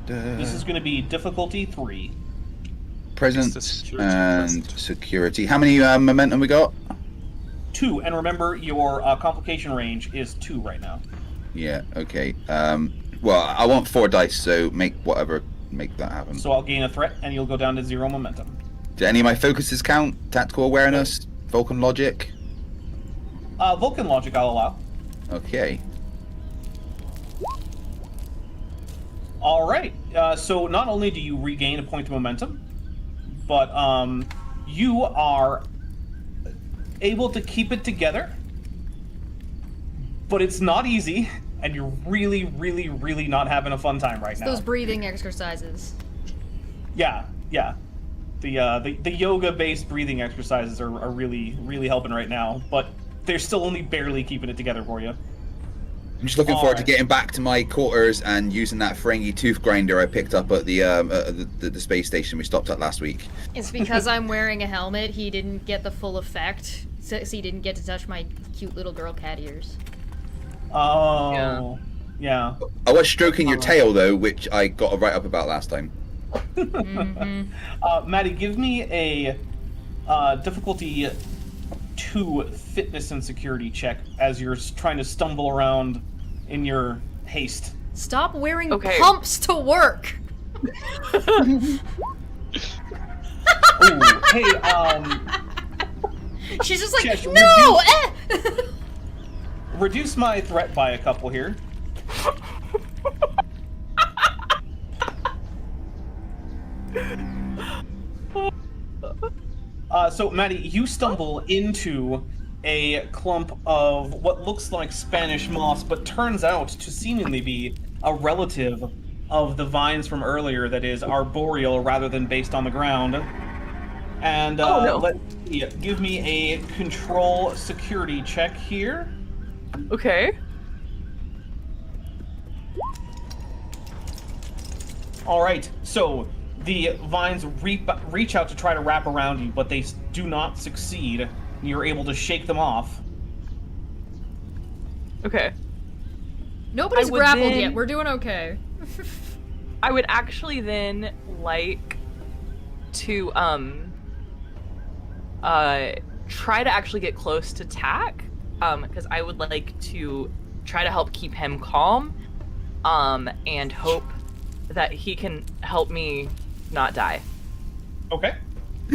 This is going to be difficulty 3. Presence and security. How many momentum we got? 2, and remember your complication range is 2 right now. Yeah, okay. Well, I want 4 dice, so make that happen. So I'll gain a threat, and you'll go down to 0 momentum. Do any of my focuses count? Tactical awareness? Vulcan logic? Vulcan logic I'll allow. Okay. All right. So not only do you regain a point of momentum, but you are able to keep it together, but it's not easy, and you're really, really, really not having a fun time right now. Those breathing exercises. Yeah. The yoga-based breathing exercises are really, really helping right now, but they're still only barely keeping it together for you. I'm just looking forward to getting back to my quarters and using that Ferengi tooth grinder I picked up at the space station we stopped at last week. It's because I'm wearing a helmet. He didn't get the full effect, so he didn't get to touch my cute little girl cat ears. Oh, yeah. I was stroking your tail though, which I got a write up about last time. Maddie, give me a difficulty 2 fitness and security check as you're trying to stumble around in your haste. Stop wearing pumps to work. Ooh, hey, She's just like, Chesh, no! Reduce my threat by a couple here. So, Maddie, you stumble into a clump of what looks like Spanish moss, but turns out to seemingly be a relative of the vines from earlier that is arboreal rather than based on the ground. And let's see, give me a control security check here. Okay. All right, so the vines reach out to try to wrap around you, but they do not succeed. You're able to shake them off. Okay. Nobody's grappled yet. We're doing okay. I would actually then like to try to actually get close to Tack, because I would like to try to help keep him calm, and hope that he can help me not die. Okay.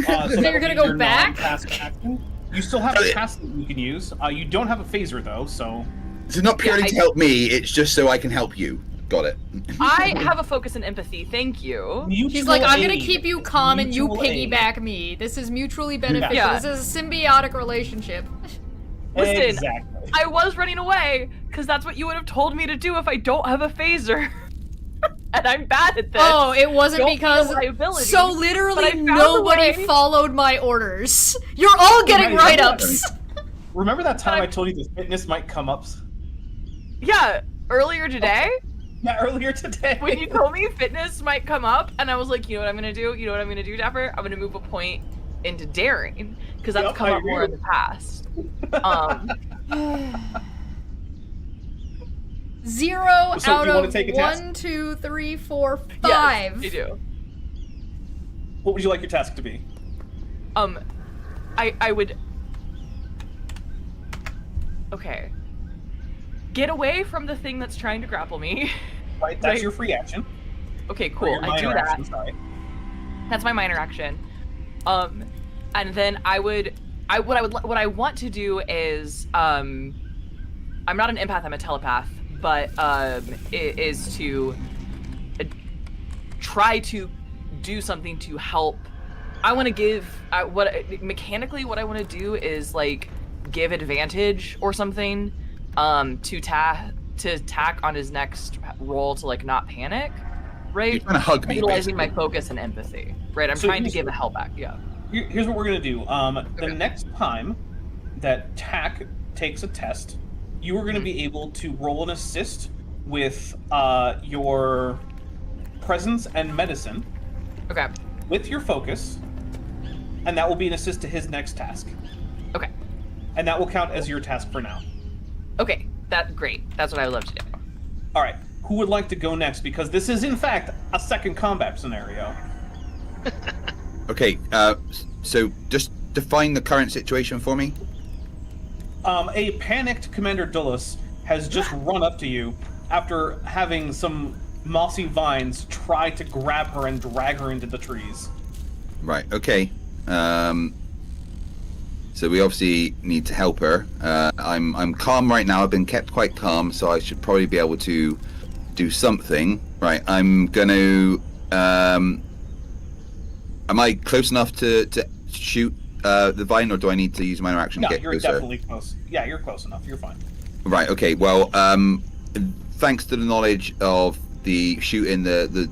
So you're gonna go back? Action. You still have a task that you can use. You don't have a phaser though, so. It's not purely to help me, it's just so I can help you. Got it. I have a focus in empathy, thank you. He's like, I'm gonna keep you calm and you piggyback me. This is mutually beneficial. Yeah. This is a symbiotic relationship. Listen, exactly. I was running away, because that's what you would have told me to do if I don't have a phaser. And I'm bad at this. Oh, it wasn't because... So but literally I found nobody a way. followed my orders. You're all getting write-ups. Remember that time I told you the fitness might come up? Yeah, earlier today? Yeah, earlier today. When you told me fitness might come up, and I was like, you know what I'm gonna do? You know what I'm gonna do, Dapper? I'm gonna move a point into daring, because that's come up more in the past. 0 So out do you want of to take a 1, task? 2, 3, 4, 5. Yes, I do. What would you like your task to be? I would... Okay. Get away from the thing that's trying to grapple me. Right, that's your free action. Okay, cool. I do that. That's my minor action. And then what I want to do is, I'm not an empath, I'm a telepath, but is to try to do something to help. I want to give mechanically what I want to do is like give advantage or something to Tack on his next roll to like not panic, right? You're trying to hug me, utilizing basically. my focus and empathy, right? I'm trying to give a help back. Yeah. Here's what we're gonna do. The next time that Tack takes a test, you are gonna be able to roll an assist with your presence and medicine. Okay. With your focus, and that will be an assist to his next task. Okay. And that will count as your task for now. Okay, that's great. That's what I would love to do. All right. Who would like to go next? Because this is, in fact, a second combat scenario. Okay, so just define the current situation for me. A panicked Commander Dulles has just run up to you after having some mossy vines try to grab her and drag her into the trees. Right, okay. So we obviously need to help her. I'm calm right now. I've been kept quite calm, so I should probably be able to do something. Right, I'm gonna... am I close enough to shoot the vine, or do I need to use minor action No, to get you're closer? definitely close. Yeah, you're close enough. You're fine. Right. Okay. Well, thanks to the knowledge of the shooting the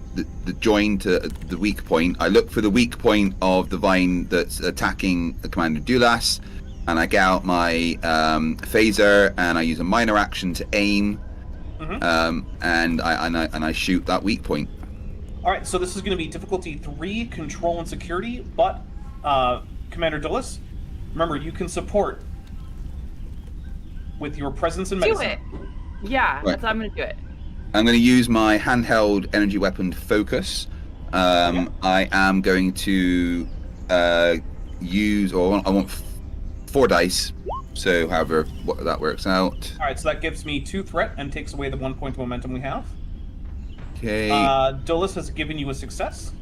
join to the weak point, I look for the weak point of the vine that's attacking the Commander Dulas, and I get out my phaser and I use a minor action to aim, and I shoot that weak point. All right. So this is going to be difficulty 3, control and security. But Commander Dulas, remember you can support with your presence and medicine. Do it. Yeah, Right. that's how I'm gonna do it. I'm going to use my handheld energy weapon focus. I am going to use, or I want 4 dice. So, however, what that works out. All right. So that gives me 2 threat and takes away the 1 point of momentum we have. Okay. Dulas has given you a success.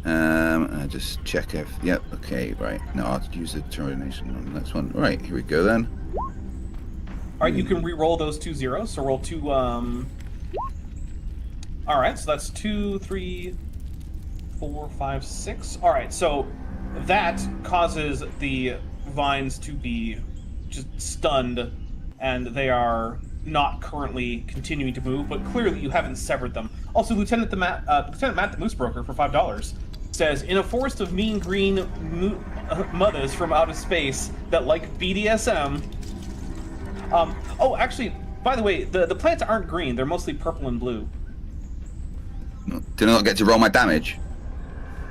I just check if. Yep. Okay. Right. Now I'll use the determination on the next one. All right. Here we go then. All right. You can re-roll those 2 zeros. So roll 2. All right. So that's 2, 3, 4, 5, 6. All right. So that causes the vines to be just stunned, and they are not currently continuing to move, but clearly you haven't severed them. Also, Lieutenant Matt the Moose Broker for $5 says, in a forest of mean green mothers from outer space that like BDSM. Oh, actually, by the way, the plants aren't green. They're mostly purple and blue. Did I not get to roll my damage?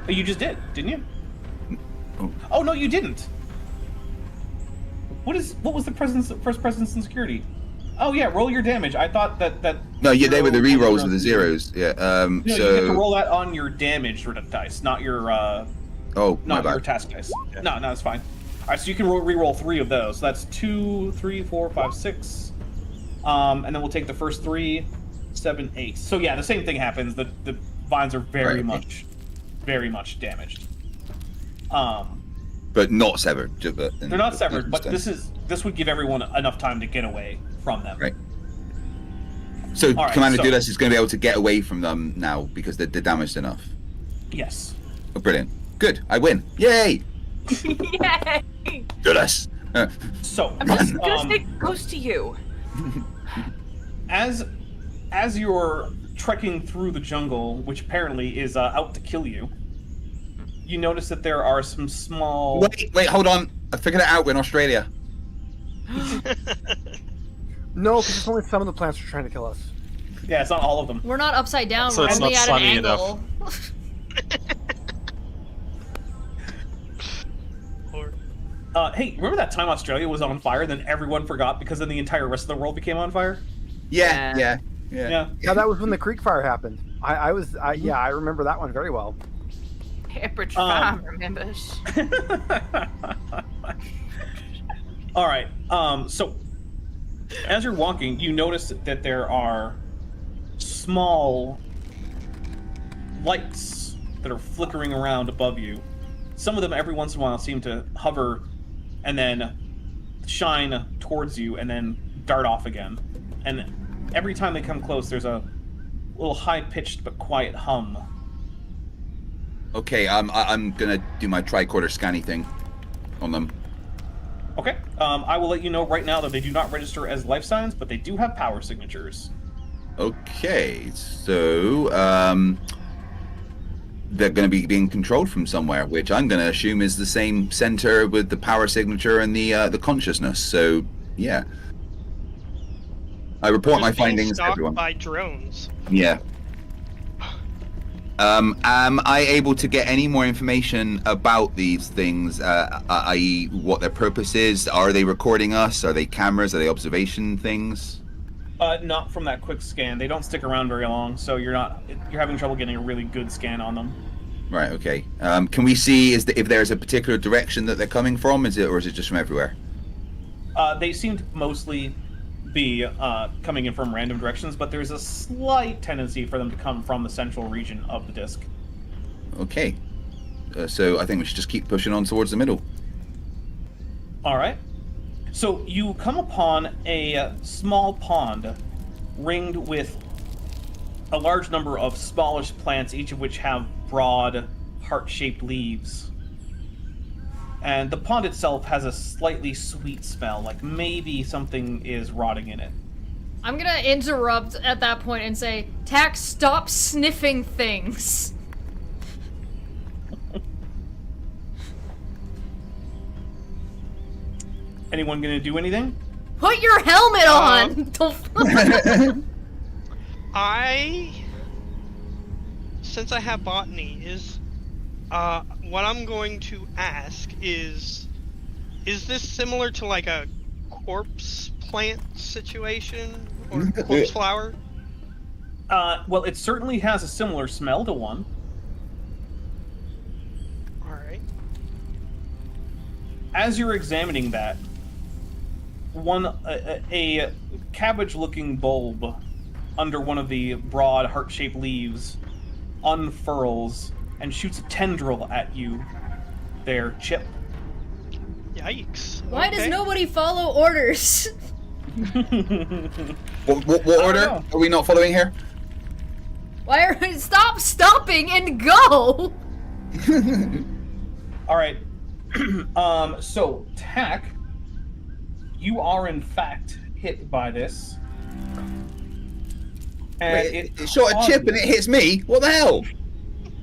Oh, you just did, didn't you? Oh. Oh, no, you didn't. What was the first presence and security? Oh yeah, roll your damage. I thought that. No, yeah, they were the re-rolls with the zeros. Yeah. No, so you get to roll that on your damage dice, not your oh, my not your bad. task dice. No, it's fine. All right, so you can re-roll 3 of those. So that's 2, 3, 4, 5, 6. And then we'll take the first 3, 7, 8. So yeah, the same thing happens. The vines are very much damaged. But not severed. They're not severed, but this would give everyone enough time to get away from them. Right. So All right, Commander so- Dulas is going to be able to get away from them now because they're damaged enough. Yes. Oh, brilliant. Good. I win. Yay! Yay! Dulas. So I'm just gonna stay close to you. as you're trekking through the jungle, which apparently is out to kill you, you notice that there are some small. Wait, hold on. I figured it out. We're in Australia. No, because it's only some of the plants are trying to kill us. Yeah, it's not all of them. We're not upside down. So we're it's only not at an sunny angle. Hey, remember that time Australia was on fire, then everyone forgot because then the entire rest of the world became on fire? Yeah. Yeah. Yeah, that was when the creek fire happened. I remember that one very well. Pepperidge Farm remembers. All right. So as you're walking, you notice that there are small lights that are flickering around above you. Some of them every once in a while seem to hover and then shine towards you and then dart off again. And every time they come close, there's a little high-pitched but quiet hum. Okay, I'm gonna do my tricorder scanning thing on them. Okay. I will let you know right now that they do not register as life signs, but they do have power signatures. Okay, so they're going to be being controlled from somewhere, which I'm going to assume is the same center with the power signature and the consciousness. So yeah, I report my Just being findings to stalked everyone. by drones. Yeah. Am I able to get any more information about these things, i.e. what their purpose is? Are they recording us? Are they cameras? Are they observation things? Not from that quick scan. They don't stick around very long, so you're having trouble getting a really good scan on them. Right, okay. Can we see if there's a particular direction that they're coming from, or is it just from everywhere? They seem to mostly be coming in from random directions, but there's a slight tendency for them to come from the central region of the disk. Okay. So I think we should just keep pushing on towards the middle. All right. So you come upon a small pond ringed with a large number of smallish plants, each of which have broad, heart-shaped leaves. and the pond itself has a slightly sweet smell, like maybe something is rotting in it. I'm gonna interrupt at that point and say, Tack, stop sniffing things. Anyone gonna do anything? Put your helmet on! Since I have botany, what I'm going to ask is this similar to like a corpse plant situation or corpse flower? Well, it certainly has a similar smell to one. All right. As you're examining that, a cabbage-looking bulb under one of the broad heart-shaped leaves unfurls and shoots a tendril at you there, Chip. Yikes. Why does nobody follow orders? What order are we not following here? Why are stop stopping and go? All right. So Tack, you are in fact hit by this. And Wait, it shot a Chip and it hits me? What the hell?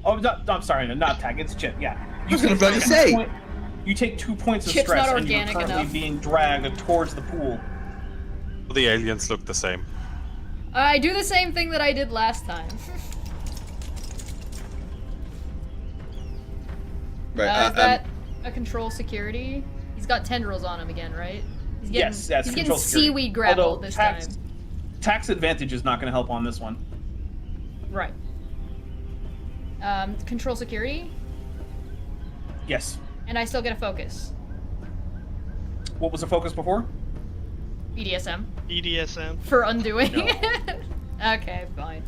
Oh, no, I'm sorry, no, not Tack, it's Chip, yeah. I was gonna bloody say. You take 2 points of Chip's stress not and you're organic currently enough. being dragged towards the pool. The aliens look the same. I do the same thing that I did last time. Right, Is that a control security? He's got tendrils on him again, right? He's getting, Yes, that's he's getting control security. seaweed grappled Although this tax, time. Tax advantage is not going to help on this one. Right. Control security, Yes. and I still get a focus. What was the focus before? BDSM. EDSM. For undoing. No. Okay, fine.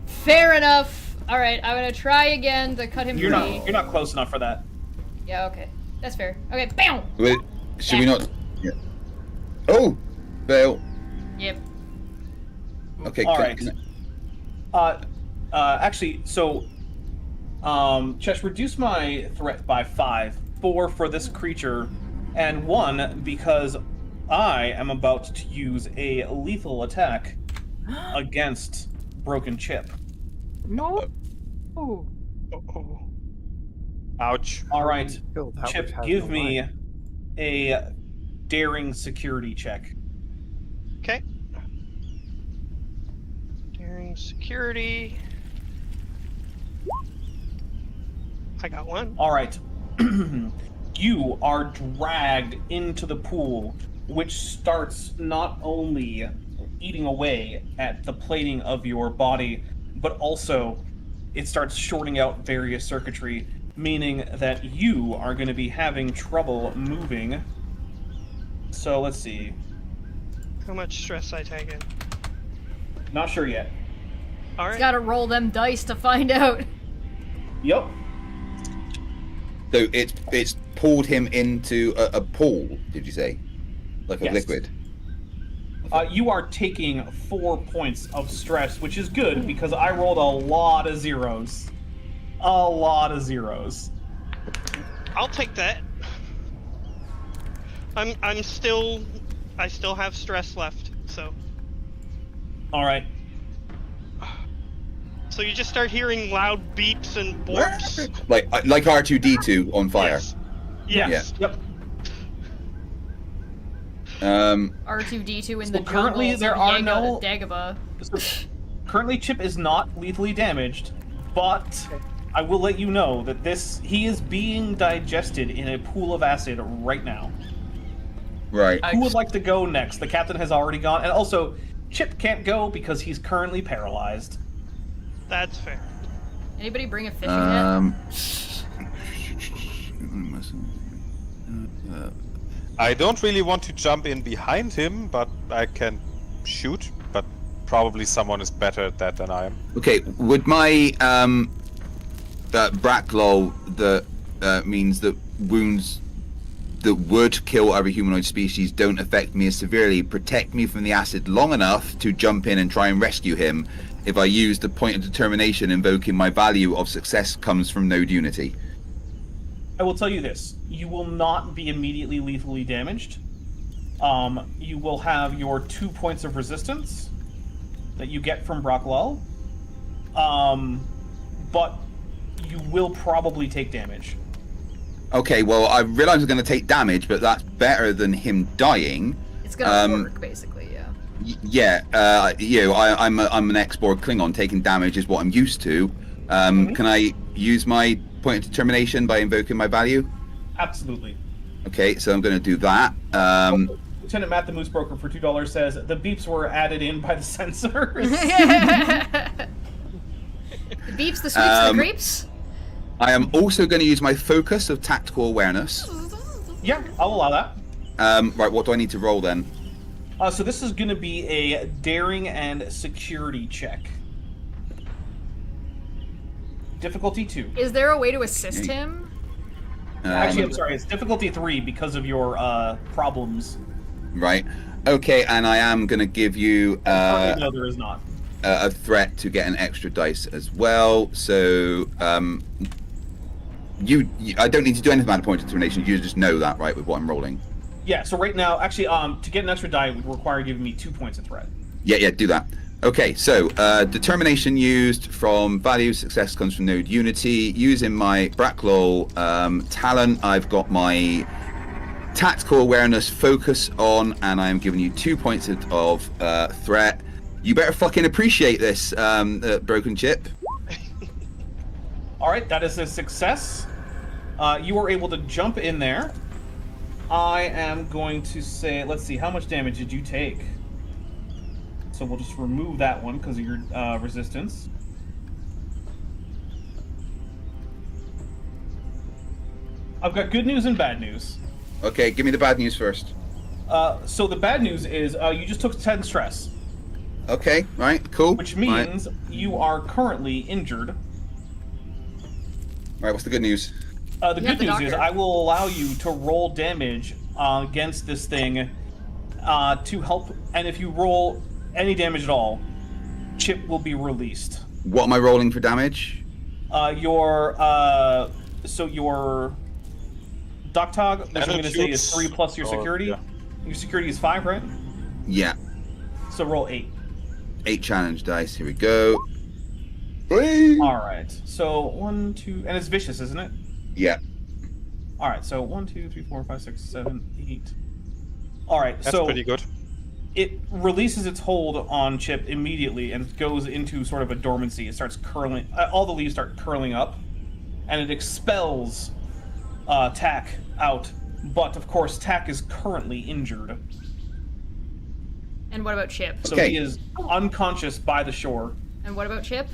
Fair enough. Alright, I'm gonna try again to cut him You're free. not close enough for that. Yeah, okay. That's fair. Okay, BAM! Wait, should we not? Yeah. Oh, fail. Yep. Okay. All right. Actually, so, Chesh, reduce my threat by 5. 4 for this creature, and 1 because I am about to use a lethal attack against Broken Chip. No. Oh. Uh-oh. Ouch. All right, Killed that Chip, which has give no me life. a daring security check. Okay. Daring security. I got one. All right. You are dragged into the pool, which starts not only eating away at the plating of your body, but also it starts shorting out various circuitry, meaning that you are going to be having trouble moving. So let's see. How much stress I taking? Not sure yet. All He's right. gotta roll them dice to find out. Yep. So it's pulled him into a pool. Did you say, like a Yes. liquid? You are taking 4 points of stress, which is good because I rolled a lot of zeros. A lot of zeros. I'll take that. I still have stress left, so. All right. So you just start hearing loud beeps and borps. Like R2D2 on fire. Yes. Yep. R2D2 in the jungle. currently so there are Diego- no- Dagobah. So, currently, Chip is not lethally damaged, but I will let you know that he is being digested in a pool of acid right now. Right. Who would like to go next? The captain has already gone, and also Chip can't go because he's currently paralyzed. That's fair. Anybody bring a fishing net? I don't really want to jump in behind him, but I can shoot. But probably someone is better at that than I am. Okay. Would my Bracklaw that means that wounds that would kill other humanoid species don't affect me as severely protect me from the acid long enough to jump in and try and rescue him if I use the point of determination invoking my value of success comes from node unity? I will tell you this: you will not be immediately lethally damaged. You will have your 2 points of resistance that you get from Brock Lull, but you will probably take damage. Okay, well, I realize I'm going to take damage, but that's better than him dying. It's gonna work, basically, yeah. I'm an ex-Borg Klingon. Taking damage is what I'm used to. Can I use my point of determination by invoking my value? Absolutely. Okay, so I'm going to do that. Lieutenant Matt, the Moose Broker, for $2 says the beeps were added in by the sensors. The beeps, the sweeps, the creeps. I am also going to use my focus of tactical awareness. Yeah, I'll allow that. Right, what do I need to roll then? So this is going to be a daring and security check. Difficulty 2. Is there a way to assist him? Actually, I'm sorry, it's difficulty 3 because of your problems. Right. Okay, and I am going to give you no, there is not. A threat to get an extra dice as well. So you I don't need to do anything about a point of determination. You just know that, right, with what I'm rolling. Yeah. So right now, actually, to get an extra die would require giving me 2 points of threat. Yeah, do that. Okay, so determination used from value. Success comes from node unity. Using my Bracklol talent, I've got my tactical awareness focus on, and I am giving you 2 points of threat. You better fucking appreciate this, Broken Chip. All right, that is a success. You are able to jump in there. I am going to say, let's see, how much damage did you take? So we'll just remove that one because of your resistance. I've got good news and bad news. Okay, give me the bad news first. So the bad news is you just took 10 stress. Okay, right, cool. Which means you are currently injured. Right, what's the good news? The good news is I will allow you to roll damage against this thing to help, and if you roll any damage at all, Chip will be released. What am I rolling for damage? Your Doctog, which I'm going to say is 3 plus your security. Yeah. Your security is 5, right? Yeah. So roll 8. 8 challenge dice. Here we go. All right. So 1, 2, and it's vicious, isn't it? Yeah. All right. So 1, 2, 3, 4, 5, 6, 7, 8. All right. That's pretty good. It releases its hold on Chip immediately and goes into sort of a dormancy. It starts curling. All the leaves start curling up, and it expels Tack out. But of course, Tack is currently injured. And what about Chip? So he is unconscious by the shore. And what about Chip?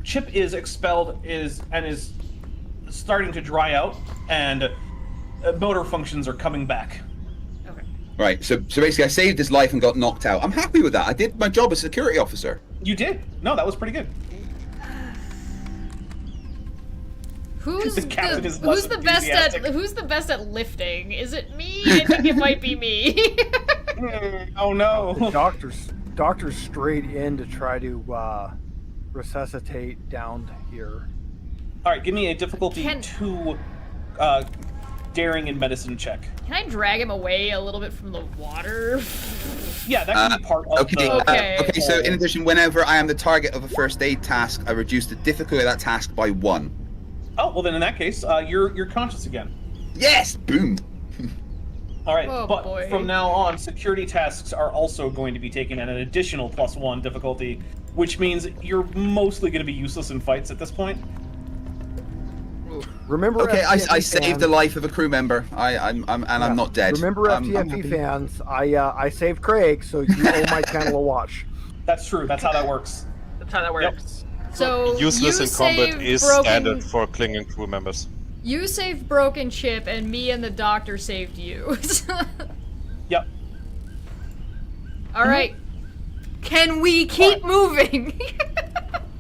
Chip is expelled and is starting to dry out, and motor functions are coming back. Okay. Right, so basically I saved his life and got knocked out. I'm happy with that. I did my job as security officer. You did? No, that was pretty good. Who's the best at lifting? Is it me? I think it might be me. Oh no. The doctor's straight in to try to resuscitate down here. All right, give me a difficulty 2 daring and medicine check. Can I drag him away a little bit from the water? Yeah, that can be part of Okay, so in addition, whenever I am the target of a first aid task, I reduce the difficulty of that task by 1. Oh, well then in that case, you're conscious again. Yes! Boom! All right, from now on, security tasks are also going to be taken at an additional +1 difficulty, which means you're mostly going to be useless in fights at this point. Remember, okay, I saved the life of a crew member. I'm not dead. Remember, FTFE fans, I saved Craig, so you owe my channel a watch. That's true. That's how that works. That's how that works. Yep. So useless in combat is standard for Klingon crew members. You saved Broken Chip, and me and the doctor saved you. Yep. All right. Can we keep moving?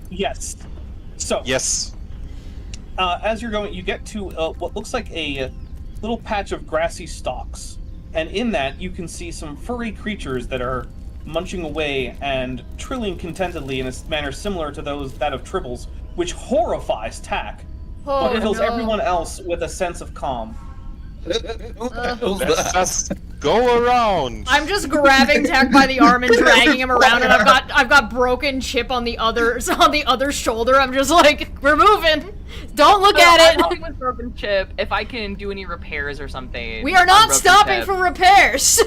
Yes. So. Yes. As you're going, you get to what looks like a little patch of grassy stalks, and in that you can see some furry creatures that are munching away and trilling contentedly in a manner similar to that of Tribbles, which horrifies Tack, Oh, but it fills no. everyone else with a sense of calm. Let's just go around. I'm just grabbing Tack by the arm and dragging him around, and I've got broken Chip on the other shoulder. I'm just like, we're moving. Don't look at I'm it. helping with broken Chip. If I can do any repairs or something. We are on not broken stopping Chip. for repairs.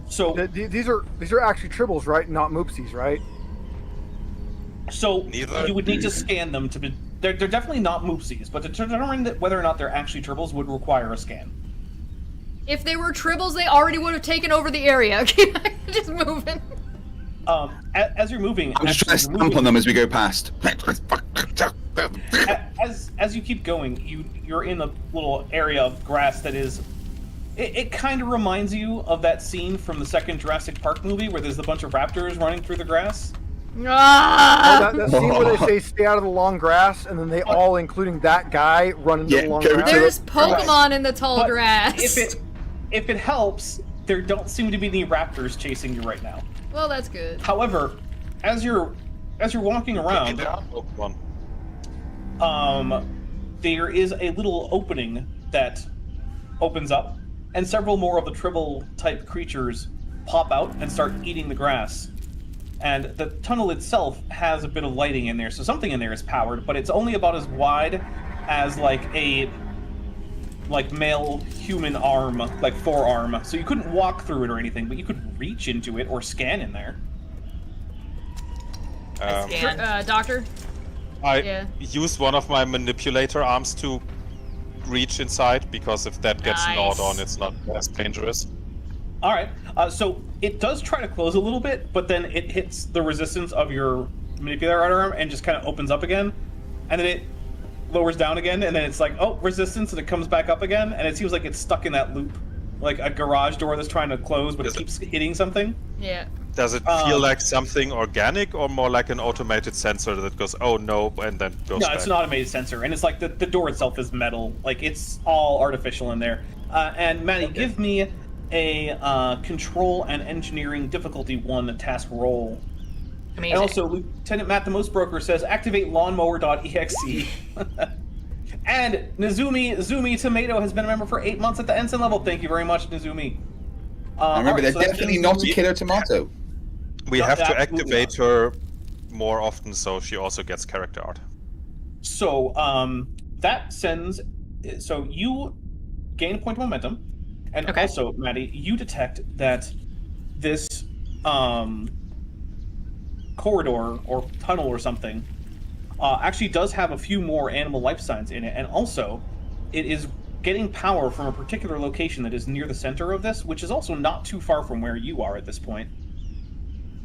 So These are actually tribbles, right? Not moopsies, right? So Neither. you would need to scan them to be. They're definitely not moopsies, but to determine whether or not they're actually tribbles would require a scan. If they were tribbles, they already would have taken over the area. Just moving. As you're moving, I'm just trying to stamp on them as we go past. As you keep going, you're in a little area of grass that is. It kind of reminds you of that scene from the second Jurassic Park movie where there's a bunch of raptors running through the grass. Ah! That scene where they say stay out of the long grass, and then they all, including that guy, run into the long go grass. to There's Pokemon in the tall But grass. If it helps, there don't seem to be any raptors chasing you right now. Well, that's good. However, as you're walking around, Pokemon. there is a little opening that opens up, and several more of the Tribble-type creatures pop out and start eating the grass. And the tunnel itself has a bit of lighting in there, so something in there is powered, but it's only about as wide as like a male human arm, like forearm. So you couldn't walk through it or anything, but you could reach into it or scan in there. Scan. Doctor? I used one of my manipulator arms to reach inside, because if that gets Nice. gnawed on, it's not as dangerous. All right, so it does try to close a little bit, but then it hits the resistance of your manipulator arm and just kind of opens up again, and then it lowers down again, and then it's like, oh, resistance, and it comes back up again, and it seems like it's stuck in that loop, like a garage door that's trying to close, but it keeps hitting something. Yeah. Does it feel like something organic, or more like an automated sensor that goes, oh no, and then goes No, back? it's an automated sensor, and it's like the door itself is metal, like it's all artificial in there. And Maddie, give me a control and engineering difficulty 1 task roll. Amazing. And also, Lieutenant Matt the Most Broker says activate lawnmower.exe. And Zumi Tomato has been a member for 8 months at the ensign level. Thank you very much, Nizumi. I remember, alright, they're so that's definitely Nizumi. not a killer tomato. We No, have to absolutely activate her more often, so she also gets character art. So that sends. So you gain a point of momentum, and Okay. also, Maddie, you detect that this corridor or tunnel or something actually does have a few more animal life signs in it, and also it is getting power from a particular location that is near the center of this, which is also not too far from where you are at this point.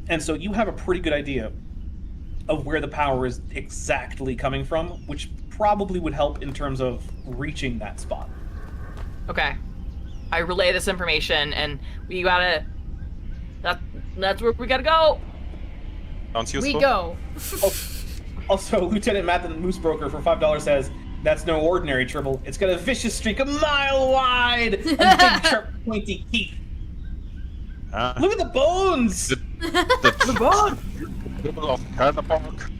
And so you have a pretty good idea of where the power is exactly coming from, which probably would help in terms of reaching that spot. Okay. I relay this information, and we gotta. That's where we gotta go. Sounds We useful. go. Also, Lieutenant Matt the Moose Broker for $5 says, that's no ordinary Tribble. It's got a vicious streak a mile wide and big sharp pointy teeth. Look at the bones! The bones! Of Cataloguing.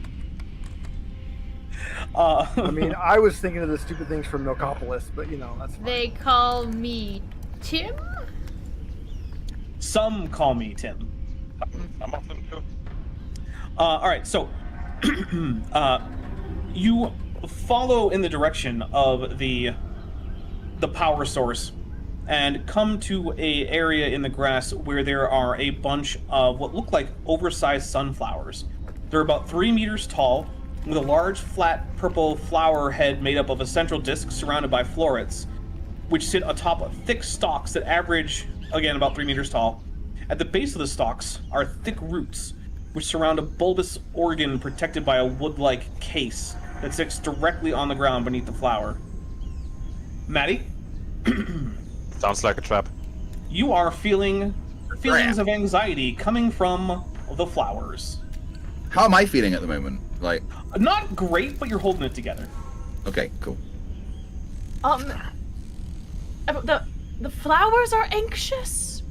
I mean, I was thinking of the stupid things from Milkopolis, but that's fine. They call me Tim? Some call me Tim. Some of them do. Alright, so you follow in the direction of the power source and come to a area in the grass where there are a bunch of what look like oversized sunflowers. They're about 3 meters tall, with a large flat purple flower head made up of a central disc surrounded by florets, which sit atop of thick stalks that average, again, about 3 meters tall. At the base of the stalks are thick roots, which surround a bulbous organ protected by a wood-like case that sits directly on the ground beneath the flower. Maddie? Sounds like a trap. You are feeling feelings of anxiety coming from the flowers. How am I feeling at the moment? Like, Not great, but you're holding it together. okay, cool. The flowers are anxious.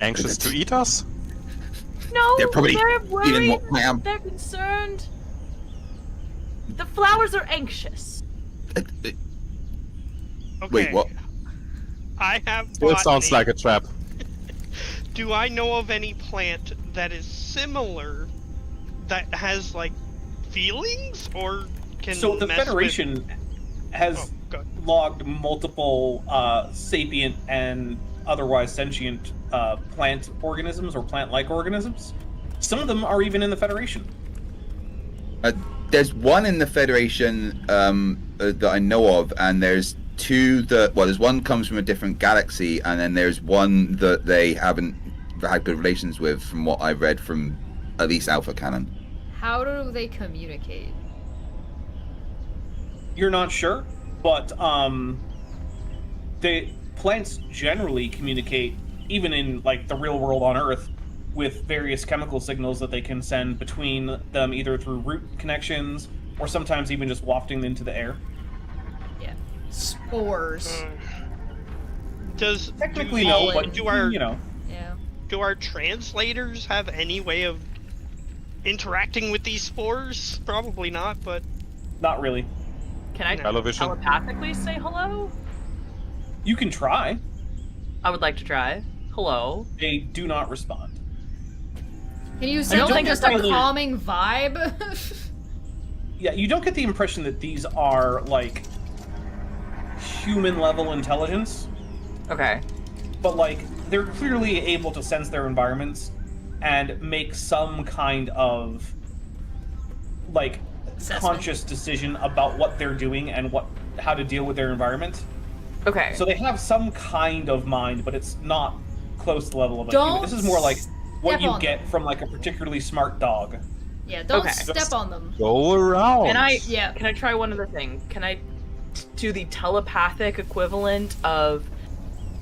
Anxious to eat us? No, They're probably they're eating worried. what I am. They're concerned. The flowers are anxious. Okay. Wait, what? I have It botany. sounds like a trap. Do I know of any plant that is similar, that has like feelings, or can So the mess Federation has Oh, go ahead. logged multiple sapient and otherwise sentient plant organisms or plant-like organisms. Some of them are even in the Federation. There's one in the Federation that I know of, and there's two that, well, there's one comes from a different galaxy, and then there's one that they haven't had good relations with, from what I've read from at least Alpha Canon. How do they communicate? You're not sure, but the plants generally communicate, even in like the real world on Earth, with various chemical signals that they can send between them, either through root connections or sometimes even just wafting into the air. Yeah. Spores. Does Technically, do no, the- but do our you know, Yeah. do our translators have any way of interacting with these spores? Probably not, but not really. Can I Television. telepathically say hello? You can try. I would like to try. Hello. They do not respond. Can you don't send think just it's a really- calming vibe? Yeah, you don't get the impression that these are like human level intelligence, Okay. but like they're clearly able to sense their environments and make some kind of like Assessment. conscious decision about what they're doing and how to deal with their environment. Okay. So they have some kind of mind, but it's not close to the level of a human. Don't This is more like what step you on get from like a particularly smart dog. Yeah, don't Okay. step on them. Go around. Can I? Yeah. Can I try one other thing? Can I do the telepathic equivalent of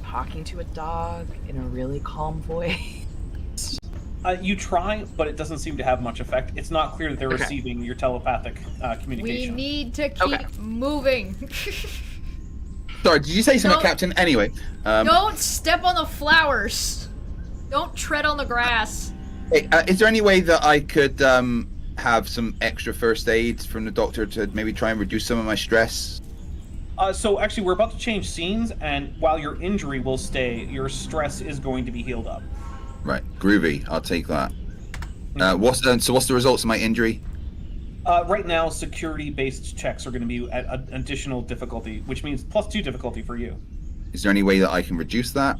talking to a dog in a really calm voice? You try, but it doesn't seem to have much effect. It's not clear that they're Okay. receiving your telepathic We communication. need to keep Okay. moving. Sorry, did you say something, Don't- Captain? Anyway, Don't step on the flowers. Don't tread on the grass. hey, is there any way that I could have some extra first aid from the doctor to maybe try and reduce some of my stress? So actually, we're about to change scenes, and while your injury will stay, your stress is going to be healed up. Right, groovy. I'll take that. What's the results of my injury? Right now, security-based checks are going to be at an additional difficulty, which means +2 difficulty for you. Is there any way that I can reduce that?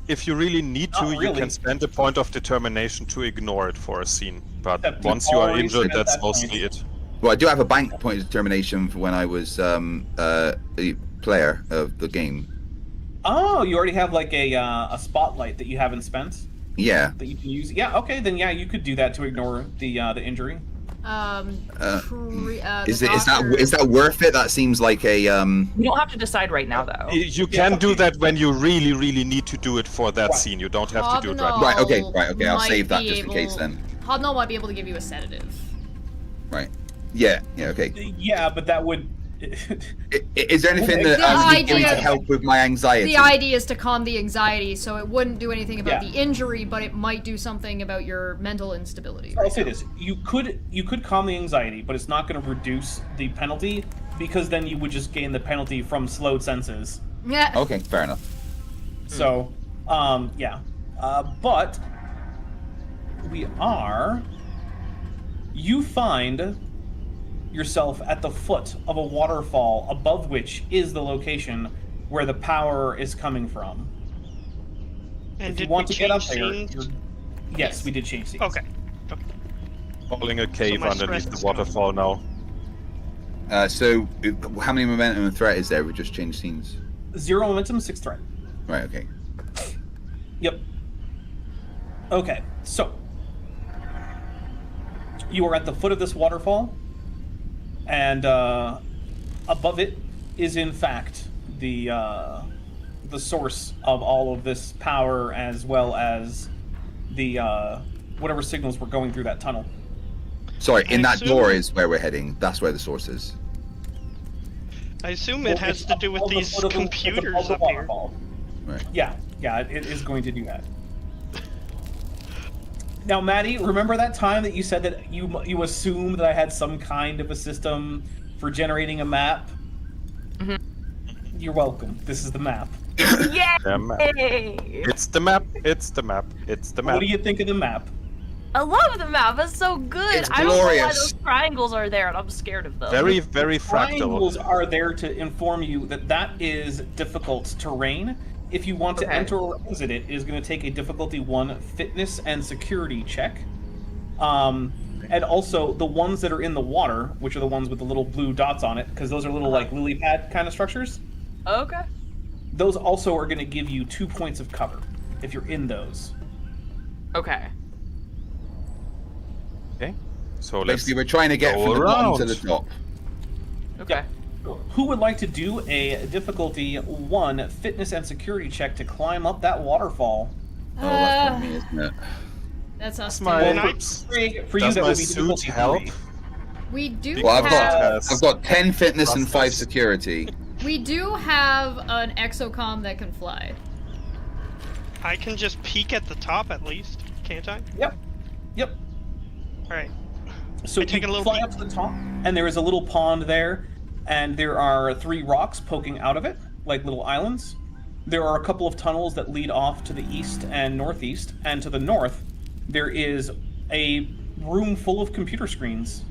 If you really need to, Not you really. can spend a point of determination to ignore it for a scene. But Except you've once you are already injured, spent that's that mostly point. it. Well, I do have a bank point of determination for when I was a player of the game. Oh, you already have like a spotlight that you haven't spent Yeah. that you can use. Yeah, okay, then yeah, you could do that to ignore the injury. Is that worth it? That seems like a You don't have to decide right now, though. You Yeah, can do okay. that when you really need to do it for that Right. scene. You don't have to do it right now. Right, okay, I'll might save that be just in case then. Hobnob might be able to give you a sedative. Right. Yeah, okay. Yeah, but that would. Is there anything that The I can do idea- to help with my anxiety? The idea is to calm the anxiety, so it wouldn't do anything about Yeah. the injury, but it might do something about your mental instability. I'll say this: you could calm the anxiety, but it's not going to reduce the penalty because then you would just gain the penalty from slowed senses. Yeah. Okay, fair enough. So, yeah, but you find yourself at the foot of a waterfall above which is the location where the power is coming from. and If did you want we to get up change there, scenes? yes, we did change scenes. Okay. Falling a cave my underneath stress the is gone. waterfall now. So, how many momentum and threat is there? We just changed scenes. 0 momentum, 6 threat. Right, okay. Yep. Okay, so you are at the foot of this waterfall, and above it is in fact the source of all of this power, as well as the whatever signals were going through that tunnel. Sorry, in I that assume- door is where we're heading. That's where the source is. I assume it has to do with these computers up here. Right. Yeah, it is going to do that. Now, Maddie, remember that time that you said that you assumed that I had some kind of a system for generating a map? Mhm. You're welcome. This is the map. Yay! The map. It's the map. It's the map. It's the map. What do you think of the map? I love the map. It's so good. It's I don't know why glorious. those triangles are there, and I'm scared of them. Very, very fractal. Triangles are there to inform you that that is difficult terrain. If you want to Okay. enter or exit it, it is going to take a difficulty 1 fitness and security check. And also the ones that are in the water, which are the ones with the little blue dots on it, because those are little like lily pad kind of structures. Okay. Those also are going to give you 2 points of cover if you're in those. Okay. Okay. So let's Basically, we're trying to get go from the bottom to around. the top. Okay. Who would like to do a difficulty 1 fitness and security check to climb up that waterfall? Oh, that's not me, isn't it? That's us. my- too. Well, Well, for you, Does that my would be suit difficulty help? 3. We do Well, have I've got 10 fitness and 5 Thrusters. security. we do have an exocom that can fly. I can just peek at the top at least, can't I? Yep. Yep. All right. So I take you a little fly peek. up to the top, and there is a little pond there, and there are 3 rocks poking out of it, like little islands. There are a couple of tunnels that lead off to the east and northeast, and to the north, there is a room full of computer screens.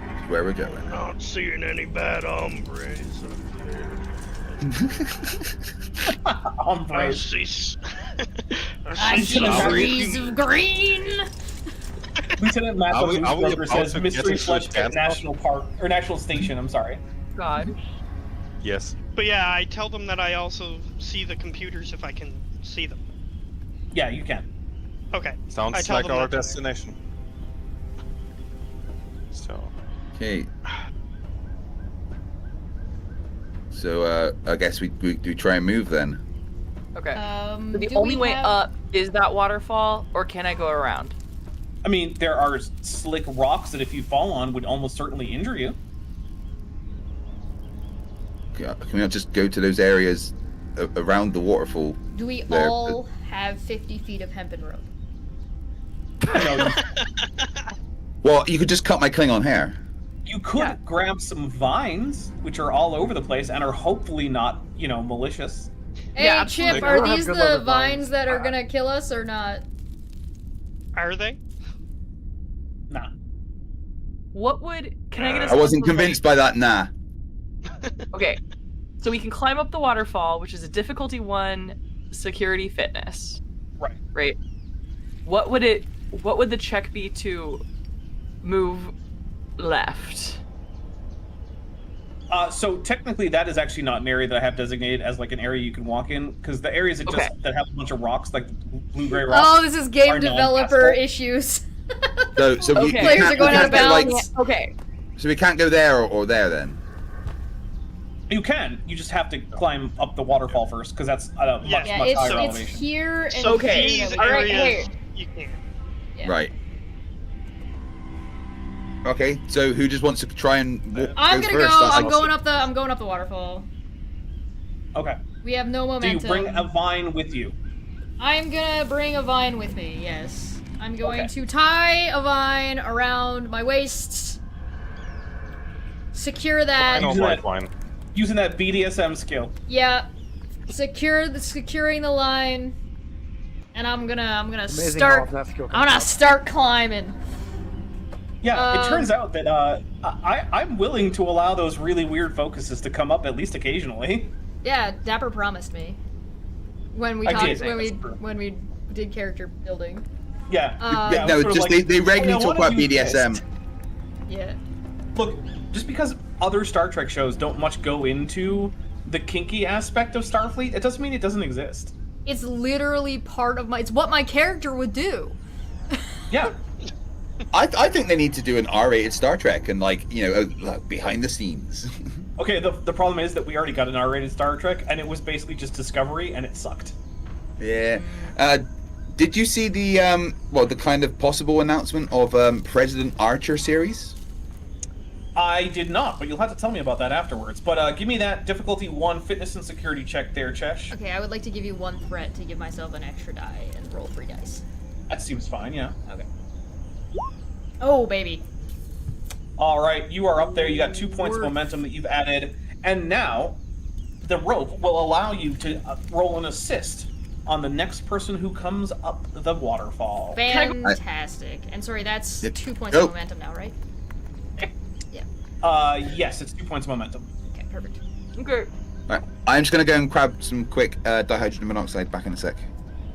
That's where we're going. Not seeing any bad hombres up there. I Hombres. see. I see Lieutenant trees of green. Lieutenant Matt Are we Broker about says to get Mystery into Flesh a Pit dance National Park, or National Station, I'm sorry. God. Yes. But yeah, I tell them that I also see the computers if I can see them. Yeah, you can. Okay. I Sounds tell like them our that. destination. So. Okay. So, I guess we try and move then. Okay. So the do only we way have- up is that waterfall, or can I go around? I mean, there are slick rocks that if you fall on would almost certainly injure you. Can we not just go to those areas around the waterfall? Do we There, all have 50 feet of hempen rope? No, Well, you could just cut my Klingon hair. you could Yeah. grab some vines, which are all over the place and are hopefully not, malicious. Hey, Yeah, Chip, absolutely. are We'll have these good the luck with vines vines. that are gonna kill us or not? Are they? Nah. What would? Can I get a? I sense wasn't of, convinced by that, nah. Okay, so we can climb up the waterfall, which is a difficulty 1, security fitness. Right. Right. What would the check be to move left? So technically, that is actually not an area that I have designated as like an area you can walk in, because the areas that Okay. that have a bunch of rocks, like blue-gray rocks. Oh, this is game are developer non-passable. issues. So we, Okay. we Players can't, are going we out can't of go, like, bounds. Okay. so we can't go there or there then. You can. You just have to climb up the waterfall first, because that's at a much, Yeah, Yeah, much it's higher it's elevation. here and So Okay. here these that All we- right, areas hey. you can. Yeah. Right. Okay, so who just wants to try and I'm go gonna first? go. That's I'm awesome. going up the waterfall. Okay. We have no Do you momentum. bring a vine with you? I'm gonna bring a vine with me. Yes, I'm going Okay. to tie a vine around my waist. Secure I that. know Using white that- wine. Using that BDSM skill. Yeah. Securing the line. And I'm gonna Amazing start. how often that skill I'm comes gonna up. start climbing. Yeah, it turns out that I'm willing to allow those really weird focuses to come up at least occasionally. Yeah, Dapper promised me when we I talked did. when we did character building. Yeah. Yeah, it No, was sort of just like, they regularly "Hey, I talk wanna about do this." BDSM. Yeah. Look, just because other Star Trek shows don't much go into the kinky aspect of Starfleet, it doesn't mean it doesn't exist. It's literally part of my. It's what my character would do. Yeah. I think they need to do an R-rated Star Trek and like behind the scenes. Okay, the problem is that we already got an R-rated Star Trek, and it was basically just Discovery, and it sucked. Yeah. Did you see the the kind of possible announcement of President Archer series? I did not, but you'll have to tell me about that afterwards. But give me that difficulty 1 fitness and security check there, Chesh. Okay, I would like to give you one threat to give myself an extra die and roll 3 dice. That seems fine, yeah. Okay. Oh, baby. All right, you are up there. You got 2 points of momentum that you've added, and now the rope will allow you to roll an assist on the next person who comes up the waterfall. Fantastic. And sorry, that's 2 points of momentum now, right? Yeah. Yes, it's 2 points of momentum. Okay, perfect. Okay. Right. I'm just going to go and grab some quick dihydrogen monoxide back in a sec.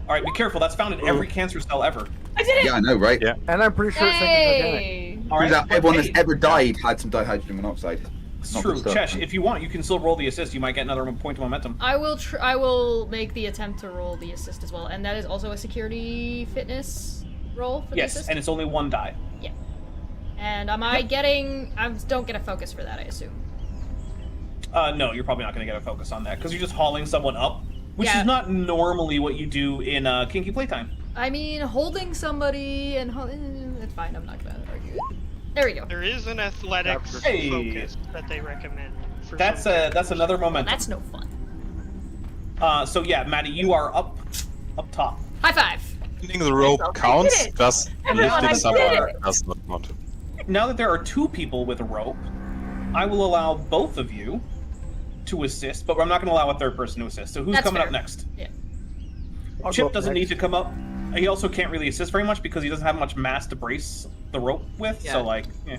All right, be careful. That's found in every cancer cell ever. I did it! Yeah, I know, right? Yeah. And I'm pretty sure it's organic. Hey! All right, but Everyone hey, that's ever died had some dihydrogen monoxide. It's Not true. good stuff. Chesh, if you want, you can still roll the assist. You might get another point of momentum. I will make the attempt to roll the assist as well, and that is also a security fitness roll for the Yes, assist? and it's only 1 die. Yeah. And am I getting... I don't get a focus for that, I assume. No, you're probably not going to get a focus on that, because you're just hauling someone up, which Yeah. is not normally what you do in Kinky Playtime. I mean, holding somebody and... it's fine, I'm not gonna argue it. There we go. There is an athletics Hey. focus that they recommend. For That's some that's another momentum. That's no fun. So yeah, Maddie, you are up top. High five! Finding the rope I did counts, it. just Everyone, I lifting did someone it. does not want to. Now that there are 2 people with a rope, I will allow both of you to assist, but I'm not going to allow a 3rd person to assist. So who's That's coming fair. up next? Yeah. I'll go Chip up doesn't next. need to come up. He also can't really assist very much because he doesn't have much mass to brace the rope with. Yeah. So like, yeah.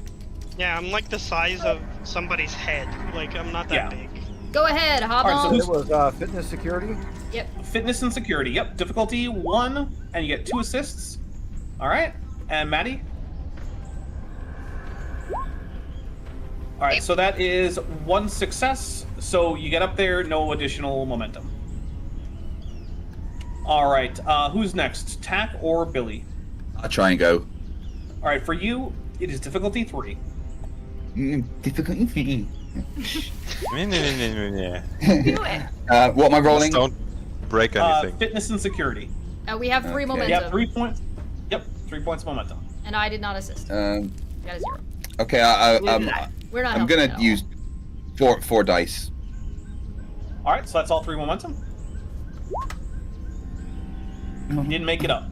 Yeah, I'm like the size of somebody's head. Like, I'm not that Yeah. big. Go ahead, hop Alright, so on. who's- It was fitness security. Fitness and security. Yep. Difficulty 1, and you get 2 assists. All right. And Maddie. All right. So that is 1 success. So you get up there, no additional momentum. All right. Who's next? Tack or Billy? I'll try and go. All right. For you, it is difficulty 3. Difficult. Do it. What am I rolling? Just don't break anything. Fitness and security. We have 3 Okay. momentum. Yeah, 3 points. Yep, 3 points of momentum. And I did not assist. Got a 0. Okay, We're not I'm helping gonna at all. use four dice. All right, so that's all 3 momentum. You didn't make it up.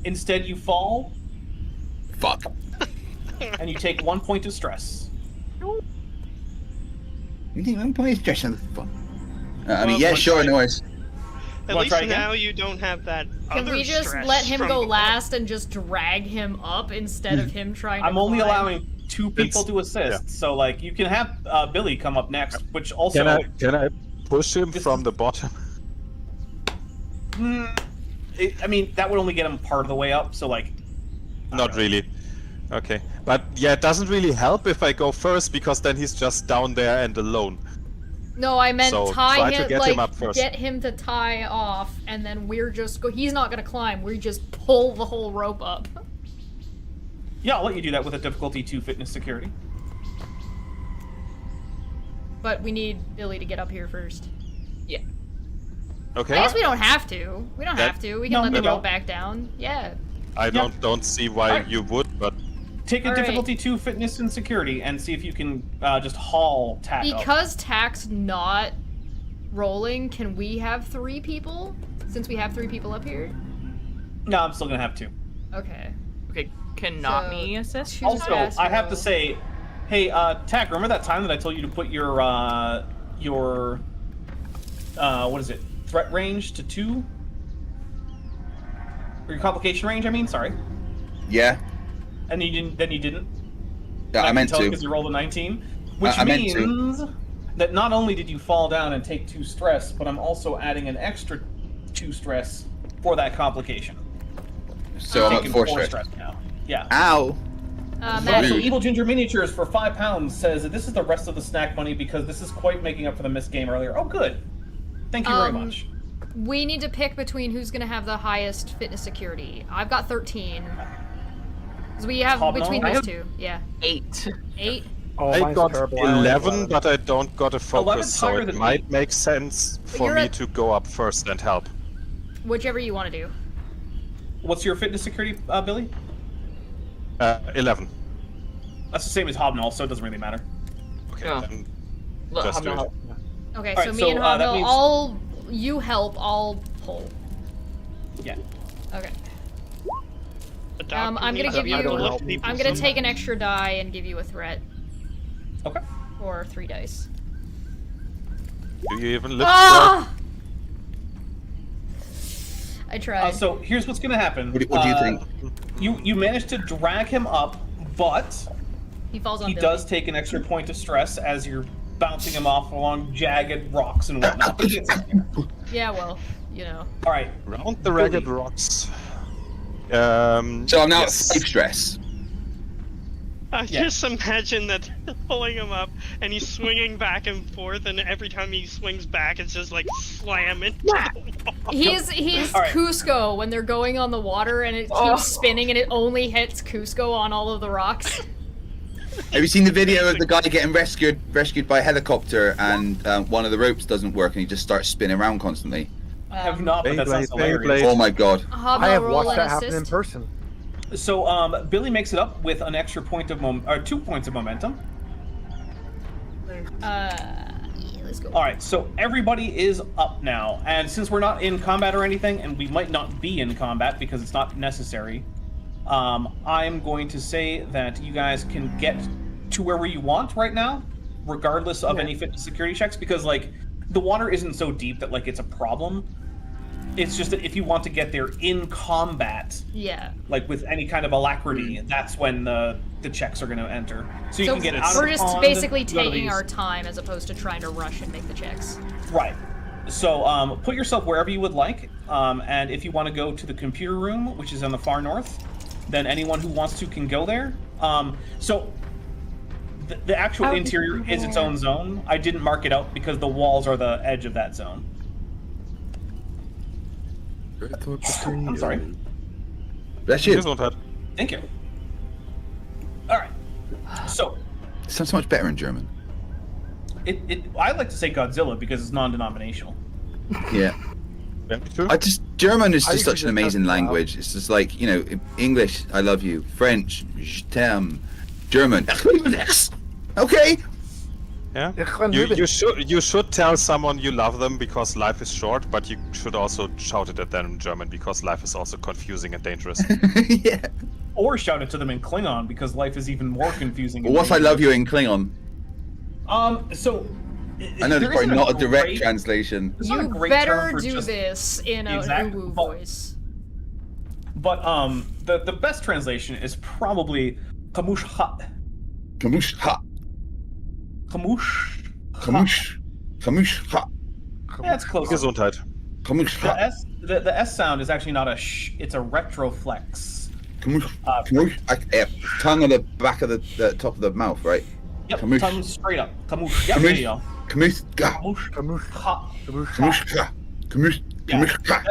Instead, you fall Fuck. and you take 1 point of stress. I'm playing stress on the fun. I Well, mean, yeah, let's sure, try- no worries. At Wanna least try again? now you don't have that Can other we just stress let him from go before. last and just drag him up instead of him trying to I'm only climb? allowing 2 people to assist, so like you can have Billy come up next, which also. Can I push him This from is- the bottom? I mean, that would only get him part of the way up, so like. Not really. Okay. But yeah, it doesn't really help if I go first because then he's just down there and alone. No, I meant So, tie try to him, get like, him up first. get him to tie off, and then we're just he's not gonna climb, we just pull the whole rope up. Yeah, I'll let you do that with a difficulty 2 fitness security. But we need Billy to get up here first. Okay. I guess we don't have to. We don't That- have to. We can No, let we the rope don't. back down. Yeah. I don't see why Alright. you would, but Take a All right. difficulty 2 fitness and security and see if you can just haul Tack up. Because Tack's not rolling, can we have 3 people? Since we have 3 people up here? No, I'm still gonna have 2. Okay. Okay, cannot So, me assist? two- Also, fast I have to roll. say, hey, Tack, remember that time that I told you to put your what is it? Threat range to 2? Or your complication range, I mean, sorry. Yeah, And you didn't. Then you didn't. I meant to. because you rolled a 19, which I meant to. means that not only did you fall down and take 2 stress, but I'm also adding an extra 2 stress for that complication. So I'm at Taking 4 4 stress. stress now. Yeah. Ow! Also, Maddie, Rude. Evil Ginger Miniatures for £5 says that this is the rest of the snack money because this is quite making up for the missed game earlier. Oh, good. Thank you very much. we need to pick between who's gonna have the highest fitness security. I've got 13. Because we have Hobnob? between I those have- 2. Yeah. 8. 8? Oh, I mine's got terrible. I only have 11, but I don't got a 11's focus, so higher it than might me. make sense for you're me at- to go up first and help. Whichever you want to do. What's your fitness security, Billy? 11. That's the same as Hobnob, so it doesn't really matter. Okay, Yeah. then Look, just I'm do it. not. Okay, Alright, so me so, and that Hobno, means- you help, I'll pull. Yeah. Okay. doctor I'm gonna needs give to you. be able to help lift me. people I'm gonna take an sometimes. extra die and give you a threat. Okay. Or 3 dice. Do you even lift? Ah! I tried. So here's what's gonna happen. What do you think? You managed to drag him up, but He falls on he Billy. does take an extra point of stress as you're bouncing him off along jagged rocks and whatnot. But he gets in there. Yeah, well, you know. All right. Round the ragged Billy. rocks. So I'm now yes. at 5 stress. I Yeah. just imagine that they're pulling him up, and he's swinging back and forth, and every time he swings back, it's just like slamming. He's All right. Cusco when they're going on the water and it keeps spinning and it only hits Cusco on all of the rocks. Have you seen the video of the guy getting rescued by a helicopter and one of the ropes doesn't work and he just starts spinning around constantly? I have not, but that sounds Beyblade, hilarious. Beyblade. Oh my god. I have roll watched and that happen in assist. person. So Billy makes it up with an extra point of 2 points of momentum. Yeah, let's go. All right, so everybody is up now, and since we're not in combat or anything, and we might not be in combat because it's not necessary, I'm going to say that you guys can get to wherever you want right now, regardless of any fitness security checks, because like the water isn't so deep that like it's a problem. It's just that if you want to get there in combat, Yeah. like with any kind of alacrity, that's when the checks are going to enter. So you So can get out of we're the just pond, basically go to taking these- our time as opposed to trying to rush and make the checks. Right. So put yourself wherever you would like, and if you want to go to the computer room, which is in the far north, then anyone who wants to can go there. So the actual interior is its own zone. I didn't mark it out because the walls are the edge of that zone. I'm sorry. Bless you. Here's one, Pat. Thank you. All right. So It sounds so much better in German. I like to say Godzilla because it's non-denominational. Yeah. German is I just such an usually amazing just test it out. language. It's just like, you know, English, I love you. French, je t'aime. German, okay. Yeah. Ich kann You, lüben. you should tell someone you love them because life is short, but you should also shout it at them in German because life is also confusing and dangerous. Yeah. Or shout it to them in Klingon because life is even more confusing. Well, what's I love you in Klingon? So I know there there's probably isn't not a direct great- translation. there's not a You great better term for do just- this in a Exact- Uwu but- voice. But the best translation is probably Kamush Ha. Kamush ha. Kamush. Kamush. Kamush ha. Yeah, it's close. Gesundheit. Kamush The ha. the S sound is actually not a sh, it's a retroflex. Kamush. Kamush. Tongue on the back of the top of the mouth, right? Yep, Kamush. tongue straight up. Kamush. Yep, there you go. Kamush ga. Kamush. Kamush. Ha. Kamush ga. Kamush. Yeah, Kamush ga.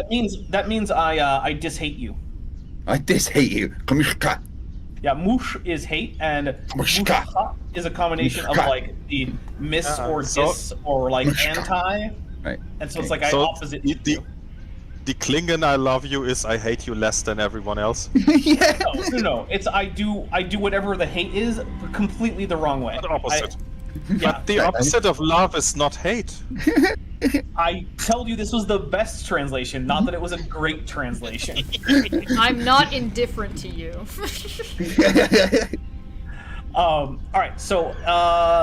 that means I dishate you. I dishate you. Kamush ga. Yeah, mush is hate, and Mushka. mushka is a combination of Mushka. like the miss or so- dis or like Mushka. anti, Right. and so it's Okay. like I So opposite. the Klingon I love you is I hate you less than everyone else. Yeah. No. It's I do whatever the hate is, but completely the wrong way. The opposite. Yeah, But the opposite of love is not hate. I told you this was the best translation, not that it was a great translation. I'm not indifferent to you. All right, so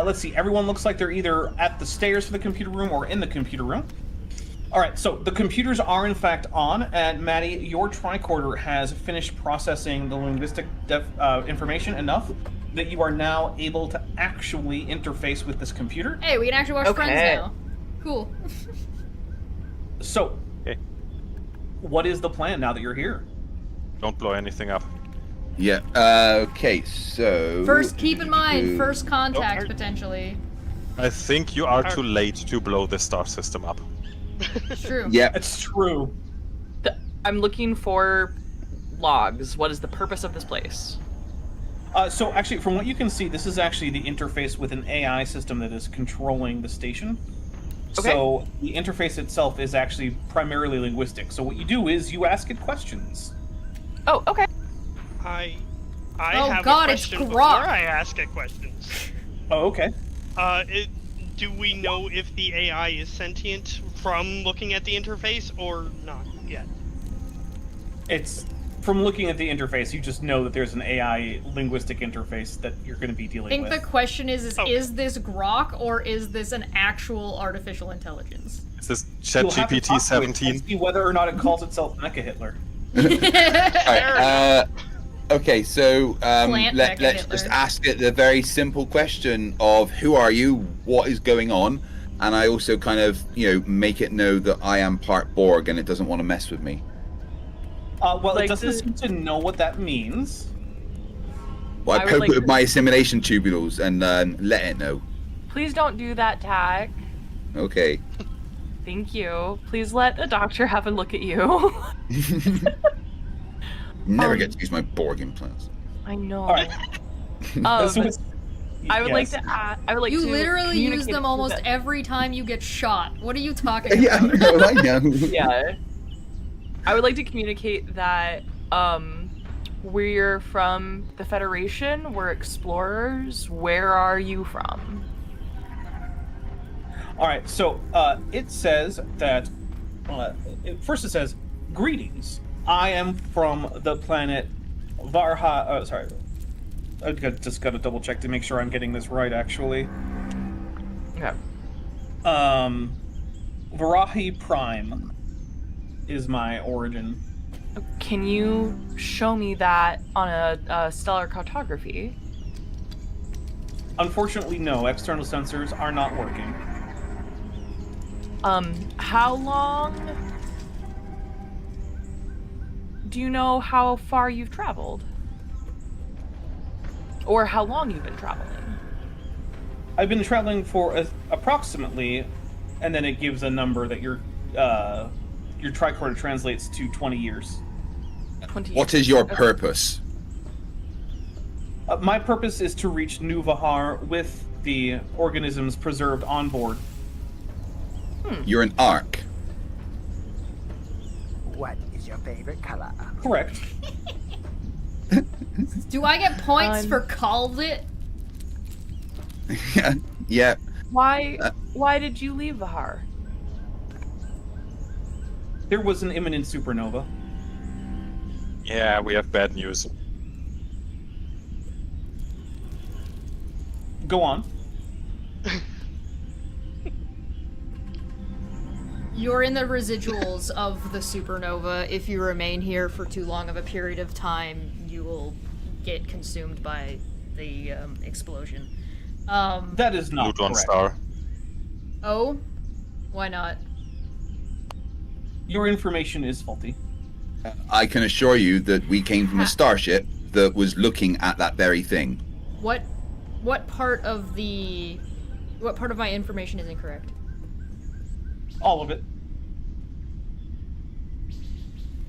let's see. Everyone looks like they're either at the stairs for the computer room or in the computer room. All right, so the computers are in fact on, and Maddie, your tricorder has finished processing the linguistic information enough that you are now able to actually interface with this computer. Hey, we can actually watch Okay. Friends now. Cool. So, Okay. what is the plan now that you're here? Don't blow anything up. Yeah. Okay. So. First, keep in mind, first contact potentially. I think you are too late to blow the star system up. It's true. Yeah. That's true. I'm looking for logs. What is the purpose of this place? So actually, from what you can see, this is actually the interface with an AI system that is controlling the station. Okay. So the interface itself is actually primarily linguistic. So what you do is you ask it questions. Oh, okay. I Oh have God, a it's question Grok. before I ask it questions. Oh, okay. Do we know if the AI is sentient from looking at the interface or not yet? It's from looking at the interface, you just know that there's an AI linguistic interface that you're going to be I dealing think with. the question is this Grok or is this an actual artificial intelligence? Is this You'll have to ChatGPT talk to it 17? and see whether or not it calls itself Mecha Hitler. Alright, okay, so Plant let's Mecha just Hitler. ask it the very simple question of who are you, what is going on, and I also kind of, make it know that I am part Borg and it doesn't want to mess with me. Well, Like it doesn't seem to know what that means. Well, I I would poke like it with to- my assimilation tubules and let it know. Please don't do that, Tack. Okay. Thank you. Please let a doctor have a look at you. Never get to use my Borg implants. I know. All right. So it's- I would like yes. to add. I would like You to literally use communicate them to almost the- every time you get shot. What are you talking Yeah, about? no, I know. Yeah. I would like to communicate that we're from the Federation. We're explorers. Where are you from? All right, so it says that first it says, "Greetings. I am from the planet Varha." Sorry, just got to double check to make sure I'm getting this right. Actually, Okay. Varahi Prime is my origin. Can you show me that on a stellar cartography? Unfortunately, no. External sensors are not working. How long? Do you know how far you've traveled? Or how long you've been traveling? I've been traveling for approximately, and then it gives a number that your tricorder translates to 20 years. 20 What years. is your Okay. purpose? My purpose is to reach New Vahar with the organisms preserved on board. You're an arc. What is your favorite color? Correct. Do I get points Um, for called it? Yeah. Why did you leave Vahar? There was an imminent supernova. Yeah, we have bad news. Go on. You're in the residuals of the supernova. If you remain here for too long of a period of time, you will get consumed by the explosion. That is not Neutron correct. star. Oh? Why not? Your information is faulty. I can assure you that we came from a starship that was looking at that very thing. What part of my information is incorrect? All of it.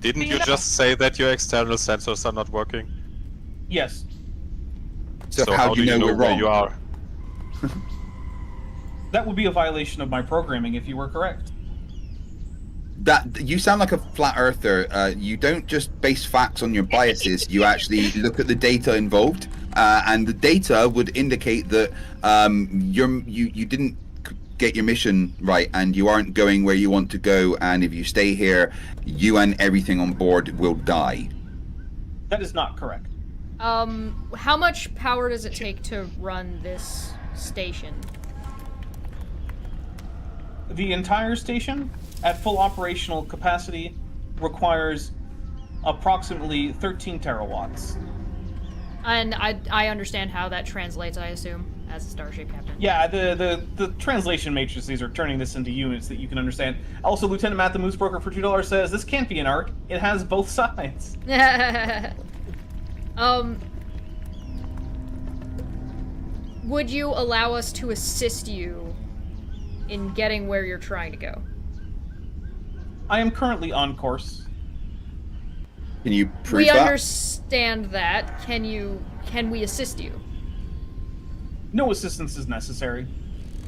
Didn't you just say that your external sensors are not working? Yes. So, how do you know we're where wrong? you are? That would be a violation of my programming if you were correct. That you sound like a flat earther. You don't just base facts on your biases. You actually look at the data involved, and the data would indicate that you didn't get your mission right, and you aren't going where you want to go. And if you stay here, you and everything on board will die. That is not correct. How much power does it take to run this station? The entire station, at full operational capacity, requires approximately 13 terawatts. And I understand how that translates, I assume, as a starship captain. Yeah, the translation matrices are turning this into units that you can understand. Also, Lieutenant Matt the Moose Broker for $2 says, this can't be an arc. It has both sides. Would you allow us to assist you in getting where you're trying to go? I am currently on course. Can you prove We that? understand that. Can we assist you? No assistance is necessary.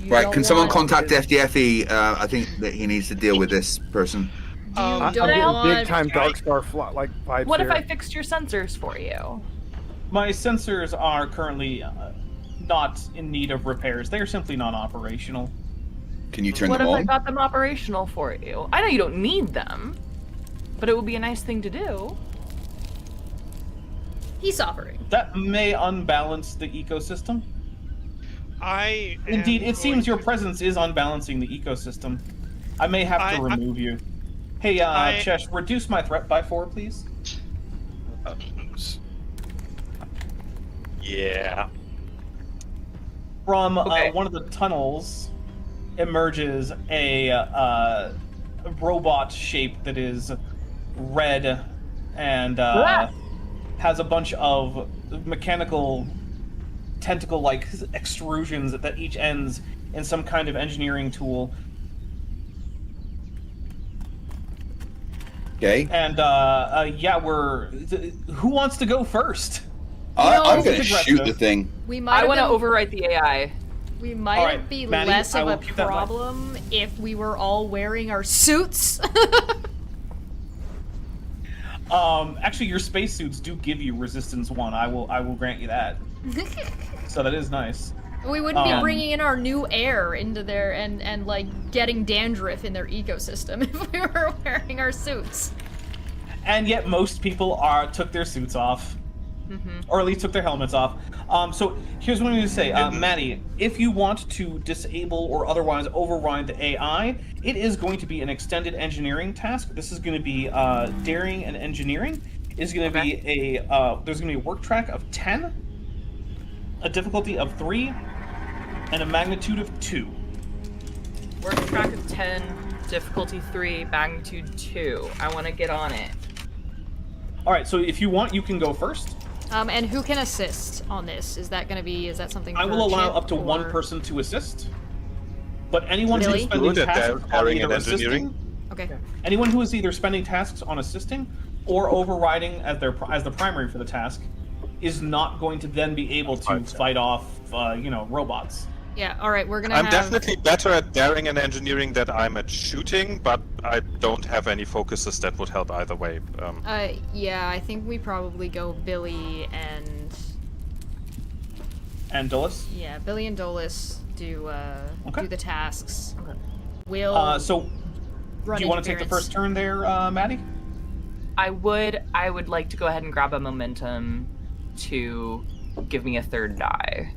You Right, don't can someone want- contact FDFE? I think that he needs to deal with this person. You I'm don't getting want... Big time Dark Star like vibes What if here. I fixed your sensors for you? My sensors are currently not in need of repairs. They are simply non-operational. Can you turn What them if I on? got them operational for you? I know you don't need them, but it would be a nice thing to do. He's suffering. That may unbalance the ecosystem. Indeed, it seems your presence is unbalancing the ecosystem. I may have to remove you. Hey, Chesh, reduce my threat by 4, please. Yeah. From one of the tunnels emerges a robot shape that is red and has a bunch of mechanical tentacle-like extrusions that each ends in some kind of engineering tool. Okay. And yeah, who wants to go first? I'm going to shoot the thing. I want to overwrite the AI. We might be Maddie, less I of will a keep that in mind. problem if we were all wearing our suits. Actually, your spacesuits do give you resistance 1. I will grant you that. So that is nice. We wouldn't be bringing in our new air into there and like getting dandruff in their ecosystem if we were wearing our suits. And yet most people took their suits off. Or at least took their helmets off. So here's what I'm going to say. Maddie, if you want to disable or otherwise override the AI, it is going to be an extended engineering task. This is going to be daring and engineering. Is going to be there's going to be a work track of 10, a difficulty of 3, and a magnitude of 2. Work track of 10, difficulty 3, magnitude 2. I want to get on it. All right, so if you want, you can go first. And who can assist on this? Is that something I for will allow Chip, up to or... 1 person to assist. But anyone Really? who's spending Good at tasks on daring either and engineering. assisting, Okay. anyone who is either spending tasks on assisting or overriding as the primary for the task is not going to then be able to fight off, robots. Yeah, alright, we're gonna I'm definitely better at daring and engineering than I'm at shooting, but I don't have any focuses that would help either way. Yeah, I think we probably go Billy and... And Dulles? Yeah, Billy and Dulles do the tasks. Okay. We'll so, do you want to take the first turn there, Maddie? I would like to go ahead and grab a momentum to give me a 3rd die.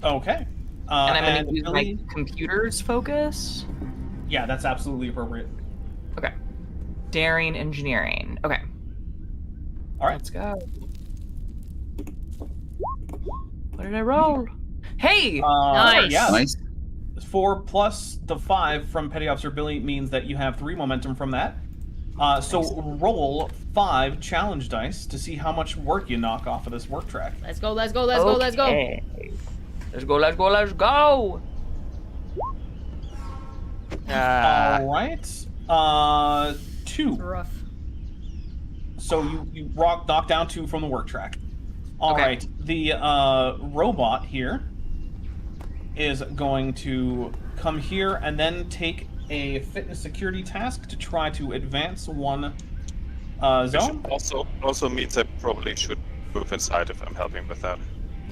Okay. And I'm going to use my computer's focus? Yeah, that's absolutely appropriate. Okay. Daring engineering. Okay. All right. Let's go. What did I roll? Hey! Nice. Yeah. Nice. 4 plus the 5 from Petty Officer Billy means that you have 3 momentum from that. So roll 5 challenge dice to see how much work you knock off of this work track. Let's go, let's go, let's go, let's go! Let's go, let's go, let's go! All right. 2. Rough. So you knock down 2 from the work track. All Okay. right. The robot here is going to come here and then take a fitness security task to try to advance 1 zone. Also means I probably should move inside if I'm helping with that.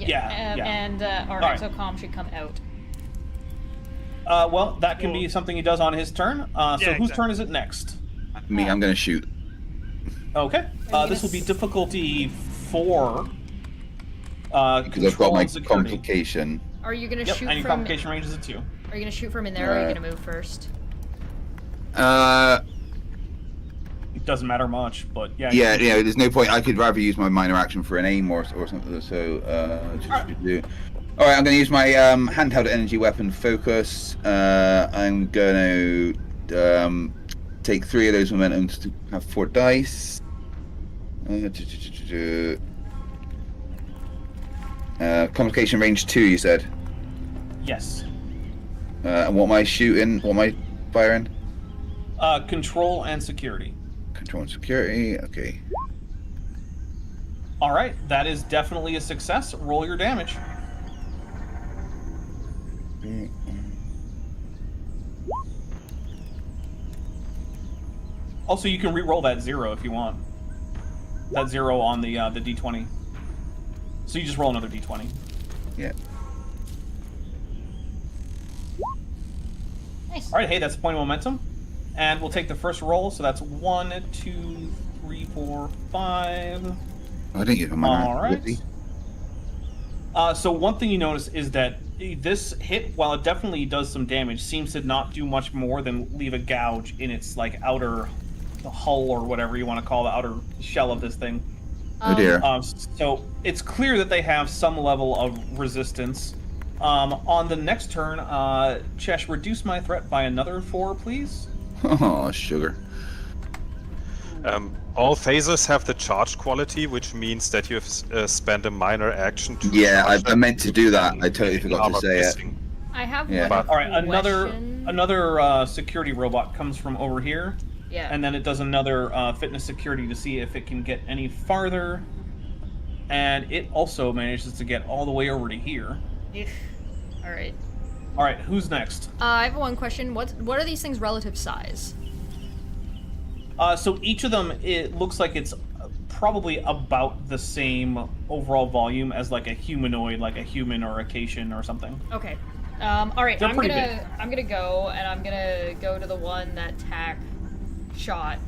Yeah. And our Alright. exocom should come out. Well, that can be something he does on his turn. So whose turn is it next? Me, I'm going to shoot. Okay. This will be difficulty 4. Because I've got my security. complication. Are you gonna Yep, shoot and your from? complication range is a 2. Are you gonna shoot from in there, or are you gonna move first? It doesn't matter much, but yeah. Yeah, there's no point. I could rather use my minor action for an aim or something. So, do. All right, I'm going to use my handheld energy weapon focus. I'm going to take 3 of those momentums to have 4 dice. Complication range 2, you said. Yes. And what am I shooting? What am I firing? Control and security. Control and security. Okay. All right, that is definitely a success. Roll your damage. Also, you can re-roll that 0 if you want. That 0 on the d20. So you just roll another d20. Yeah. Nice. All right, hey, that's a point of momentum. And we'll take the first roll, so that's 1, 2, 3, 4, 5. I didn't get a minor All right. activity. So one thing you notice is that this hit, while it definitely does some damage, seems to not do much more than leave a gouge in its like outer hull or whatever you want to call the outer shell of this thing. Oh dear. So it's clear that they have some level of resistance. On the next turn, Chesh, reduce my threat by another 4, please. Oh, sugar. All phasers have the charge quality, which means that you have spent a minor action to. Yeah, charge I meant to do that. I totally forgot to armor say it. piercing. I have Yeah. one All right, question. another security robot comes from over here, Yeah. and then it does another fitness security to see if it can get any farther, and it also manages to get all the way over to here. All right. All right, who's next? I have one question. What are these things' relative size? So each of them, it looks like it's probably about the same overall volume as like a humanoid, like a human or a Cation or something. Okay. All right. They're I'm pretty gonna go, and I'm gonna go to the one that Tack shot,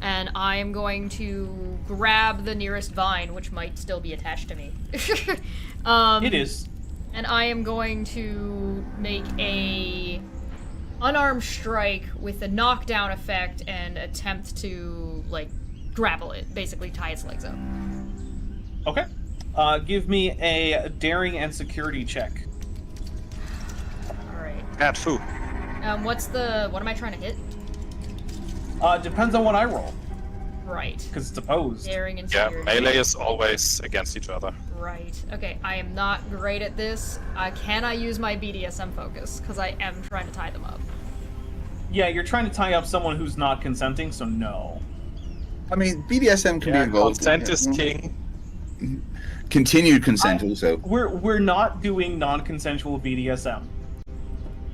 and I am going to grab the nearest vine, which might still be attached to me. It is. And I am going to make a unarmed strike with a knockdown effect and attempt to like grapple it, basically tie its legs up. Okay. Give me a daring and security check. All right. At foo. What am I trying to hit? Depends on what I roll, Right. because it's opposed. Daring and Yeah, security. melee is always against each other. Right. Okay, I am not great at this. Can I use my BDSM focus? Because I am trying to tie them up. Yeah, you're trying to tie up someone who's not consenting, so no. I mean, BDSM can be involved. Consent is king. Continued consent also. We're not doing non-consensual BDSM.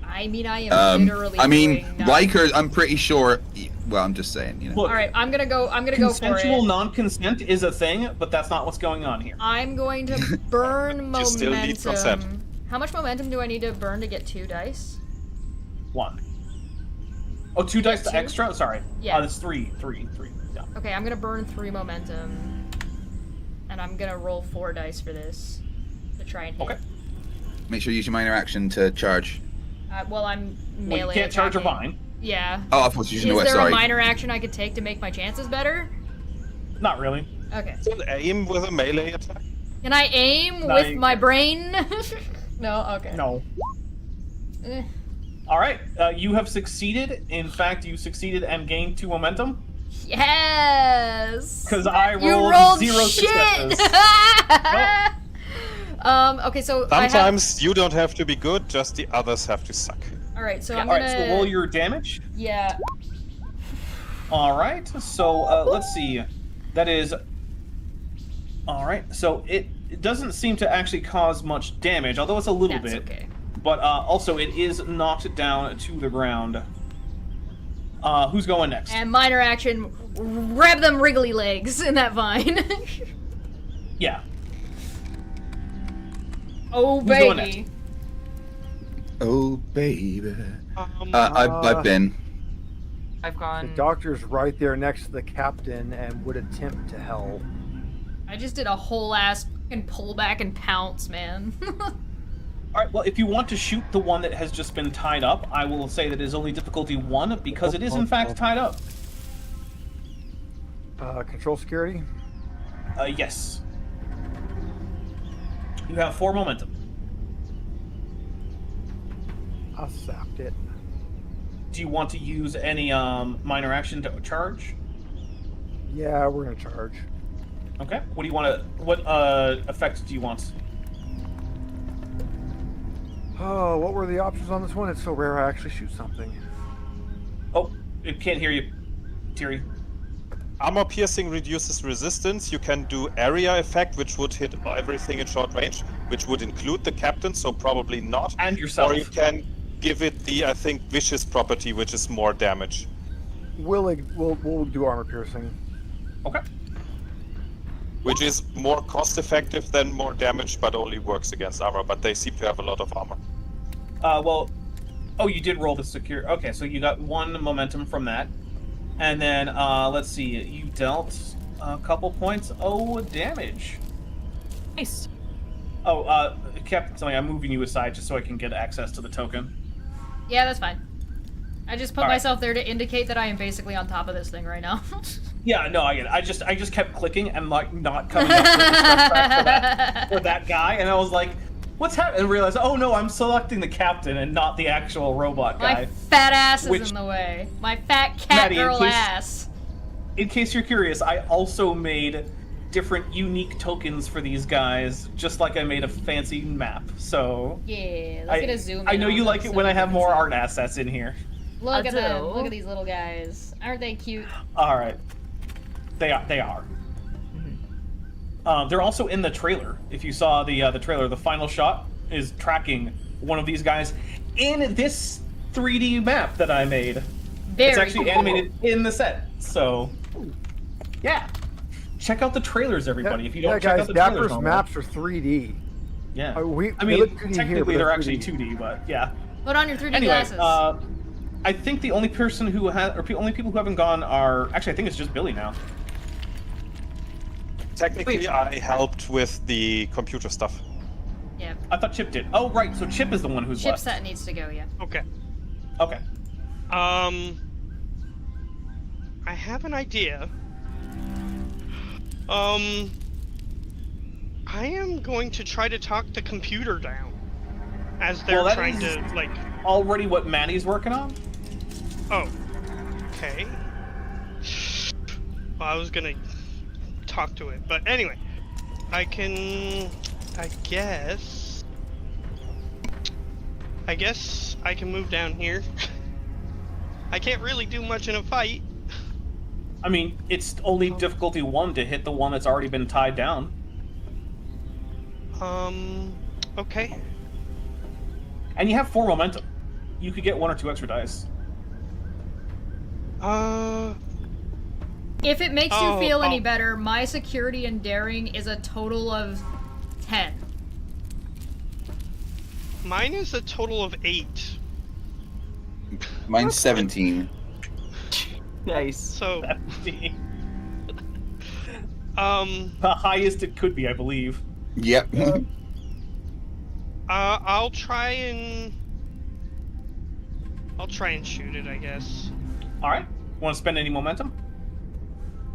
I mean, I am literally I mean, doing nothing. Riker, I'm pretty sure. Well, I'm just saying, you know. Look, All right, I'm gonna go for consensual it. non-consent is a thing, but that's not what's going on here. I'm going to burn momentum. You still need consent. How much momentum do I need to burn to get 2 dice? 1. Oh, 2 dice Two? to extra? Sorry. Yeah. That's 3. Yeah. Okay, I'm gonna burn 3 momentum, and I'm gonna roll 4 dice for this to try and hit. Okay. Make sure you use your minor action to charge. Well, I'm melee. Well, you can't charge a attacking. vine. Yeah. Oh, I thought you should know Is it. there Sorry. a minor action I could take to make my chances better? Not really. Okay. Still aim with a melee attack. Can I aim No, with you my can't. brain? No. Okay. No. Eh. All right. You have succeeded. In fact, you succeeded and gained 2 momentum. Yes. Because I You rolled rolled 0 shit. successes. Okay, so Sometimes you don't have to be good, just the others have to suck. All right, so Yeah, I'm all gonna. right, so roll your damage. Yeah. All right, so let's see. That is. All right, so it doesn't seem to actually cause much damage, although it's a little That's bit. okay. But also, it is knocked down to the ground. Who's going next? And minor action, grab them wriggly legs in that vine. Yeah. Oh Who's going baby. Oh, baby. I've been. I've The gone. doctor's right there next to the captain and would attempt to help. I just did a whole ass fucking pull back and pounce, man. All right. Well, if you want to shoot the one that has just been tied up, I will say that it is only difficulty 1 because it is in fact tied up. Control security. Yes. You have 4 momentum. I sapped it. Do you want to use any minor action to charge? Yeah, we're gonna charge. Okay. What do you want to? What effect do you want? Oh, what were the options on this one? It's so rare I actually shoot something. Oh, it can't hear you, Tiri. Armor piercing reduces resistance. You can do area effect, which would hit everything in short range, which would include the captain, so probably not. And yourself. Or you can give it the, I think, vicious property, which is more damage. We'll do armor piercing. Okay. Which is more cost effective than more damage, but only works against armor. But they seem to have a lot of armor. Well, oh, you did roll the secure. Okay, so you got 1 momentum from that, and then let's see, you dealt a couple points. Oh, damage. Nice. Oh, Captain, sorry, I'm moving you aside just so I can get access to the token. Yeah, that's fine. I just put All right. myself there to indicate that I am basically on top of this thing right now. Yeah, no, I get it. I just kept clicking and like not coming up with the stuff back for that guy, and I was like, "What's happening?" And realized, oh no, I'm selecting the captain and not the actual robot guy. My fat ass is in the way. My fat cat Maddie, girl ass. In case you're curious, I also made different unique tokens for these guys, just like I made a fancy map. So yeah, let's get a zoom. I know you like it when I have more art assets in here. Look at them. Look at these little guys. Aren't they cute? All right, they are. They're also in the trailer. If you saw the trailer, the final shot is tracking one of these guys in this 3D map that I made. It's actually animated in the set. So, yeah. Check out the trailers, everybody. If you don't check out the trailers, Dapper's maps are 3D. Yeah. I mean, technically they're actually 2D, but yeah. Put on your 3D anyway, glasses. I think the only person who only people who haven't gone are actually I think it's just Billy now. Technically, I helped with the computer stuff. Yeah. I thought Chip did. Oh, right. So Chip is the one who's left. Chipset needs to go. Yeah. Okay. Okay. I have an idea. I am going to try to talk the computer down as they're trying to like. Already, what Maddie's working on? Oh. Okay. Well, I was gonna talk to it, but anyway, I guess I can move down here. I can't really do much in a fight. I mean, it's only difficulty 1 to hit the one that's already been tied down. Okay. And you have 4 momentum. You could get 1 or 2 extra dice. If it makes you feel any better, my security and daring is a total of 10. Mine is a total of 8. Mine's 17. Nice. So, the highest it could be, I believe. Yep. I'll try and shoot it, I guess. All right. Want to spend any momentum?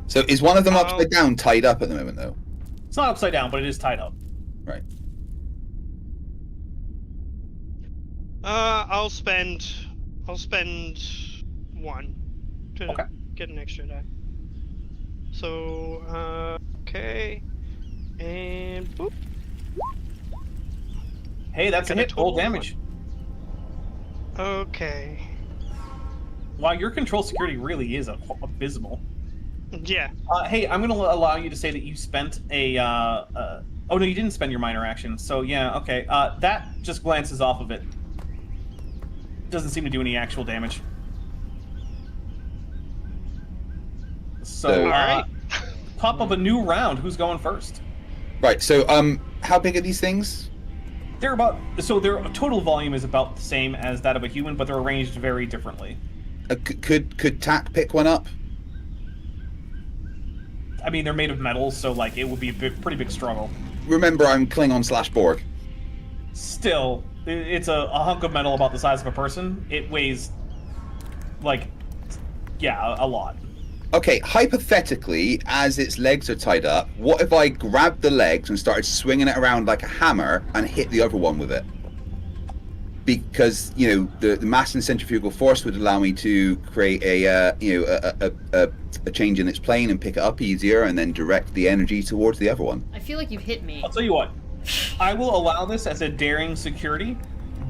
So is one of them upside down, tied up at the moment, though? It's not upside down, but it is tied up. Right. I'll spend 1 to get an extra die. So, okay, and boop. Hey, that's a hit. Roll damage. Okay. Wow, your control security really is abysmal. Yeah. Hey, I'm going to allow you to say that you spent a... oh, no, you didn't spend your minor action. So, yeah, okay. That just glances off of it. Doesn't seem to do any actual damage. So, alright. Top of a new round. Who's going first? Right, so, how big are these things? They're about... So, their total volume is about the same as that of a human, but they're arranged very differently. Could Tack pick one up? I mean, they're made of metal, so, like, it would be a pretty big struggle. Remember, I'm Klingon/Borg. Still, it's a hunk of metal about the size of a person. It weighs, like, yeah, a lot. Okay, hypothetically, as its legs are tied up, what if I grabbed the legs and started swinging it around like a hammer and hit the other one with it? Because, you know, the mass and centrifugal force would allow me to create a change in its plane and pick it up easier and then direct the energy towards the other one. I feel like you've hit me. I'll tell you what. I will allow this as a daring security,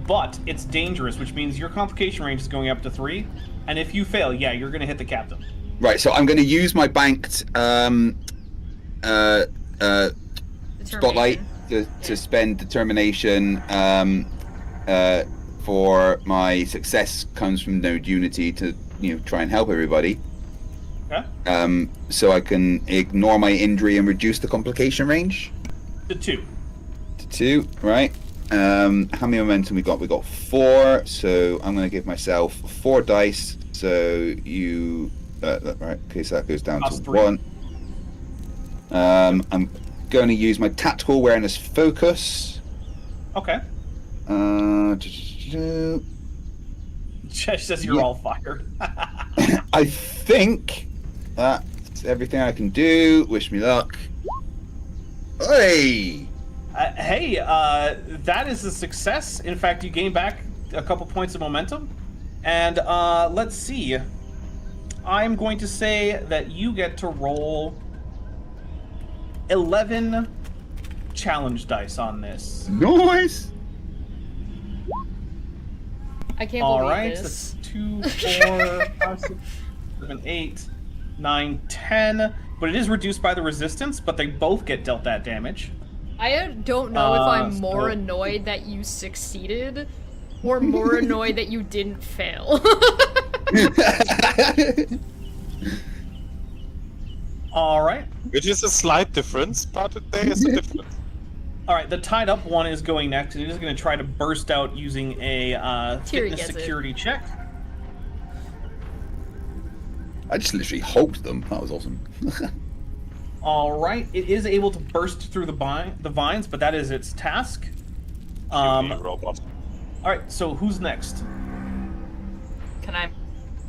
but it's dangerous, which means your complication range is going up to 3, and if you fail, yeah, you're going to hit the captain. Right, so I'm going to use my banked spotlight to spend determination. For my success comes from node unity to, you know, try and help everybody. Okay. So I can ignore my injury and reduce the complication range. To 2. To 2, right. How many momentum we got? We got 4, so I'm going to give myself 4 dice. So you... right, okay, so that goes down to 3. 1. I'm going to use my tactical awareness focus. Okay. Chesh says you're all fired. I think that's everything I can do. Wish me luck. Hey! That is a success. In fact, you gain back a couple points of momentum. And let's see. I'm going to say that you get to roll 11 challenge dice on this. Nice! I can't All believe right, this. that's 2, 4, 5, 6, 7, 8, 9, 10. But it is reduced by the resistance, but they both get dealt that damage. I don't know if I'm more so- annoyed that you succeeded or more annoyed that you didn't fail. All right. Which is a slight difference, but there is a difference. All right, the tied up one is going next. It is going to try to burst out using a Tiri fitness gets it. security check. I just literally hulked them. That was awesome. All right, it is able to burst through the vines, but that is its task. Robot. All right, so who's next? Can I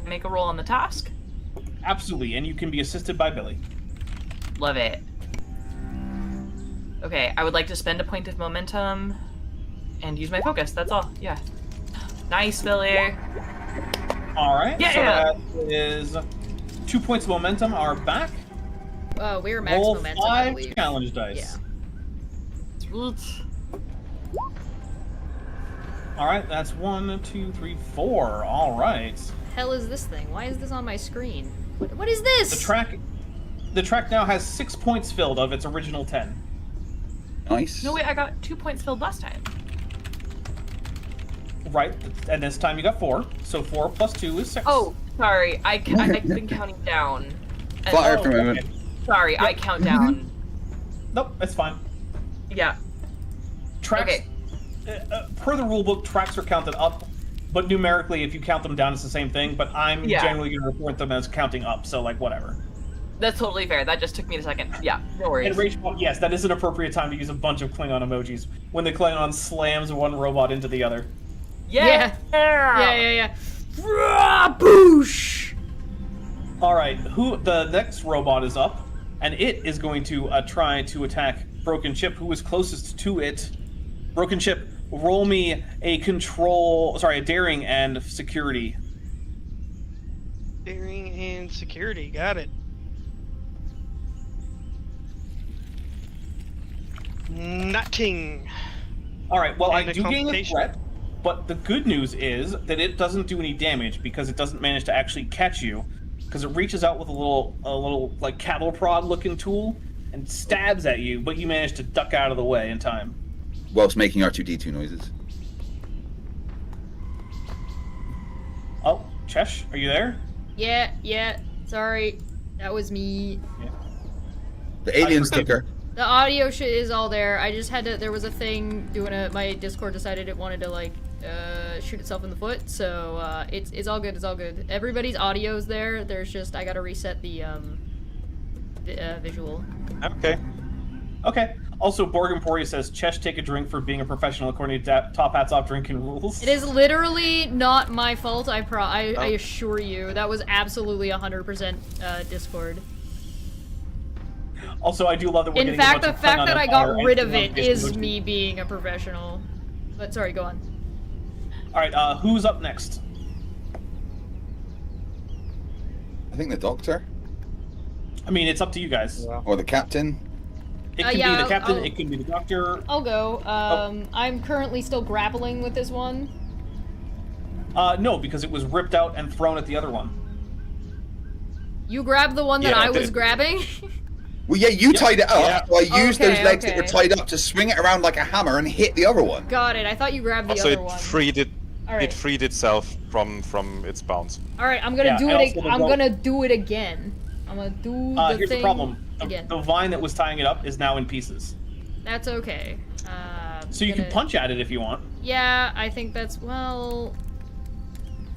make a roll on the task? Absolutely, and you can be assisted by Billy. Love it. Okay, I would like to spend a point of momentum and use my focus. That's all. Yeah. Nice, Billy. All right, Yeah. so that is 2 points of momentum are back. We're max Roll momentum, I 5 believe. challenge dice. Yeah. Sweet. All right, that's 1, 2, 3, 4. All right. Hell is this thing? Why is this on my screen? What is this? The track now has 6 points filled of its original 10. Nice. No, wait, I got 2 points filled last time. Right, and this time you got 4. So 4 plus 2 is 6. Oh, sorry. I've been counting down. Fire Oh, for a moment. okay. Sorry, I count down. Nope, that's fine. Yeah. Tracks, Okay. Per the rulebook, tracks are counted up, but numerically, if you count them down, it's the same thing. But I'm Yeah. generally going to report them as counting up, so like whatever. That's totally fair. That just took me a second. Yeah, no worries. And Rachel, yes, that is an appropriate time to use a bunch of Klingon emojis when the Klingon slams one robot into the other. Yeah. Yeah. Rah, boosh! All right, the next robot is up, and it is going to try to attack Broken Chip, who is closest to it. Broken Chip, roll me a daring and security. Daring and security, got it. Nothing. All right, well, I And a do gain a complication. threat, but the good news is that it doesn't do any damage because it doesn't manage to actually catch you, because it reaches out with a little like cattle prod looking tool and stabs at you, but you manage to duck out of the way in time. Whilst making R2-D2 noises. Oh, Chesh, are you there? Yeah. Sorry. That was me. The aliens took her. The audio shit is all there. I just had to. There was a thing my Discord decided it wanted to shoot itself in the foot. So it's all good. It's all good. Everybody's audio's there. There's just I gotta reset the visual. Okay. Also, Borg Emporia says, Chesh, take a drink for being a professional according to Top Hats Off drinking rules. It is literally not my fault. I assure you. That was absolutely 100% Discord. Also, I do love that we're In getting fact, a the bunch fact of that I Klingon got Empire rid and of it Klingon is Fish me being a professional. But sorry, go on. All right, who's up next? I think the doctor. I mean, it's up to you guys. Or the captain. It can yeah, be the captain, I'll- it can be the doctor. I'll go. I'm currently still grappling with this one. No, because it was ripped out and thrown at the other one. You grabbed the one that Yeah, I I was did. grabbing? Well, yeah, you tied it up. Yeah. So I used those Okay, legs that okay. were tied up to swing it around like a hammer and hit the other one. Got it. I thought you grabbed the Also, other it one. freed it. Alright. It freed itself from its bounce. All right, I'm gonna Yeah, do and it. also the I'm rope. gonna do it again. I'm gonna do the Here's thing the problem. again. The vine that was tying it up is now in pieces. That's okay. So you can punch at it if you want. Yeah, I think that's well.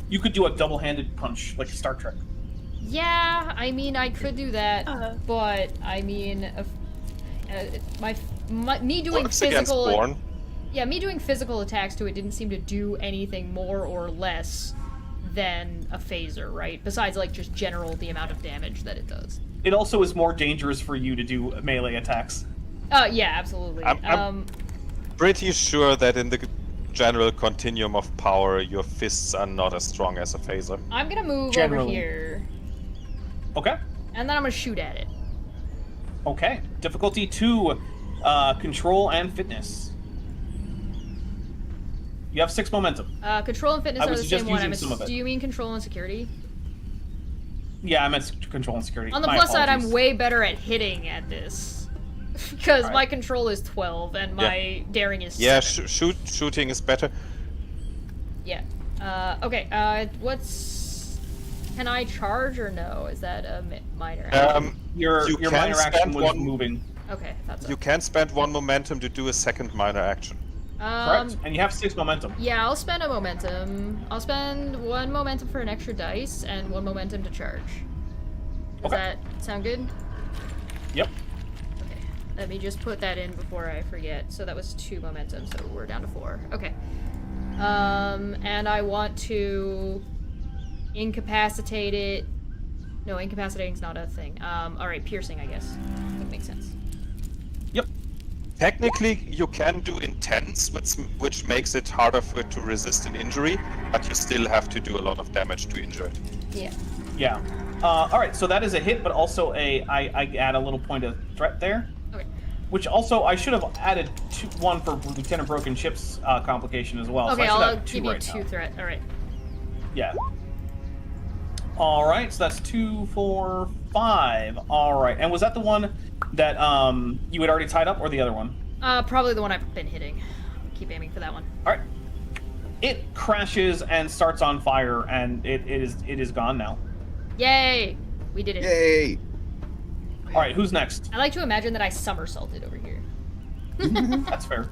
You could do a double-handed punch, like Star Trek. Yeah, I mean, I could do that, but I mean, me doing Works against physical. Born. Yeah, me doing physical attacks to it didn't seem to do anything more or less than a phaser, right? Besides, like, just general the amount of damage that it does. It also is more dangerous for you to do melee attacks. Yeah, absolutely. I'm pretty sure that in the general continuum of power, your fists are not as strong as a phaser. I'm gonna move over Generally. here, Okay. and then I'm gonna shoot at it. Okay. Difficulty 2, control and fitness. You have 6 momentum. Control and fitness I are would the suggest same one. using some of it. Do you mean control and security? Yeah, I meant control and security. On the My plus side, I'm apologies. way better at hitting at this. Because Alright. my control is 12 and my daring is 7. Yeah, shooting is better. Yeah. Okay, can I charge or no? Is that a minor action? Your You can minor action spend was one- moving. Okay, that's You can spend 1 momentum to do a second minor action. Correct. And you have 6 momentum. Yeah, I'll spend a momentum. I'll spend 1 momentum for an extra dice and 1 momentum to charge. Does Okay. that sound good? Yep. Okay, let me just put that in before I forget. So that was 2 momentum, so we're down to 4. Okay. And I want to incapacitate it. No, incapacitating's not a thing. Alright, piercing, I guess. That makes sense. Yep. Technically, you can do intense, which makes it harder for it to resist an injury, but you still have to do a lot of damage to injure it. Yeah. Yeah. Alright, so that is a hit, but also I add a little point of threat there. Okay. Which also, I should have added 1 for Lieutenant Broken Ship's complication as well. Okay, so I should I'll have 2 give you right 2 now. threat. Alright. Yeah. Alright, so that's 2, 4, 5. Alright, and was that the one that you had already tied up, or the other one? Probably the one I've been hitting. Keep aiming for that one. Alright. It crashes and starts on fire, and it is gone now. Yay! We did it. Yay! Alright, who's next? I like to imagine that I somersaulted over here. That's fair.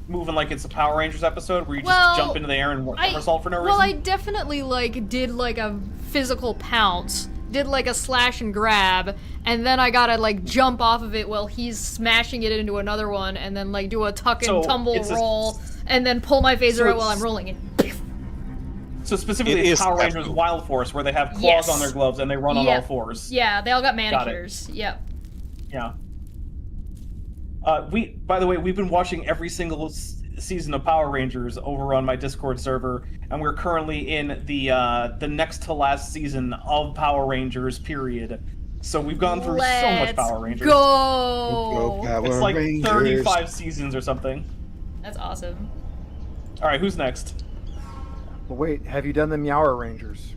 Moving like it's a Power Rangers episode where you just jump into the air and somersault for no reason? Well, I definitely, like, did, like, a physical pounce. Did, like, a slash and grab. And then I gotta, like, jump off of it while he's smashing it into another one. And then, like, do a tuck and tumble roll. And then pull my phaser out while I'm rolling it. So specifically, It it's is Power Rangers absolute. Wild Force, where they have claws Yes. on their gloves and they run on all Yep. fours. Yeah, they all got Got it. manicures. Yep. Yeah. By the way, we've been watching every single season of Power Rangers over on my Discord server, and we're currently in the next to last season of Power Rangers. Period. So we've gone through so much Power Rangers. Go! It's like 35 seasons or something. That's awesome. All right, who's next? But wait, have you done the Meower Rangers?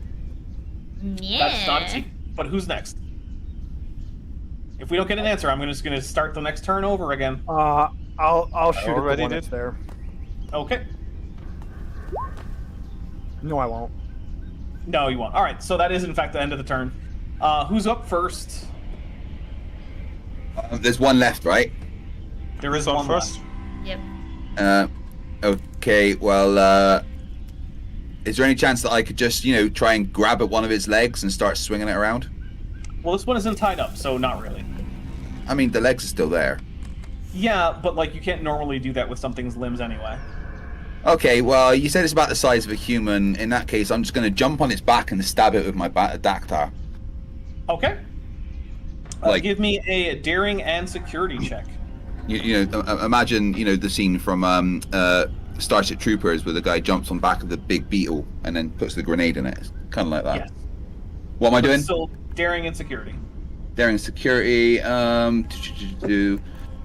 Yeah. That's not a team. But who's next? If we don't get an answer, I'm just gonna start the next turn over again. I'll shoot at the already one did. that's there. Okay. No, I won't. No, you won't. All right, so that is in fact the end of the turn. Who's up first? There's 1 left, right? There is Who's on one first? left. Yep. Okay, well, is there any chance that I could just, try and grab at one of his legs and start swinging it around? Well, this one isn't tied up, so not really. I mean, the legs are still there. Yeah, but like you can't normally do that with something's limbs anyway. Okay, well, you said it's about the size of a human. In that case, I'm just going to jump on its back and stab it with my dactyl. Okay. Like- Give me a daring and security check. Imagine, the scene from Starship Troopers where the guy jumps on the back of the big beetle and then puts the grenade in it. It's kind of like that. Yes. What am I But doing? still daring and security. Daring security.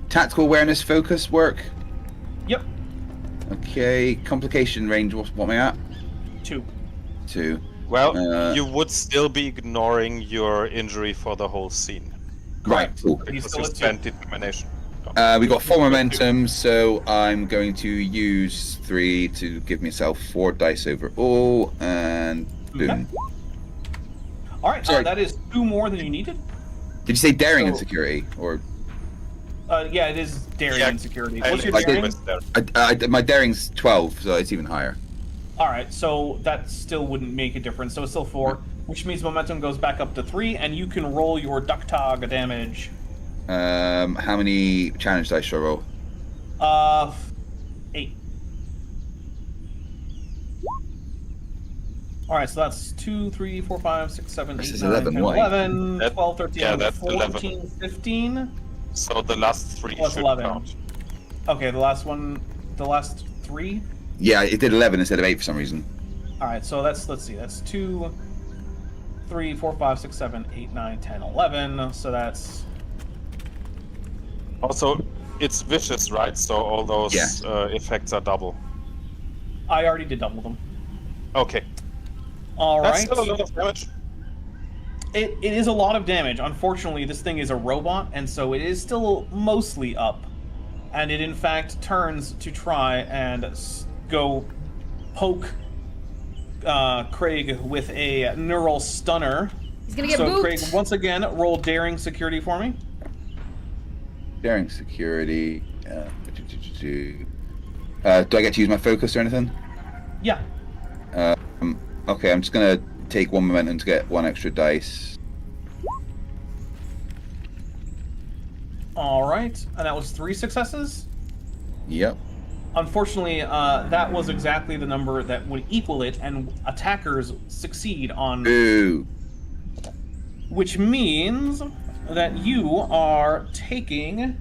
Tactical awareness, focus work. Yep. Okay. Complication range. What am I at? 2. 2. Well, you would still be ignoring your injury for the whole scene. Right. Cool. He's Because still you at 2. spent determination. We got 4 momentum, so I'm going to use 3 to give myself 4 dice overall, and boom. Okay. All right. Sorry. That is 2 more than you needed. Did you say daring and So- security, or Yeah, it is daring Yeah, and security. I What's your like daring? it there. my daring's 12, so it's even higher. All right, so that still wouldn't make a difference. So it's still 4, which means momentum goes back up to 3, and you can roll your ducktog damage. How many challenge dice should I roll? 8. All right, so that's 2, 3, 4, 5, 6, 7, 8, 9, 11, 10, why? 11, That- 12, 13, yeah, that's 14, 11. 15. So the last 3 Plus should 11. count. Okay, the last 3. Yeah, it did 11 instead of 8 for some reason. All right, so let's see. That's 2, 3, 4, 5, 6, 7, 8, 9, 10, 11. So that's Also, it's vicious, right? So all those Yeah. Effects are double. I already did double them. Okay. All That's right. still a lot of damage. It is a lot of damage. Unfortunately, this thing is a robot, and so it is still mostly up. And it, in fact, turns to try and go poke Craig with a neural stunner. He's gonna get so, booped. Craig, once again, roll daring security for me. Daring security. Do I get to use my focus or anything? Yeah. Okay, I'm just gonna take 1 momentum to get 1 extra dice. All right. And that was 3 successes? Yep. Unfortunately, that was exactly the number that would equal it, and attackers succeed on... Ooh. Which means that you are taking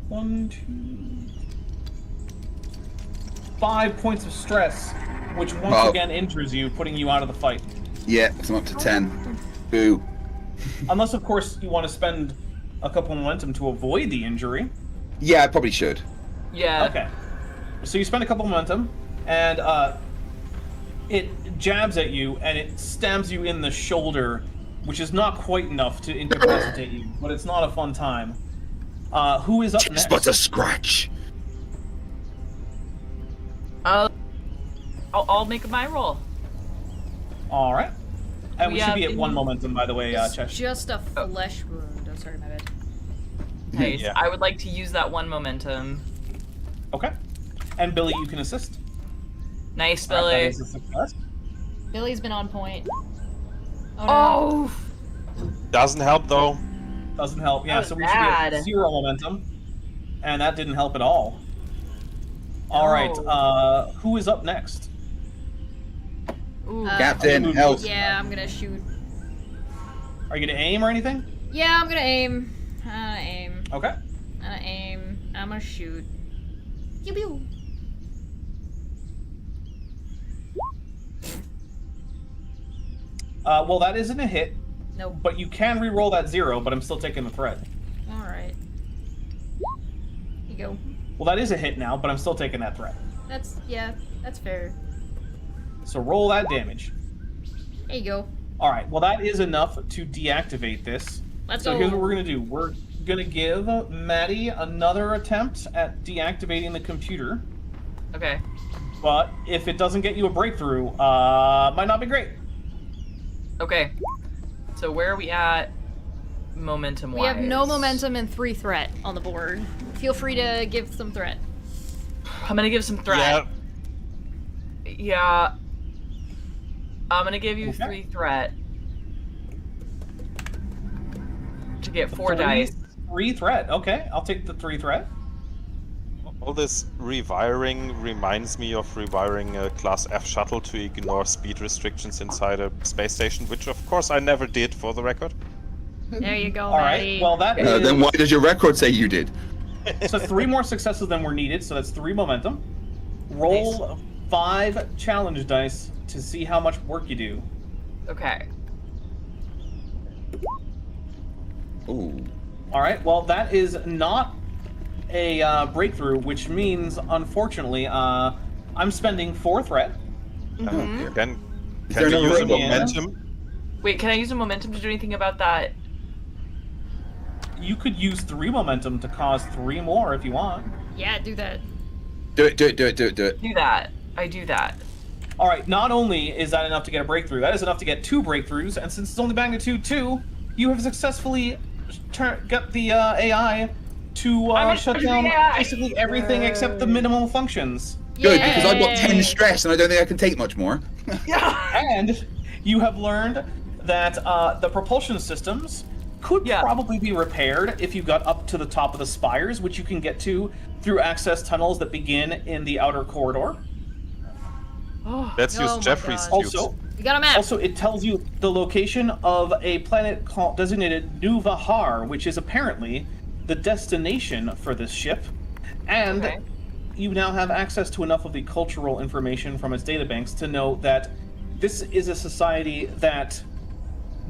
1, 2, 5 points of stress, which once again injures you, putting you out of the fight. Yeah, so I'm up to 10. Boo. Unless, of course, you want to spend a couple momentum to avoid the injury. Yeah, I probably should. Yeah. Okay. So you spend a couple momentum, and it jabs at you, and it stabs you in the shoulder, which is not quite enough to incapacitate you, but it's not a fun time. Who is up Just next? but a scratch. I'll make my roll. All right. And we should have be at in- 1 momentum, by the way, It's Chesh. just a flesh wound. Oh, sorry, my bad. Nice. Yeah. I would like to use that 1 momentum. Okay. And Billy, you can assist. Nice, All right, Billy. that is a success. Billy's been on point. Oh, no. Oh, Doesn't help though. Doesn't help. Yeah, That so was we should be at bad. 0 momentum. And that didn't help at all. All No. right. Who is up next? Ooh. Captain, help. Yeah, I'm gonna shoot. Are you going to aim or anything? Yeah, I'm gonna aim. I'm gonna aim. Okay. I'm gonna aim. I'm gonna shoot. Pew pew. Well, that isn't a hit, Nope. but you can re-roll that 0, but I'm still taking the threat. Alright. Here you go. Well, that is a hit now, but I'm still taking that threat. That's fair. So roll that damage. There you go. All right. Well, that is enough to deactivate this. Let's So go. here's what we're going to do. We're going to give Maddie another attempt at deactivating the computer. Okay. But if it doesn't get you a breakthrough, might not be great. Okay. So where are we at momentum-wise? We have no momentum and 3 threat on the board. Feel free to give some threat. I'm gonna give some threat. Yeah. I'm gonna give you Okay. 3 threat. To get 4 Three- dice. 3 threat. Okay, I'll take the 3 threat. All this rewiring reminds me of rewiring a Class F shuttle to ignore speed restrictions inside a space station, which of course I never did, for the record. There you go, All right. Maddie. Well, that is... Then why does your record say you did? So 3 more successes than were needed, so that's 3 momentum. Roll 5 challenge dice to see how much work you do. Okay. Ooh. All right. Well, that is not a breakthrough, which means, unfortunately, I'm spending 4 threat. Mhm. Can there you no use a robot? momentum? Wait, can I use a momentum to do anything about that? You could use 3 momentum to cause 3 more if you want. Yeah, do that. Do it, do it, do it, do it, do it. Do that. I do that. All right. Not only is that enough to get a breakthrough, that is enough to get 2 breakthroughs, and since it's only magnitude 2, you have successfully got the AI to I'm shut a down AI. basically everything except the minimal functions. Good, because I've got Yay. 10 stress and I don't think I can take much more. And you have learned that the propulsion systems could probably be repaired if you got up to the top of the spires, which you can get to through access tunnels that begin in the outer corridor. Let's use Oh my Jeffrey's God. tubes. Also, We got a map. Also, it tells you the location of a planet designated Nuvahar, which is apparently the destination for this ship. And you now have access to enough of the cultural information from its databanks to know that this is a society that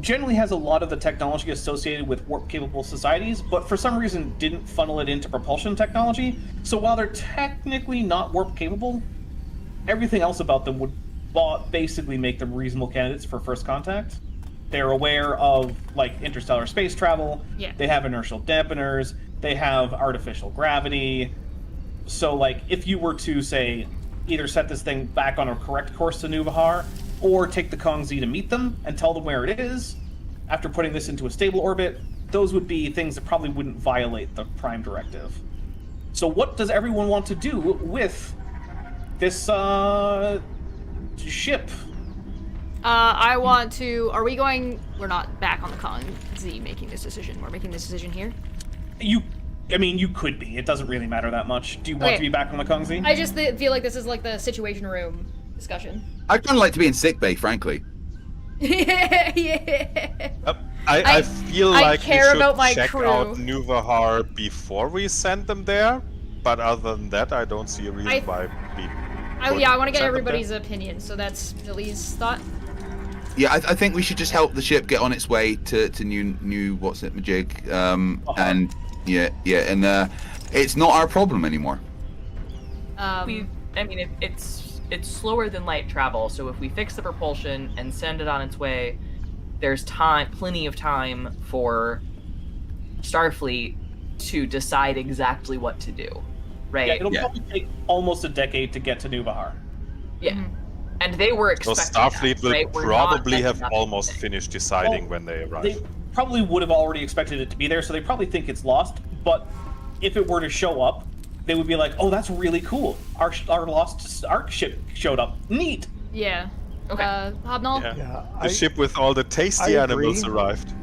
generally has a lot of the technology associated with warp-capable societies, but for some reason didn't funnel it into propulsion technology. So while they're technically not warp-capable, everything else about them would basically make them reasonable candidates for first contact. They're aware of, like, interstellar space travel. Yeah. They have inertial dampeners. They have artificial gravity. So, like, if you were to, say, either set this thing back on a correct course to Nuvahar, or take the Kongzi to meet them and tell them where it is, after putting this into a stable orbit, those would be things that probably wouldn't violate the Prime Directive. So what does everyone want to do with this, ship? I want to... Are we going... We're not back on the Kongzi making this decision. We're making this decision here. You could be. It doesn't really matter that much. Do you want to be back on the Kongzi? I just feel like this is like the situation room discussion. I'd kind of like to be in sickbay, frankly. Yeah. I feel I like care we should about my check crew. out Nuvahar before we send them there. But other than that, I don't see a reason why we. I want to get send them there. everybody's opinion. So that's Billy's thought. Yeah, I think we should just help the ship get on its way to new what's it, Majig? And it's not our problem anymore. It's slower than light travel, so if we fix the propulsion and send it on its way, there's plenty of time for Starfleet to decide exactly what to do, right? Yeah, it'll probably take almost a decade to get to Nuvahar. Yeah. And they were So expecting Starfleet that, will right? We're not probably have messing up almost anything. finished deciding when they arrive. They probably would have already expected it to be there, so they probably think it's lost. But if it were to show up, they would be like, "Oh, that's really cool. Our lost Ark ship showed up. Neat." Yeah. Okay. Hobnol? Yeah, The ship with all the tasty I animals agree. arrived.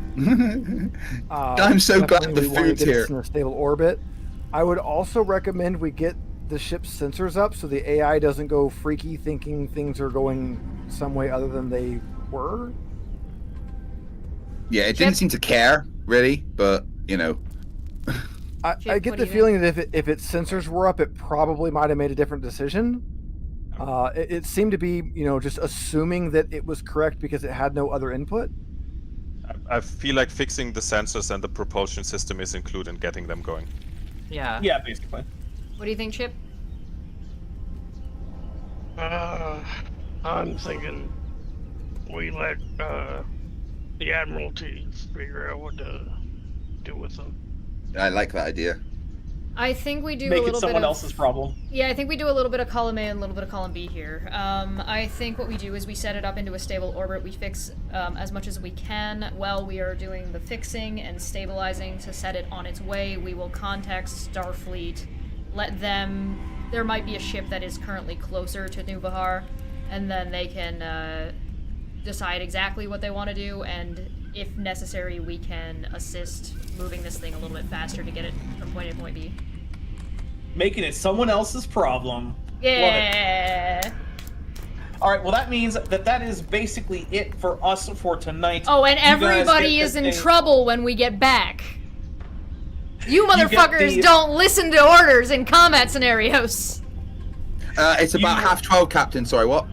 I'm so glad definitely the we wanna food's get us here. in a stable orbit. I would also recommend we get the ship's sensors up so the AI doesn't go freaky thinking things are going some way other than they were. Yeah, it didn't seem to care, really, but, you know. I Chip, get what the do you feeling that if its sensors were up, it probably might have made a different decision. It seemed to be, just assuming that it was correct because it had no other input. I feel like fixing the sensors and the propulsion system is included in getting them going. Yeah. Yeah, basically. What do you think, Chip? I'm thinking we let the Admiralty figure out what to do with them. I like that idea. I think we do a Make little it someone bit of... else's problem. Yeah, I think we do a little bit of column A and a little bit of column B here. I think what we do is we set it up into a stable orbit. We fix as much as we can while we are doing the fixing and stabilizing to set it on its way. We will contact Starfleet, let them... There might be a ship that is currently closer to Nuvahar, and then they can decide exactly what they want to do, and if necessary, we can assist moving this thing a little bit faster to get it from point A to point B. Making it someone else's problem. Yeah. All right, well, that means that is basically it for us for tonight. Oh, and You guys everybody get is this in thing- trouble when we get back. You get motherfuckers the- don't listen to orders in combat scenarios. It's about You- 12:30, Captain. Sorry, what?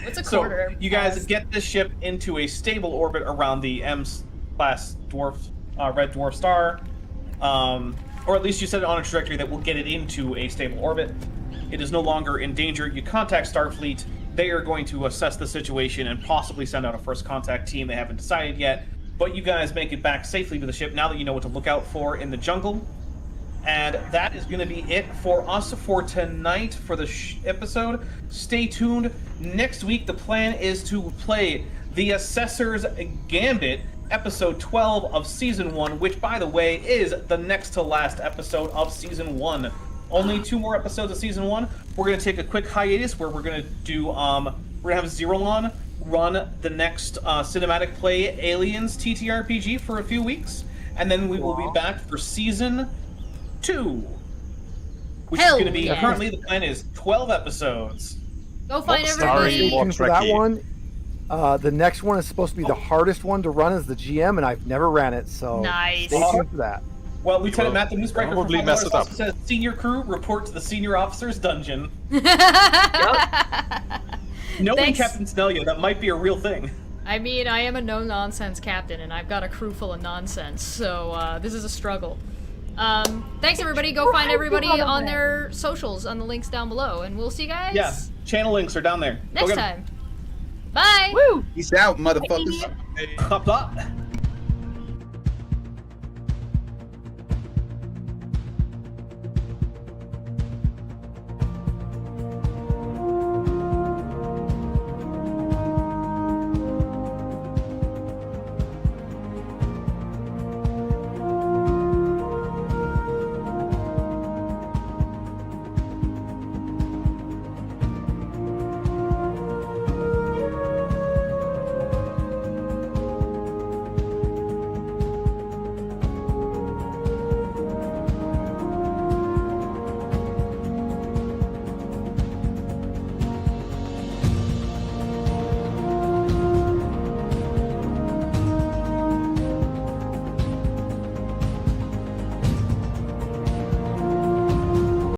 What's a So, quarter? you guys past? get this ship into a stable orbit around the M-class red dwarf star, or at least you set it on a trajectory that will get it into a stable orbit. It is no longer in danger. You contact Starfleet. They are going to assess the situation and possibly send out a first contact team. They haven't decided yet, but you guys make it back safely to the ship now that you know what to look out for in the jungle. And that is going to be it for us for tonight for the episode. Stay tuned. Next week, the plan is to play The Assessor's Gambit, episode 12 of Season 1, which, by the way, is the next to last episode of Season 1. Only 2 more episodes of season 1. We're gonna take a quick hiatus where we're gonna do we're gonna have Zerolon run the next cinematic play Aliens TTRPG for a few weeks, and then we will be back for season 2, which is going to be currently the plan is 12 episodes. Go find everybody. For that one, the next one is supposed to be the hardest one to run as the GM, and I've never ran it, so nice. Stay tuned for that. Well, Lieutenant Matt, the newsbreaker probably mess it up. says senior crew report to the senior officer's dungeon. Knowing Captain Snelia, that might be a real thing. I mean, I am a no-nonsense captain, and I've got a crew full of nonsense, so this is a struggle. Thanks, everybody. Go find everybody on their socials on the links down below, and we'll see you guys. Yeah, channel links are down there. Next time. Bye! Woo! Peace out, motherfuckers. Blah, blah.